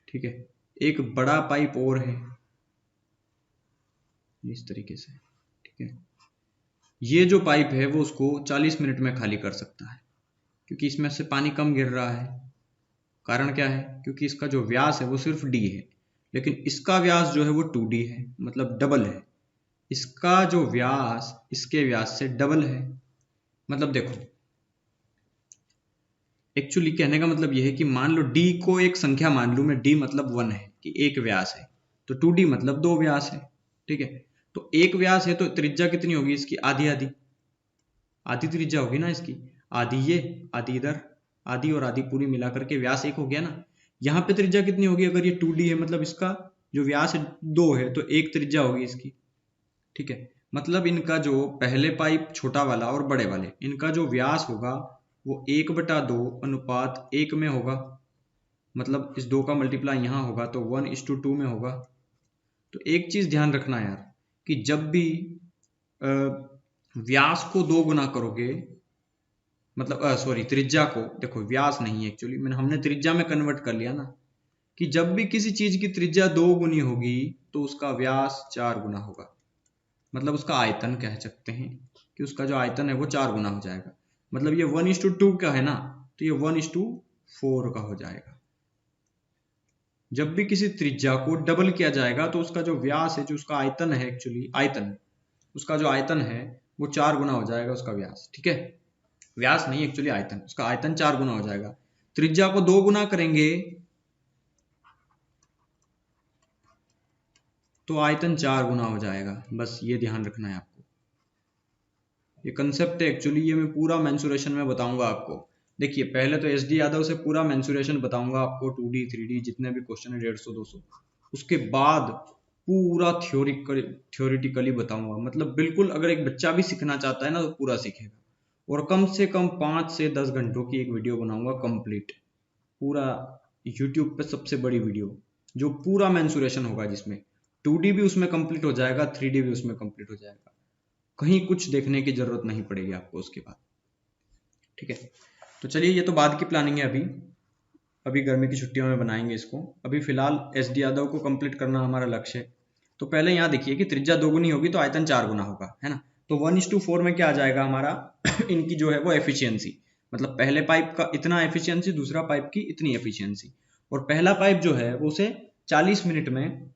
ठीक है। एक बड़ा पाइप और है इस तरीके से, ठीक है। ये जो पाइप है वो उसको 40 मिनट में खाली कर सकता है, क्योंकि इसमें से पानी कम गिर रहा है। कारण क्या है? क्योंकि इसका जो व्यास है वो सिर्फ d है, लेकिन इसका व्यास जो है वो 2d है, मतलब डबल है। इसका जो व्यास इसके व्यास से डबल है। मतलब देखो, एक्चुअली कहने का मतलब यह है कि मान लो d को एक संख्या मान लूं मैं, d मतलब 1 है कि एक व्यास है, तो 2d मतलब 2 व्यास है, ठीक है। तो एक व्यास है तो त्रिज्या कितनी होगी इसकी? आधी आधी, आधी त्रिज्या होगी ना इसकी। आधी ये, आधी इधर, आधी और आधी पूरी मिला करके व्यास एक हो गया ना। यहाँ पे त्रिज्या कितनी होगी? अगर ये 2d है मतलब इसका जो व्यास है 2 है, तो एक त्रिज्या होगी इसकी, ठीक है। मतलब इनका जो पहले पाइप छोटा वाला और बड़े वाले, इनका जो व्यास होगा वो 1/2 अनुपात 1 में होगा। मतलब इस 2 का मल्टीप्लाई यहाँ होगा तो 1:2 में होगा। तो एक चीज ध्यान रखना यार, कि जब भी व्यास को 2 गुना करोगे, मतलब सॉरी त्रिज्या को, देखो व्यास नहीं एक्चुअली हमने त्रिज्या में कन्वर्ट कर लिया ना, कि जब भी किसी चीज की त्रिज्या 2 गुनी होगी तो उसका व्यास 4 गुना होगा। मतलब उसका आयतन कह सकते हैं कि उसका जो आयतन है वो 4 गुना हो जाएगा। मतलब ये 1:2 का है ना, तो ये 1:4 का हो जाएगा। जब भी किसी त्रिज्या को डबल किया जाएगा तो उसका जो व्यास है, जो उसका आयतन है, एक्चुअली आयतन, उसका जो आयतन है वो 4 गुना हो जाएगा उसका व्यास, ठीक है। व्यास नहीं एक्चुअली आयतन, उसका आयतन 4 गुना हो जाएगा। त्रिज्या को 2 गुना करेंगे तो आयतन 4 गुना हो जाएगा। बस ये ध्यान रखना है आपको। ये कंसेप्ट है एक्चुअली, ये मैं पूरा मेंसुरेशन में बताऊंगा आपको। देखिए पहले तो एसडी यादव से पूरा मेंसुरेशन बताऊंगा आपको, 2D 3D जितने भी क्वेश्चन है 150 200। उसके बाद पूरा थ्योरिटिकली बताऊंगा। मतलब बिल्कुल अगर एक बच्चा भी सीखना चाहता है ना तो पूरा सीखेगा। और कम से कम 5 से 10 घंटों की एक वीडियो बनाऊंगा कंप्लीट, पूरा यूट्यूब पे सबसे बड़ी वीडियो, जो पूरा मेंसुरेशन होगा, जिसमें 2D भी उसमें कंप्लीट हो जाएगा, 3D भी उसमें कंप्लीट हो जाएगा। कहीं कुछ देखने की जरूरत नहीं पड़ेगी आपको उसके बाद, ठीक है। तो चलिए, ये तो बाद की प्लानिंग है। अभी गर्मी की छुट्टियों में बनाएंगे इसको। अभी फिलहाल एसडी यादव को कंप्लीट करना हमारा लक्ष्य है। तो पहले यहाँ देखिए कि त्रिज्या 2 गुनी होगी तो आयतन 4 गुना होगा, है ना। तो 1:4 में क्या आ जाएगा हमारा इनकी जो है वो एफिशिएंसी, मतलब पहले पाइप का इतना एफिशिएंसी, दूसरा पाइप की इतनी एफिशिएंसी। और पहला पाइप जो है वो उसे 40 मिनट में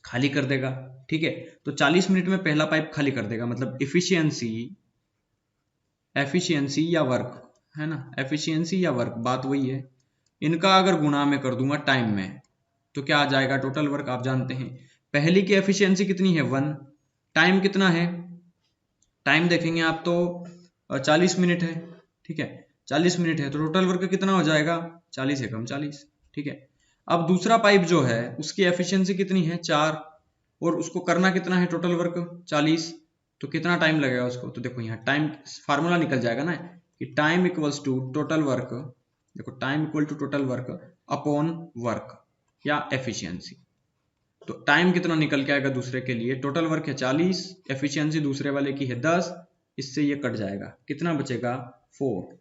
खाली कर देगा, ठीक है। तो 40 मिनट में पहला पाइप खाली कर देगा, मतलब एफिशिएंसी या वर्क, है ना, एफिशिएंसी या वर्क, बात वही है। इनका अगर गुणा में कर दूंगा टाइम में तो क्या आ जाएगा? Total work. आप जानते हैं पहली की एफिशिएंसी कितनी है? 1। टाइम कितना है? टाइम देखेंगे आप तो 40 मिनट है, ठीक है। 40 मिनट है तो टोटल वर्क कितना हो जाएगा? 40 एकम 40, ठीक है। अब दूसरा पाइप जो है उसकी एफिशिएंसी कितनी है? 4, और उसको करना कितना है टोटल वर्क? 40। तो कितना टाइम लगेगा उसको? तो देखो यहाँ टाइम फार्मूला निकल जाएगा ना, कि time equals to total work. देखो time equal to total work upon work या एफिशिएंसी। तो टाइम कितना निकल के आएगा दूसरे के लिए? टोटल वर्क है 40, एफिशिएंसी दूसरे वाले की है 10, इससे ये कट जाएगा, कितना बचेगा? 4,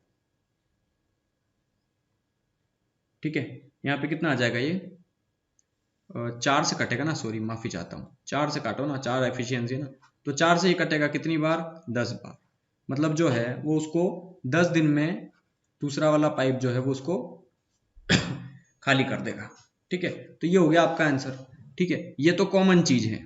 ठीक है। यहाँ पे कितना आ जाएगा? ये 4 से कटेगा ना, सॉरी माफी चाहता हूँ, 4 से काटो ना, 4 एफिशिएंसी ना, तो 4 से ये कटेगा कितनी बार? 10 बार। मतलब जो है वो उसको 10 दिन में दूसरा वाला पाइप जो है वो उसको खाली कर देगा, ठीक है। तो ये हो गया आपका आंसर, ठीक है। ये तो कॉमन चीज है,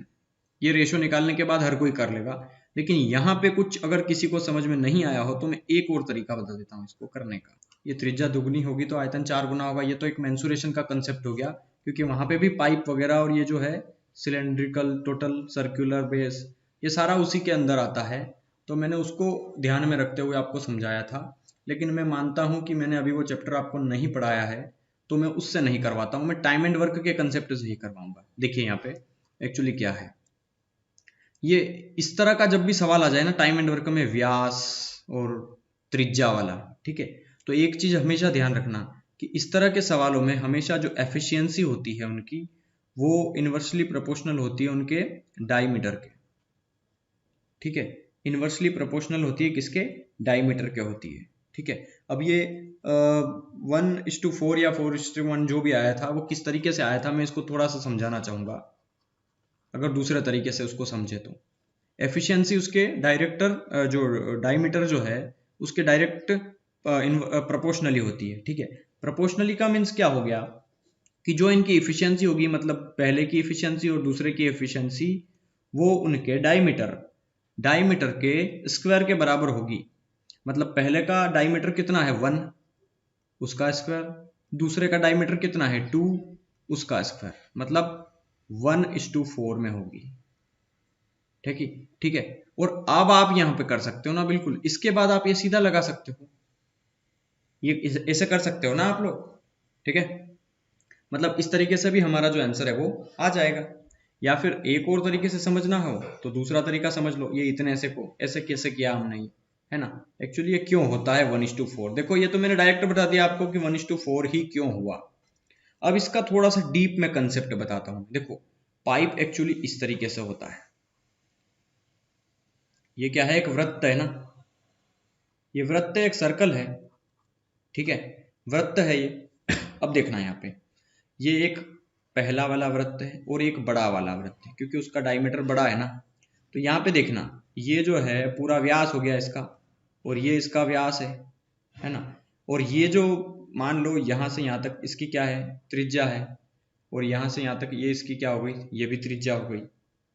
ये रेशो निकालने के बाद हर कोई कर लेगा। लेकिन यहाँ पे कुछ अगर किसी को समझ में नहीं आया हो तो मैं एक और तरीका बता देता हूँ इसको करने का। ये त्रिज्या दुगनी होगी तो आयतन 4 गुना होगा, ये तो एक मेंसुरेशन का कंसेप्ट हो गया, क्योंकि वहां पे भी पाइप वगैरह और ये जो है सिलेंड्रिकल, टोटल, सर्कुलर बेस, ये सारा उसी के अंदर आता है। तो मैंने उसको ध्यान में रखते हुए आपको समझाया था। लेकिन मैं मानता हूं कि मैंने अभी वो चैप्टर आपको नहीं पढ़ाया है, तो मैं उससे नहीं करवाता हूं, मैं टाइम एंड वर्क के कंसेप्ट से ही करवाऊंगा। देखिए यहाँ पे एक्चुअली क्या है, ये इस तरह का जब भी सवाल आ जाए ना टाइम एंड वर्क में, व्यास और त्रिज्या वाला, ठीक है, तो एक चीज हमेशा ध्यान रखना कि इस तरह के सवालों में हमेशा जो एफिशिएंसी होती है उनकी, वो इनवर्सली प्रोपोर्शनल होती है उनके डायमीटर के, ठीक है। इनवर्सली प्रोपोर्शनल होती है किसके? डायमीटर के होती है, ठीक है। अब ये 1:4 या 4:1 जो भी आया था वो किस तरीके से आया था, मैं इसको थोड़ा सा समझाना चाहूंगा, अगर दूसरे तरीके से उसको समझे तो। एफिशिएंसी उसके डायरेक्टर जो डायमीटर जो है उसके डायरेक्ट प्रोपोर्शनली होती है। ठीक है, प्रोपोर्शनली का मीन्स क्या हो गया कि जो इनकी इफिशियंसी होगी, मतलब पहले की इफिशियंसी और दूसरे की इफिशियंसी, वो उनके डायमीटर के स्क्वायर के बराबर होगी। मतलब पहले का डायमीटर कितना है 1, उसका स्क्वायर, दूसरे का डायमीटर कितना है 2, उसका स्क्वायर, मतलब 1:4 में होगी। ठीक है, ठीक है। और अब आप यहां पे कर सकते हो ना, बिल्कुल इसके बाद आप ये सीधा लगा सकते हो, ये ऐसे कर सकते हो ना आप लोग। ठीक है, मतलब इस तरीके से भी हमारा जो आंसर है वो आ जाएगा। या फिर एक और तरीके से समझना हो तो दूसरा तरीका समझ लो, ये इतने ऐसे को ऐसे कैसे किया हमने, है ना। एक्चुअली ये क्यों होता है 1:4, देखो ये तो मैंने डायरेक्ट बता दिया आपको कि 1:4 ही क्यों हुआ। अब इसका थोड़ा सा डीप में कंसेप्ट बताता हूं। देखो पाइप एक्चुअली इस तरीके से होता है, ये क्या है, एक वृत्त है ना, ये वृत्त एक सर्कल है। ठीक है, वृत्त है ये। अब देखना यहाँ पे, ये एक पहला वाला वृत्त है और एक बड़ा वाला वृत्त है, क्योंकि उसका डायमीटर बड़ा है ना। तो यहाँ पे देखना, ये जो है पूरा व्यास हो गया इसका, और ये इसका व्यास है ना। और ये जो मान लो यहाँ से यहाँ तक इसकी क्या है, त्रिज्या है, और यहाँ से यहाँ तक ये इसकी क्या हो गई, ये भी त्रिज्या हो गई।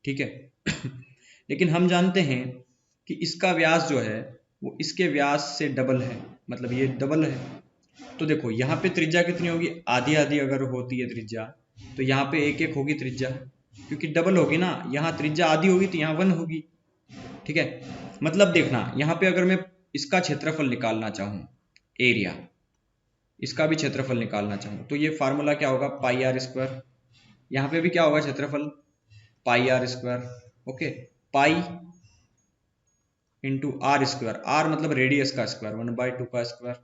ठीक है। लेकिन हम जानते हैं कि इसका व्यास जो है वो इसके व्यास से डबल है, मतलब ये डबल है। तो देखो यहाँ पे त्रिज्या कितनी होगी, आधी आधी अगर होती है त्रिज्या, तो यहाँ पे एक एक होगी त्रिज्या, क्योंकि डबल होगी ना, यहाँ त्रिज्या आधी होगी तो यहाँ 1 होगी। ठीक है, मतलब देखना यहाँ पे अगर मैं इसका क्षेत्रफल निकालना चाहूँ, एरिया, इसका भी क्षेत्रफल निकालना चाहूँ, तो ये फार्मूला क्या होगा, पाई आर स्क्वायर। यहाँ पे भी क्या होगा क्षेत्रफल, pi R square. Okay, pi into R square, R मतलब रेडियस का स्क्वायर, 1/2 का स्क्वायर।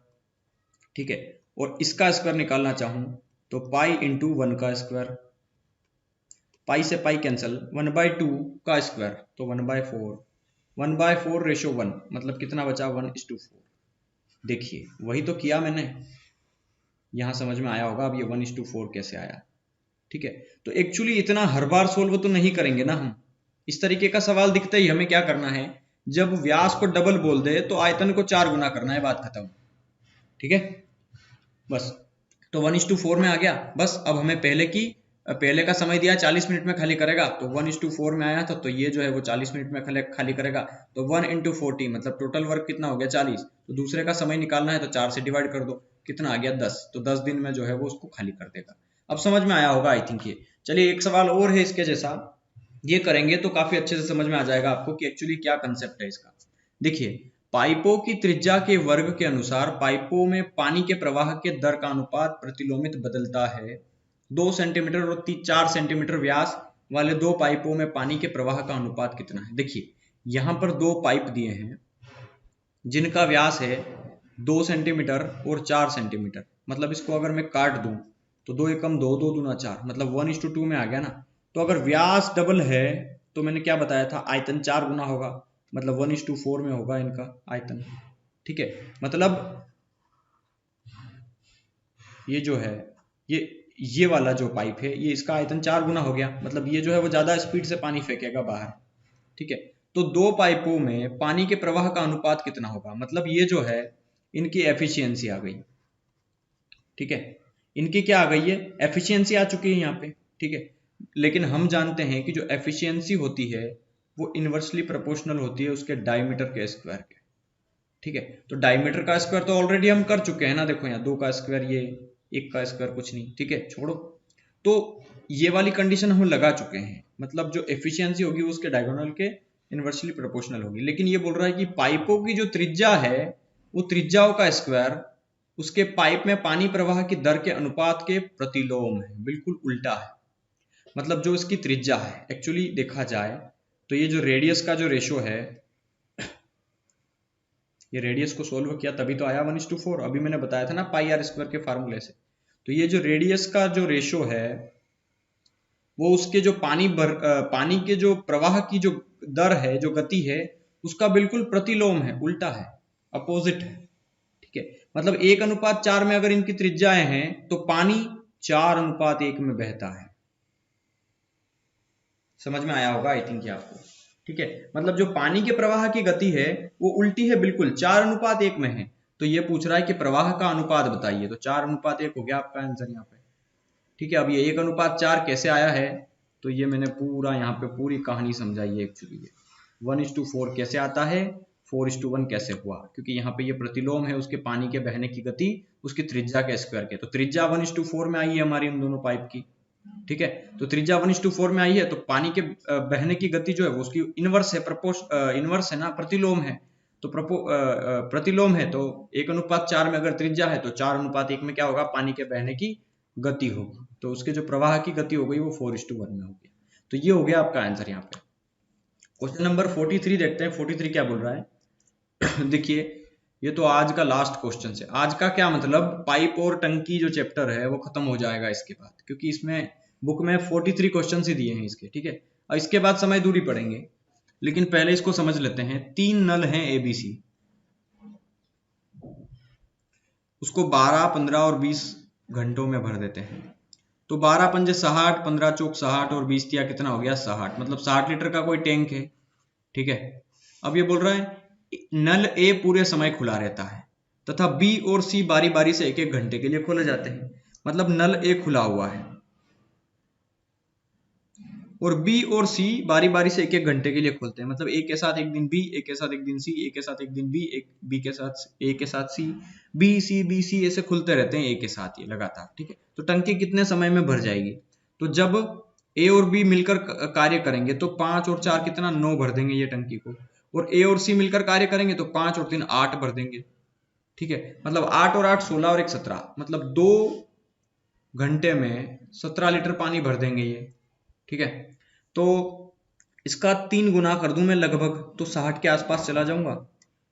ठीक है, और इसका स्क्वायर निकालना चाहूं तो पाई इंटू 1 का स्क्वायर, पाई से पाई कैंसिल, 1/2 का स्क्वायर तो 1/4, 1/4:1, मतलब कितना बचा 1:4। देखिए वही तो किया मैंने, यहां समझ में आया होगा अब ये 1:4 कैसे आया। ठीक है, तो एक्चुअली इतना हर बार सोल्व तो नहीं करेंगे ना हम। इस तरीके का सवाल दिखते ही हमें क्या करना है, जब व्यास को डबल बोल दे तो आयतन को 4 गुना करना है, बात खत्म। ठीक है, बस। तो 1:4 में आ गया, बस। अब हमें पहले का समय दिया 40 मिनट में खाली करेगा, तो 1:4 में आया था, तो ये जो है वो 40 मिनट में खाली करेगा। तो 1 × 40 मतलब टोटल वर्क कितना हो गया 40। तो दूसरे का समय निकालना है तो 4 से डिवाइड कर दो, कितना आ गया 10। तो 10 दिन में जो है वो उसको खाली कर देगा। अब समझ में आया होगा आई थिंक ये। चलिए एक सवाल और है इसके जैसा, ये करेंगे तो काफी अच्छे से समझ में आ जाएगा आपको कि एक्चुअली क्या कंसेप्ट है इसका। देखिए, पाइपों की त्रिज्या के वर्ग के अनुसार पाइपों में पानी के प्रवाह के दर का अनुपात प्रतिलोमित बदलता है। 2 सेंटीमीटर और 4 सेंटीमीटर व्यास वाले दो पाइपों में पानी के प्रवाह का अनुपात कितना है। देखिए यहां पर दो पाइप दिए हैं जिनका व्यास है 2 सेंटीमीटर और 4 सेंटीमीटर। मतलब इसको अगर मैं काट दूं तो 2 एकम 2, 2 दूना 4, मतलब 1:2 में आ गया ना। तो अगर व्यास डबल है तो मैंने क्या बताया था, आयतन 4 गुना होगा, मतलब 1:4 में होगा इनका आयतन। ठीक है, मतलब ये जो है ये वाला जो पाइप है ये इसका आयतन 4 गुना हो गया, मतलब ये जो है वो ज्यादा स्पीड से पानी फेंकेगा बाहर। ठीक है, तो दो पाइपों में पानी के प्रवाह का अनुपात कितना होगा, मतलब ये जो है इनकी एफिशिएंसी आ गई। ठीक है, इनकी क्या आ गई है, एफिशिएंसी आ चुकी है यहाँ पे। ठीक है, लेकिन हम जानते हैं कि जो एफिशिएंसी होती है वो इनवर्सली प्रोपोर्शनल होती है उसके डायमीटर के स्क्वायर के। ठीक है, तो डायमीटर का स्क्वायर तो ऑलरेडी हम कर चुके हैं ना, देखो यहाँ 2 का स्क्वायर, ये 1 का स्क्वायर कुछ नहीं। ठीक है, छोड़ो। तो ये वाली कंडीशन हम लगा चुके हैं, मतलब जो एफिशिएंसी होगी वो उसके डायगोनल के इनवर्सली प्रोपोर्शनल होगी। लेकिन ये बोल रहा है कि पाइपों की जो त्रिज्या है वो त्रिज्याओं का स्क्वायर उसके पाइप में पानी प्रवाह की दर के अनुपात के प्रतिलोम है, बिल्कुल उल्टा है। मतलब जो इसकी त्रिज्या है एक्चुअली देखा जाए तो ये जो रेडियस का जो रेशो है, ये रेडियस को सोल्व किया तभी तो आया 1:4। अभी मैंने बताया था ना पाई आर स्क्वायर के फार्मूले से। तो ये जो रेडियस का जो रेशो है वो उसके जो पानी के जो प्रवाह की जो दर है, जो गति है, उसका बिल्कुल प्रतिलोम है, उल्टा है, अपोजिट है। ठीक है, मतलब 1:4 में अगर इनकी त्रिज्याएं हैं तो पानी 4:1 में बहता है। समझ में आया होगा आई थिंक ये आपको, ठीक है। मतलब जो पानी के प्रवाह की गति है वो उल्टी है, बिल्कुल 4:1 में है। तो ये पूछ रहा है कि प्रवाह का अनुपात बताइए, तो 4:1 हो गया आपका आंसर यहाँ पे, ठीक है। अब ये 1:4 कैसे आया है, तो ये मैंने पूरा यहाँ पे पूरी कहानी समझाई है एक्चुअली। ये 1:4 कैसे आता है, 4:1 कैसे हुआ, क्योंकि यहाँ पे ये प्रतिलोम है उसके पानी के बहने की गति उसकी त्रिज्या के स्क्वायर के। तो त्रिज्या 1:4 में आई है हमारी उन दोनों पाइप की, ठीक है। तो त्रिज्या 1:4 में आई है, तो पानी के बहने की गति जो है वो उसकी इनवर्स है, इनवर्स है ना, प्रतिलोम है। तो प्रतिलोम है, तो 1:4 में अगर त्रिज्या है तो 4:1 में क्या होगा, पानी के बहने की गति होगी। तो उसके जो प्रवाह की गति हो गई वो 4:1 में होगी। तो ये हो गया आपका आंसर यहाँ पे। क्वेश्चन नंबर 43 देखते हैं, 43 क्या बोल रहा है। देखिए ये तो आज का लास्ट क्वेश्चन है। आज का क्या मतलब, पाइप और टंकी जो चैप्टर है वो खत्म हो जाएगा इसके बाद, क्योंकि इसमें बुक में 43 क्वेश्चन ही दिए हैं इसके, ठीक है। और इसके बाद समय दूरी पढ़ेंगे, लेकिन पहले इसको समझ लेते हैं। 3 नल हैं ABC, उसको 12, 15 और 20 घंटों में भर देते हैं। तो 12 पंजे 60, 15 चौक 60 और 20 तिया कितना हो गया 60, मतलब 60 लीटर का कोई टैंक है, ठीक है। अब ये बोल रहा है नल ए पूरे समय खुला रहता है तथा बी और सी बारी बारी से 1-1 घंटे के लिए खोले जाते हैं। मतलब नल ए खुला हुआ है और बी और सी बारी बारी से 1-1 घंटे के लिए खोलते हैं। मतलब ए के साथ एक दिन बी, ए के साथ एक दिन सी, ए के साथ एक दिन बी, एक बी के साथ ए के साथ सी, बी सी ऐसे खुलते रहते हैं ए के साथ ये लगातार, ठीक है। तो टंकी कितने समय में भर जाएगी, तो जब ए और बी मिलकर कार्य करेंगे तो 5 और 4 कितना 9 भर देंगे ये टंकी को, और ए और सी मिलकर कार्य करेंगे तो 5 और 3 8 भर देंगे, ठीक है। मतलब 8 और 8 16 और 1 17, मतलब 2 घंटे में 17 लीटर पानी भर देंगे ये, ठीक है। तो इसका 3 गुना कर दूं मैं लगभग, तो 60 के आसपास चला जाऊंगा।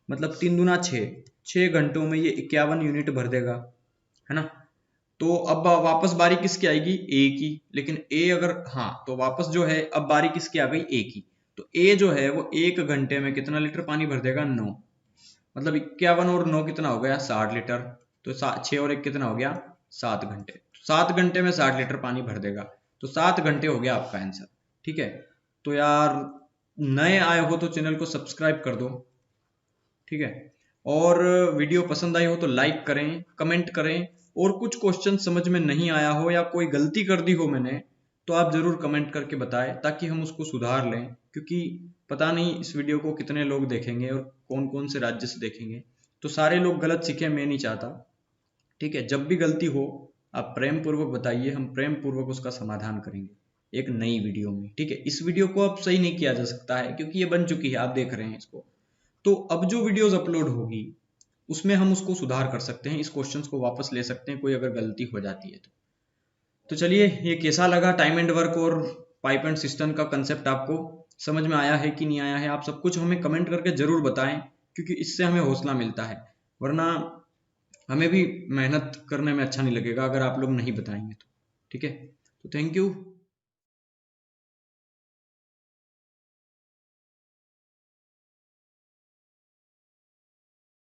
मतलब 3 दूना 6 घंटों में ये 51 यूनिट भर देगा, है ना। तो अब वापस बारी किसकी आएगी, ए की। लेकिन ए अगर हाँ, तो वापस जो है अब बारी किसकी आ गई, ए की। तो ए जो है वो 1 घंटे में कितना लीटर पानी भर देगा, 9। मतलब 51 और 9 कितना हो गया, 60 लीटर। तो 6 और 1 कितना हो गया, 7 घंटे। 7 घंटे में 60 लीटर पानी भर देगा, तो 7 घंटे हो गया आपका आंसर, ठीक है। तो यार नए आए हो तो चैनल को सब्सक्राइब कर दो, ठीक है। और वीडियो पसंद आई हो तो लाइक करें, कमेंट करें, और कुछ क्वेश्चन समझ में नहीं आया हो या कोई गलती कर दी हो मैंने, तो आप जरूर कमेंट करके बताएं ताकि हम उसको सुधार लें। क्योंकि पता नहीं इस वीडियो को कितने लोग देखेंगे और कौन कौन से राज्य से देखेंगे, तो सारे लोग गलत सीखें, मैं नहीं चाहता, ठीक है। जब भी गलती हो आप प्रेम पूर्वक बताइए, हम प्रेम पूर्वक उसका समाधान करेंगे एक नई वीडियो में, ठीक है। इस वीडियो को अब सही नहीं किया जा सकता है क्योंकि ये बन चुकी है, आप देख रहे हैं इसको। तो अब जो वीडियोस अपलोड होगी उसमें हम उसको सुधार कर सकते हैं, इस क्वेश्चंस को वापस ले सकते हैं कोई अगर गलती हो जाती है तो चलिए, ये कैसा लगा टाइम एंड वर्क और पाइप एंड सिस्टम का कंसेप्ट, आपको समझ में आया है कि नहीं आया है, आप सब कुछ हमें कमेंट करके जरूर बताएं, क्योंकि इससे हमें हौसला मिलता है। वरना हमें भी मेहनत करने में अच्छा नहीं लगेगा अगर आप लोग नहीं बताएंगे तो, ठीक है। तो थैंक यू।